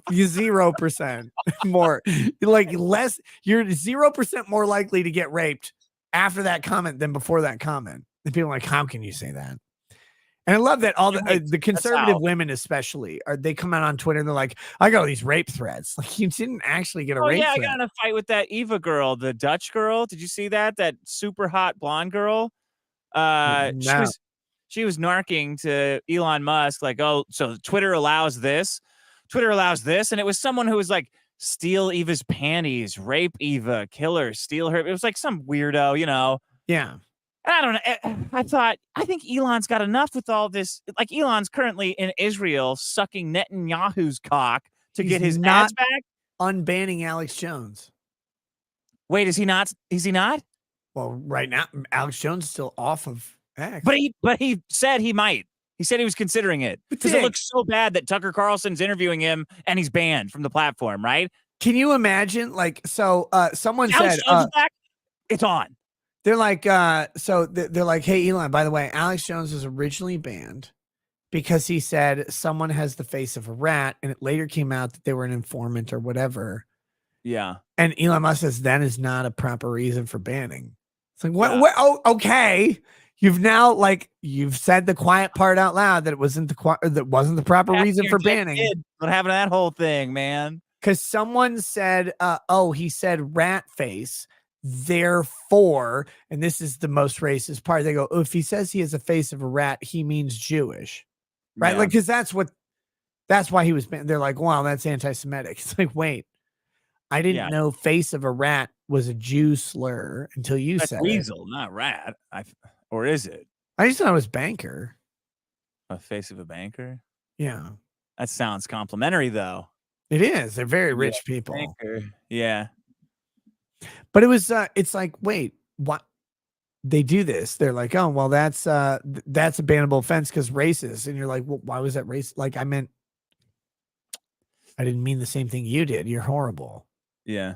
0% more. Like less, you're 0% more likely to get raped after that comment than before that comment. And people are like, "How can you say that?" And I love that all the conservative women, especially, they come out on Twitter and they're like, "I got all these rape threats." Like, you didn't actually get a rape I threat. got in a fight with that Eva girl, the Dutch girl. Did you see that? That super hot blonde girl. No. She was narking to Elon Musk, like, "Oh, so Twitter allows this. Twitter allows this," and it was someone who was like, "Steal Eva's panties, rape Eva, kill her, steal her." It was like some weirdo, you know. Yeah. I don't know. I think Elon's got enough with all this. Like, Elon's currently in Israel sucking Netanyahu's cock to get his ads back. Unbanning Alex Jones. Wait, is he not? Is he not? Well, right now, Alex Jones is still off of X. But he said he might. He said he was considering it because it looks so bad that Tucker Carlson's interviewing him and he's banned from the platform, right? Can you imagine? Like, so someone Alex said, Jones is back. It's on. they're like, they're like, "Hey, Elon, by the way, Alex Jones was originally banned because he said someone has the face of a rat, and it later came out that they were an informant or whatever." Yeah. And Elon Musk says that is not a proper reason for banning. It's like, what? Yeah. What? Oh, okay. You've now you've said the quiet part out loud that it wasn't the proper reason for banning. What happened to that whole thing, man? Because someone said, he said rat face. Therefore, and this is the most racist part, they go, "Oh, if he says he has a face of a rat, he means Jewish." Right? Yeah. Like, because that's why he was banned. They're like, "Wow, that's anti-Semitic." It's like, wait, I didn't know face of a rat was a Jew slur until you said weasel, not rat. Or is it? I just thought it was banker. A face of a banker? Yeah. That sounds complimentary, though. It is. They're very rich people. Banker. Yeah. But it was it's like, wait, what? They do this. They're like, "Oh, well, that's a bannable offense because racist." And you're like, "Well, why was that racist?" Like, I didn't mean the same thing you did. You're horrible. Yeah.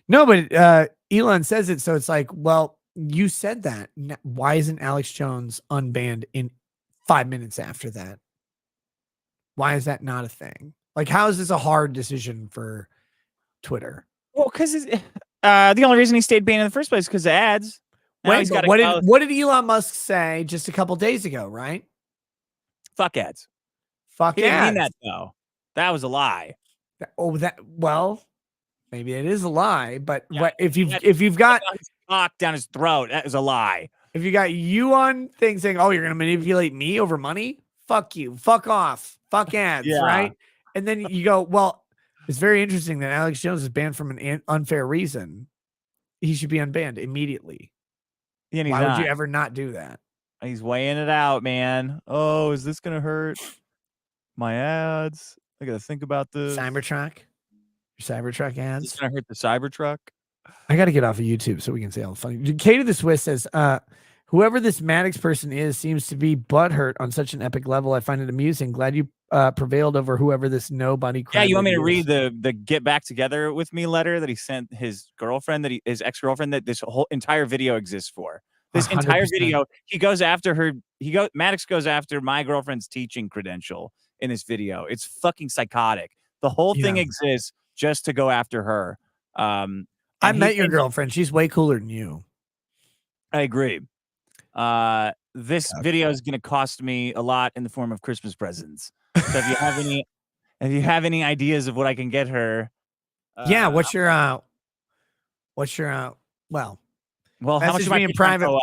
No, but Elon says it, so it's like, well, you said that. Why isn't Alex Jones unbanned in 5 minutes after that? Why is that not a thing? Like, how is this a hard decision for Twitter? Well, because the only reason he stayed banned in the first place is because of ads. Wait, what did Elon Musk say just a couple days ago, right? Fuck ads. Fuck He didn't ads. mean that, though. That was a lie. Well, maybe it is a lie, but Yeah, if you've got cock down his throat, that is a lie. if you got you on things saying, "Oh, you're gonna manipulate me over money," fuck you, fuck off, fuck ads, Yeah. right? And then you go, "Well, it's very interesting that Alex Jones is banned from an unfair reason. He should be unbanned immediately." And Why would you ever not do that? He's weighing it out, man. Oh, is this gonna hurt my ads? I gotta think about this. Cybertruck, your Cybertruck Is ads. this gonna hurt the Cybertruck? I got to get off of YouTube so we can say all the funny. Katie the Swiss says, "Whoever this Maddox person is seems to be butthurt on such an epic level. I find it amusing. Glad you prevailed over whoever this nobody." Yeah, you want me to read the get back together with me letter that he sent his girlfriend, his ex-girlfriend, that this whole entire video exists for? This entire 100%. video, he goes after her. Maddox goes after my girlfriend's teaching credential in this video. It's fucking psychotic. The whole thing exists just to go after her. I met your girlfriend. She's way cooler than you. I agree. This video is going to cost me a lot in the form of Christmas presents. So if you have any ideas of what I can get her, Yeah, what's your well, how much message am I me in private.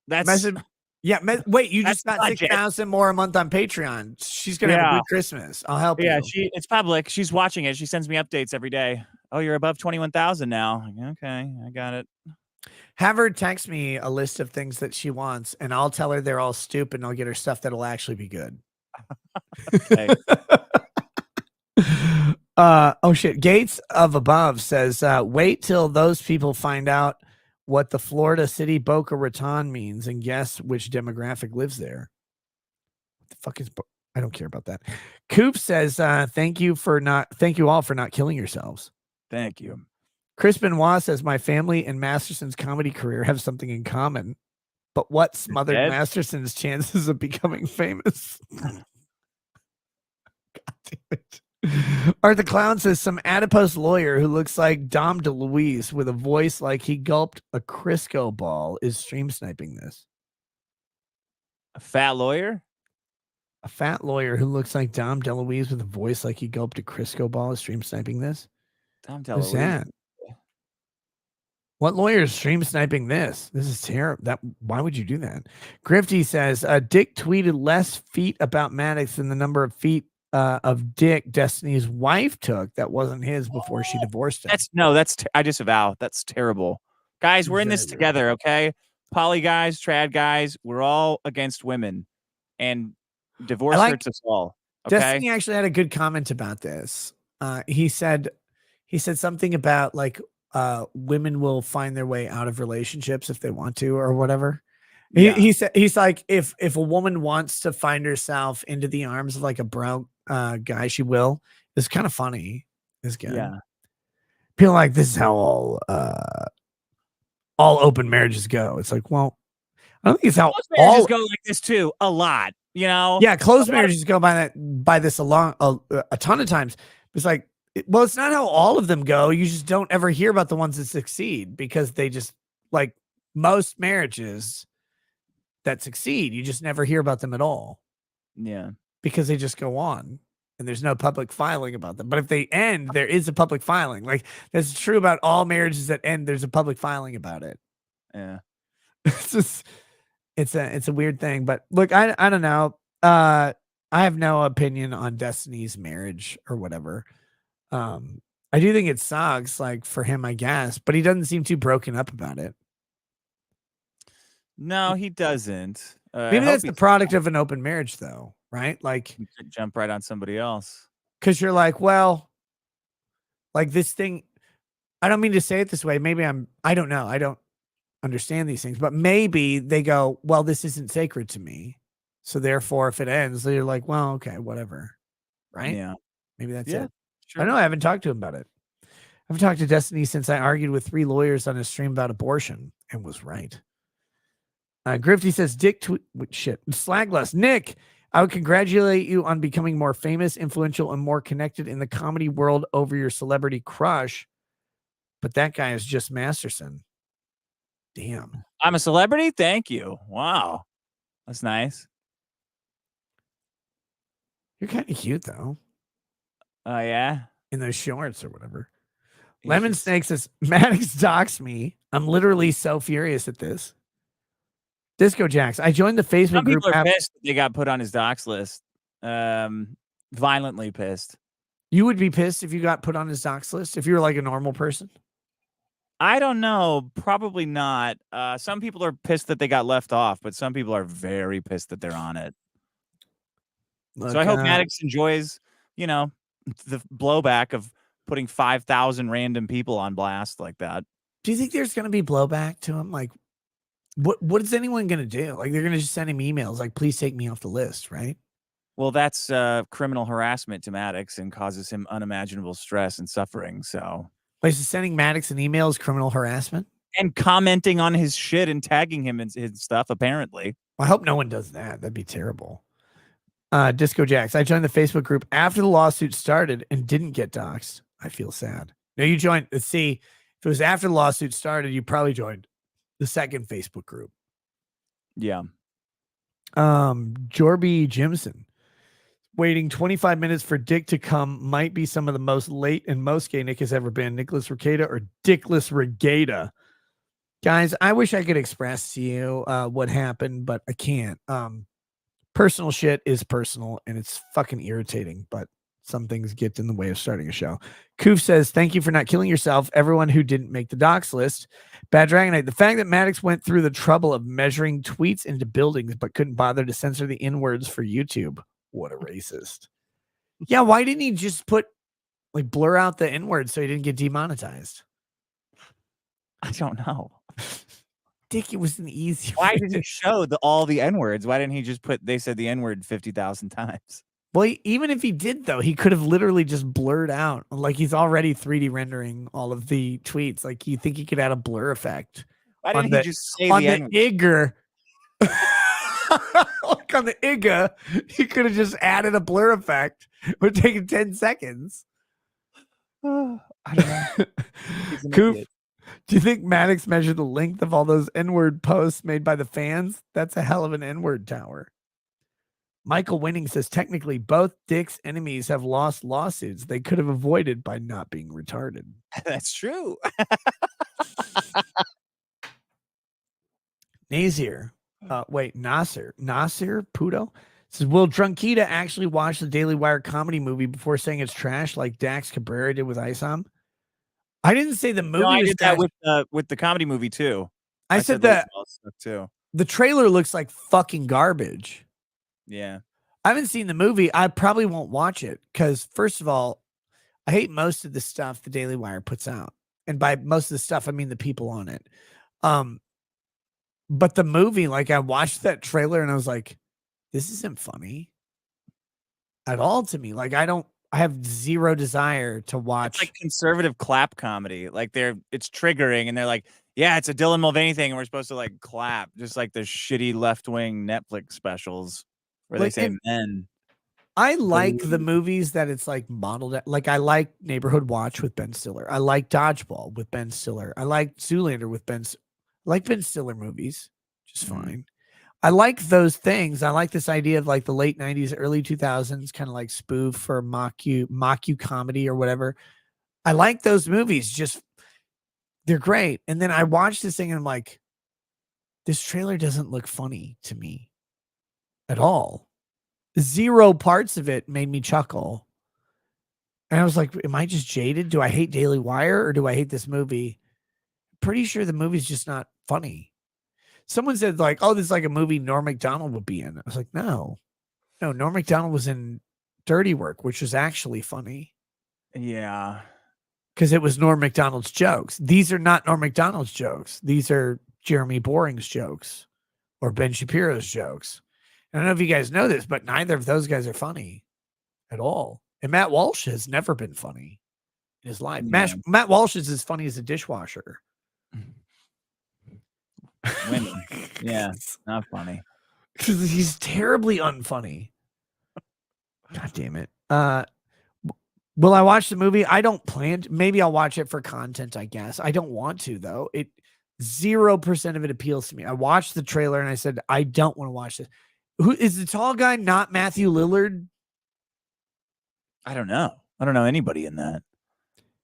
That's Message Yeah, wait, you That's just got budget. 6,000 more a month on Patreon. She's gonna have a Yeah. good Christmas. I'll help Yeah, you. it's public. She's watching it. She sends me updates every day. Oh, you're above 21,000 now. Okay, I got it. Have her text me a list of things that she wants, and I'll tell her they're all stupid, and I'll get her stuff that'll actually be good. Okay. Oh shit. Gates of Above says, wait till those people find out what the Florida city Boca Raton means and guess which demographic lives there. What the fuck is I don't care about that. Coop says, thank you all for not killing yourselves. Thank you. Chris Benoit says, my family and Masterson's comedy career have something in common. But what smothered dead? Masterson's chances of becoming famous? God damn it. Art the Clown says, some adipose lawyer who looks like Dom DeLuise with a voice like he gulped a Crisco ball is stream sniping this. A fat lawyer? A fat lawyer who looks like Dom DeLuise with a voice like he gulped a Crisco ball is stream sniping this. Tom Who's DeLuise. that? What lawyer is stream sniping this? This is terrible. Why would you do that? Grifty says, Dick tweeted less feet about Maddox than the number of feet of dick Destiny's wife took that wasn't his before she divorced him. I disavow. That's terrible. Guys, we're in this together, okay? Poly guys, trad guys, we're all against women. And divorce hurts us all. Okay. Destiny actually had a good comment about this. He said something about like women will find their way out of relationships if they want to or whatever. Yeah. He's like, if a woman wants to find herself into the arms of like a broke guy, she will. It's kind of funny. It's good. Yeah. People are like, this is how all open marriages go. It's like, well, I don't think it's how Most all marriages go like this too. A lot, you know. yeah, closed marriages go by this a ton of times. It's like, well, it's not how all of them go. You just don't ever hear about the ones that succeed because they just like most marriages that succeed. You just never hear about them at all. Yeah. Because they just go on and there's no public filing about them. But if they end, there is a public filing. Like that's true about all marriages that end. There's a public filing about it. Yeah. It's just, it's a weird thing. But look, I don't know. I have no opinion on Destiny's marriage or whatever. I do think it sucks, like for him, I guess, but he doesn't seem too broken up about it. No, he doesn't. Maybe that's the product of an open marriage, though, right? Like, you could jump right on somebody else. Because you're like, well, like this thing. I don't mean to say it this way. Maybe I don't know. I don't understand these things, but maybe they go, well, this isn't sacred to me. So therefore, if it ends, they're like, well, okay, whatever. Right? Yeah. Maybe that's Yeah, it. sure. I don't know. I haven't talked to him about it. I haven't talked to Destiny since I argued with 3 lawyers on a stream about abortion and was right. Grifty says, Dick, Slagless. Nick, I would congratulate you on becoming more famous, influential, and more connected in the comedy world over your celebrity crush. But that guy is just Masterson. Damn. I'm a celebrity? Thank you. Wow. That's nice. You're kind of cute, though. Oh, yeah? In those shorts or whatever. Lemon Snake says, Maddox doxed me. I'm literally so furious at this. Disco Jacks. I joined the Facebook Some group. People are pissed they got put on his dox list. Violently pissed. You would be pissed if you got put on his dox list if you were like a normal person? I don't know. Probably not. Some people are pissed that they got left off, but some people are very pissed that they're on it. Look, so I hope Maddox enjoys, the blowback of putting 5,000 random people on blast like that. Do you think there's going to be blowback to him? Like, what is anyone going to do? Like, they're going to just send him emails like, please take me off the list, right? Well, that's criminal harassment to Maddox and causes him unimaginable stress and suffering. So, wait, so sending Maddox an email is criminal harassment? And commenting on his shit and tagging him in his stuff, apparently. Well, I hope no one does that. That'd be terrible. Disco Jacks. I joined the Facebook group after the lawsuit started and didn't get doxxed. I feel sad. No, you joined. Let's see. If it was after the lawsuit started, you probably joined the second Facebook group. Yeah. Jorby Jimson. Waiting 25 minutes for Dick to come might be some of the most late and most gay Nick has ever been. Nicholas Regatta or Dickless Regatta. Guys, I wish I could express to you what happened, but I can't. Personal shit is personal, and it's fucking irritating, but some things get in the way of starting a show. Koof says, thank you for not killing yourself. Everyone who didn't make the docs list. Bad Dragonite, the fact that Maddox went through the trouble of measuring tweets into buildings but couldn't bother to censor the N-words for YouTube. What a racist. Yeah, why didn't he just blur out the N-word so he didn't get demonetized? I don't know. Dick, it was an easy. Why did he show all the N-words? Why didn't he just they said the N-word 50,000 times? Well, even if he did, though, he could have literally just blurred out. Like, he's already 3D rendering all of the tweets. Like, you think he could add a blur effect? Why didn't he just say on the the N-word? Igor? Like on the Iga, he could have just added a blur effect. It would take 10 seconds. I don't know. He's an Coop, idiot. do you think Maddox measured the length of all those N-word posts made by the fans? That's a hell of an N-word tower. Michael Winning says, technically, both Dick's enemies have lost lawsuits they could have avoided by not being retarded. That's true. Nasir, Nasir Puto says, will Drunkita actually watch the Daily Wire comedy movie before saying it's trash like Dax Cabrera did with Isom? I didn't say the movie No, I was did trash. that with the comedy movie too. I said that stuff too. the trailer looks like fucking garbage. Yeah. I haven't seen the movie. I probably won't watch it because, first of all, I hate most of the stuff the Daily Wire puts out. And by most of the stuff, I mean the people on it. But the movie, like, I watched that trailer and I was like, this isn't funny at all to me. Like, I have zero desire to watch. It's like conservative clap comedy. Like it's triggering and they're like, yeah, it's a Dylan Mulvaney thing. And we're supposed to like clap, just like the shitty left-wing Netflix specials where they say men. I like the movies that it's like modeled like I like Neighborhood Watch with Ben Stiller. I like Dodgeball with Ben Stiller. I like Zoolander with Ben Stiller movies, just fine. I like those things. I like this idea of like the late 90s, early 2000s kind of like spoof or mock you comedy or whatever. I like those movies. Just they're great. And then I watched this thing and I'm like, this trailer doesn't look funny to me at all. Zero parts of it made me chuckle. And I was like, am I just jaded? Do I hate Daily Wire or do I hate this movie? Pretty sure the movie's just not funny. Someone said like, oh, this is like a movie Norm Macdonald would be in. I was like, no, Norm Macdonald was in Dirty Work, which was actually funny. Yeah. Because it was Norm Macdonald's jokes. These are not Norm Macdonald's jokes. These are Jeremy Boring's jokes or Ben Shapiro's jokes. I don't know if you guys know this, but neither of those guys are funny at all. And Matt Walsh has never been funny in his life. Yeah. Matt Walsh is as funny as a dishwasher. Women. Yeah, not funny. He's terribly unfunny. God damn it. Will I watch the movie? I don't plan to. Maybe I'll watch it for content, I guess. I don't want to, though. 0% of it appeals to me. I watched the trailer and I said, I don't want to watch this. Who is the tall guy? Not Matthew Lillard? I don't know. I don't know anybody in that.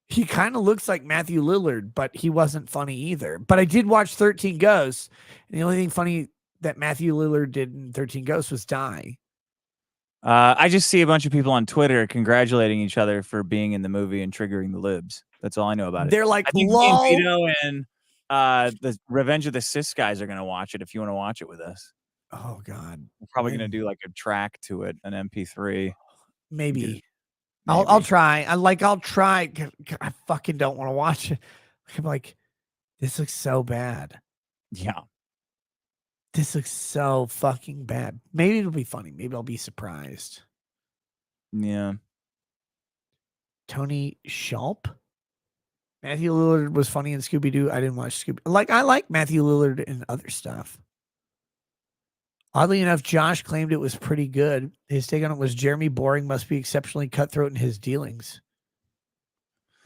He kind of looks like Matthew Lillard, but he wasn't funny either. But I did watch 13 Ghosts, and the only thing funny that Matthew Lillard did in 13 Ghosts was die. I just see a bunch of people on Twitter congratulating each other for being in the movie and triggering the libs. That's all I know about it. They're like, I think lol. me and Vito and the Revenge of the Sis guys are going to watch it if you want to watch it with us. Oh, God. We're probably going to do like a track to it, an MP3. Maybe. I'll try. I'll try. I fucking don't want to watch it. I'm like, this looks so bad. Yeah. This looks so fucking bad. Maybe it'll be funny. Maybe I'll be surprised. Yeah. Tony Schulp. Matthew Lillard was funny in Scooby-Doo. I didn't watch Scooby. I like Matthew Lillard in other stuff. Oddly enough, Josh claimed it was pretty good. His take on it was Jeremy Boring must be exceptionally cutthroat in his dealings.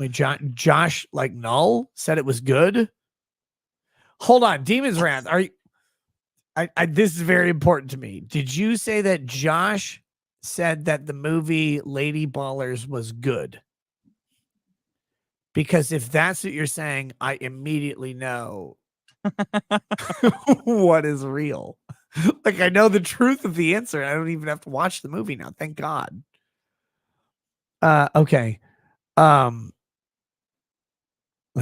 Wait, Josh, like Null, said it was good? Hold on. Demon's Wrath. Are you... this is very important to me. Did you say that Josh said that the movie Lady Ballers was good? Because if that's what you're saying, I immediately know What is real? Like, I know the truth of the answer. I don't even have to watch the movie now. Thank God. Okay. Let's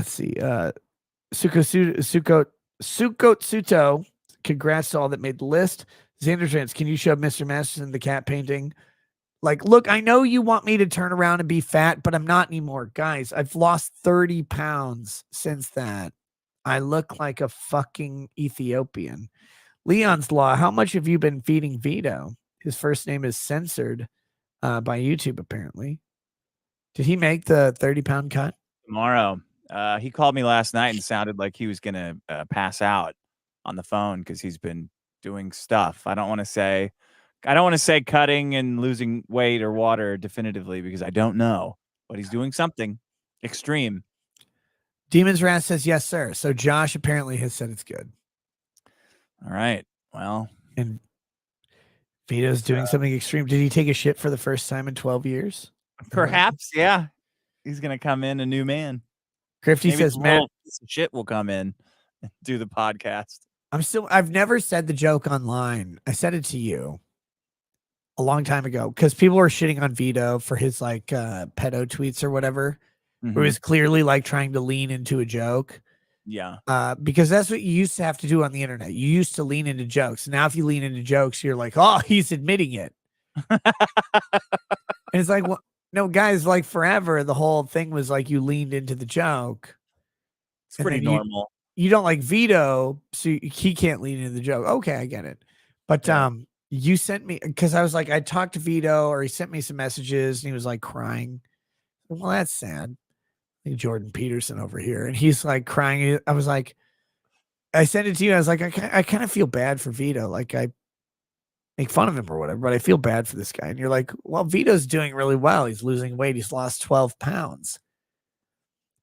see. Sukotsuto. Congrats to all that made the list. Xander Trans, can you show Mr. Masterson the cat painting? Like, look, I know you want me to turn around and be fat, but I'm not anymore. Guys, I've lost 30 pounds since that. I look like a fucking Ethiopian. Leon's Law, how much have you been feeding Vito? His first name is censored by YouTube, apparently. Did he make the 30-pound cut? Tomorrow. He called me last night and sounded like he was going to pass out on the phone because he's been doing stuff. I don't want to say cutting and losing weight or water definitively because I don't know, but he's doing something extreme. Demon's Wrath says, yes, sir. So Josh apparently has said it's good. All right. Well, and Vito's doing something extreme. Did he take a shit for the first time in 12 years? Perhaps, yeah. He's going to come in a new man. Grifty says, Matt, shit will come in and do the podcast. I've never said the joke online. I said it to you a long time ago because people were shitting on Vito for his like pedo tweets or whatever. Mm-hmm. It was clearly like trying to lean into a joke. Yeah. Because that's what you used to have to do on the internet. You used to lean into jokes. Now, if you lean into jokes, you're like, oh, he's admitting it. And it's like, well, no, guys, like forever, the whole thing was like you leaned into the joke. It's pretty normal. You don't like Vito, so he can't lean into the joke. Okay, I get it. But you sent me, because I was like, I talked to Vito, or he sent me some messages, and he was like crying. Well, that's sad. Jordan Peterson over here, and he's like crying. I was like, I sent it to you. I was like, I kind of feel bad for Vito. Like, I make fun of him or whatever, but I feel bad for this guy. And you're like, well, Vito's doing really well. He's losing weight. He's lost 12 pounds.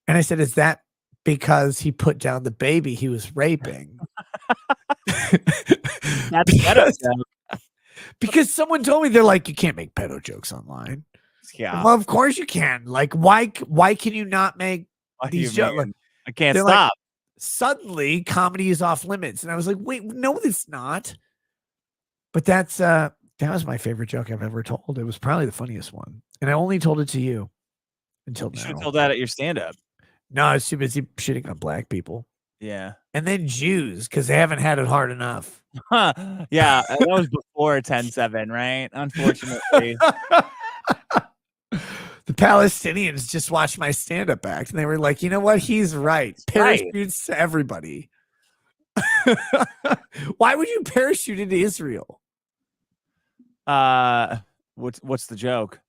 And I said, is that because he put down the baby he was raping? because someone told me, they're like, you can't make pedo jokes online. Yeah. Well, of course you can. Like, why can you not make these jokes? Like, I can't stop. Like, suddenly comedy is off limits. And I was like, wait, no, it's not. But that was my favorite joke I've ever told. It was probably the funniest one. And I only told it to you until now. You should have told that at your stand-up. No, I was too busy shitting on black people. Yeah. And then Jews, because they haven't had it hard enough. Huh. Yeah, that was before 10-7, right? Unfortunately. The Palestinians just watched my stand-up act, and they were like, you know what? He's right. Parachutes to everybody. Why would you parachute into Israel? What's the joke?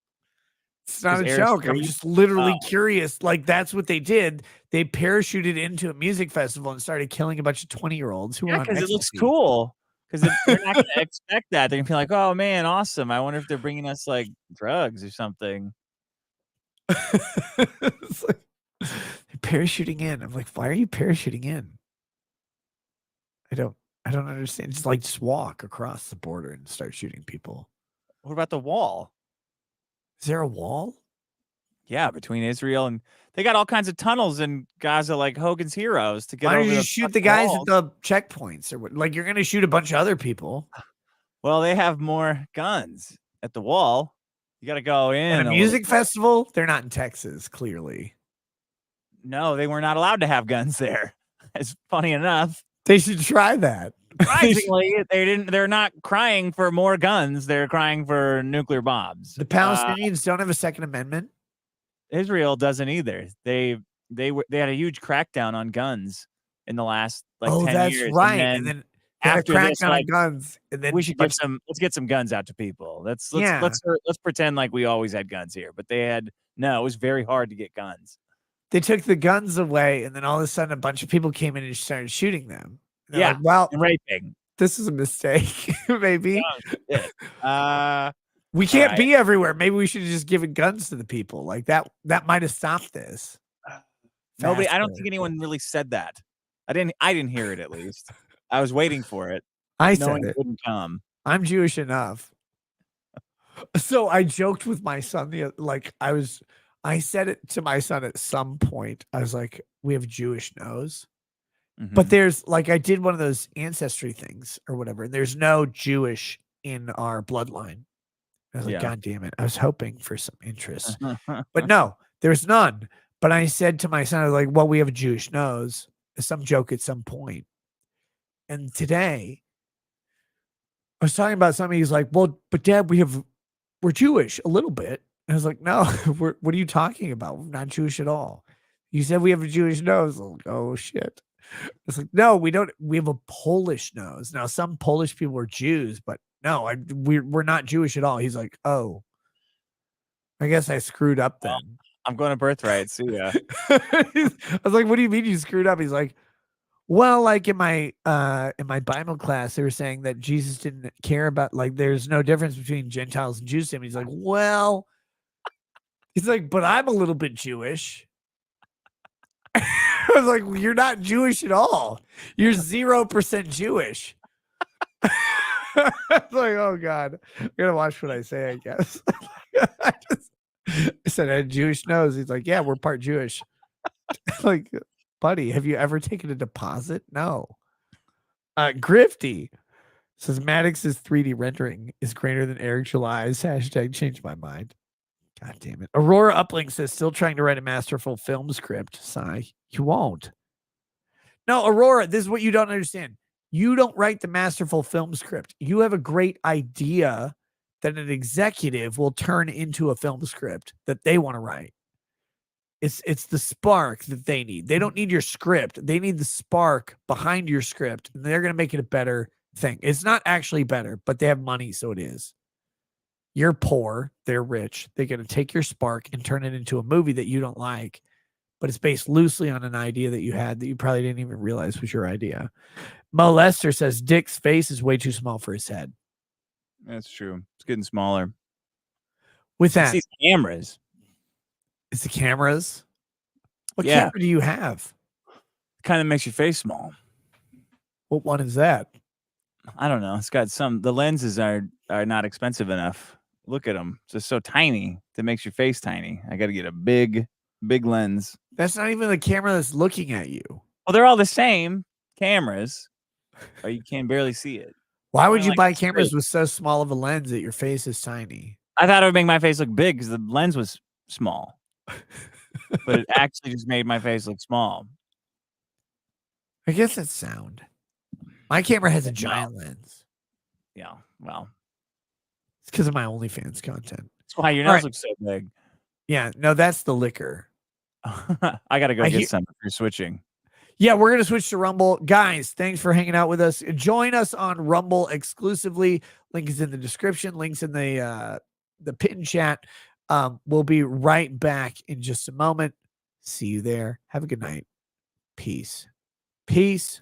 It's not a joke. I'm just literally curious. Like, that's what they did. They parachuted into a music festival and started killing a bunch of 20-year-olds who were on because it ecstasy. looks cool. Because they're not going to expect that. They're going to be like, oh, man, awesome. I wonder if they're bringing us, like, drugs or something. It's like, they're parachuting in. I'm like, why are you parachuting in? I don't understand. Just walk across the border and start shooting people. What about the wall? Is there a wall? Yeah, between Israel and they got all kinds of tunnels in Gaza, like Hogan's Heroes, to get Why over. don't you shoot the guys at the checkpoints, or what? Like, you're gonna shoot a bunch of other people? Well, they have more guns at the wall. You got to go in. At a music festival, they're not in Texas, clearly. No, they were not allowed to have guns there. It's funny enough. They should try that. Surprisingly, they didn't. They're not crying for more guns. They're crying for nuclear bombs. The Palestinians don't have a Second Amendment. Israel doesn't either. They had a huge crackdown on guns in the last 10 years. That's right. And then after crackdown on guns, and then we should let's get some guns out to people. Let's pretend like we always had guns here, but it was very hard to get guns. They took the guns away, and then all of a sudden, a bunch of people came in and started shooting them. Yeah, like, well, and raping. This is a mistake, maybe. We can't right. be everywhere. Maybe we should have just given guns to the people. Like that might have stopped this. Nobody. I don't think anyone really said that. I didn't hear it. At least I was waiting for it. I said it wouldn't come. I'm Jewish enough. So I joked with my son. I said it to my son at some point. I was like, "We have Jewish nose," But there's like, I did one of those ancestry things or whatever, and there's no Jewish in our bloodline. I was like, Yeah. God damn it. I was hoping for some interest, but no, there's none. But I said to my son, I was like, well, we have a Jewish nose, some joke at some point. And today I was talking about something. He's like, well, but Dad, we're Jewish a little bit. And I was like, no, what are you talking about? We're not Jewish at all. You said we have a Jewish nose. I'm like, oh shit. It's like, no, we don't. We have a Polish nose. Now, some Polish people are Jews, but no, we're not Jewish at all. He's like, oh, I guess I screwed up then. I'm going to birthright. See ya. I was like, what do you mean you screwed up? He's like, well, like in my Bible class, they were saying that Jesus didn't care about, like, there's no difference between Gentiles and Jews to him. He's like, well, he's like, but I'm a little bit Jewish. I was like, well, you're not Jewish at all. You're 0% Jewish. I was like, oh God, I'm gonna watch what I say, I guess. I said I had a Jewish nose. He's like, yeah, we're part Jewish. Like, buddy, have you ever taken a deposit? No. Grifty says Maddox's 3D rendering is greater than Eric July's. Hashtag change my mind. God damn it. Aurora Uplink says still trying to write a masterful film script. Sigh. You won't. No, Aurora, this is what you don't understand. You don't write the masterful film script. You have a great idea that an executive will turn into a film script that they want to write. It's the spark that they need. They don't need your script. They need the spark behind your script, and they're going to make it a better thing. It's not actually better, but they have money, so it is. You're poor. They're rich. They're going to take your spark and turn it into a movie that you don't like, but it's based loosely on an idea that you had that you probably didn't even realize was your idea. Mo Lester says Dick's face is way too small for his head. That's true. It's getting smaller. With that, These cameras. it's the cameras. What Yeah. camera do you have? Kind of makes your face small. What one is that? I don't know. It's got the lenses are not expensive enough. Look at them. It's just so tiny that makes your face tiny. I got to get a big lens. That's not even the camera that's looking at you. Well, they're all the same cameras, or you can barely see it. Why would you Like, buy cameras with so small of a lens that your face is tiny? I thought it would make my face look big because the lens was small, but it actually just made my face look small. I guess that's sound. My camera has a giant lens. Yeah, well, It's because of my OnlyFans content. that's why your All nose right. looks so big. Yeah, no, that's the liquor. I gotta go get some if you're switching. Yeah, we're going to switch to Rumble. Guys, thanks for hanging out with us. Join us on Rumble exclusively. Link is in the description. Links in the pin chat. We'll be right back in just a moment. See you there. Have a good night. Peace. Peace.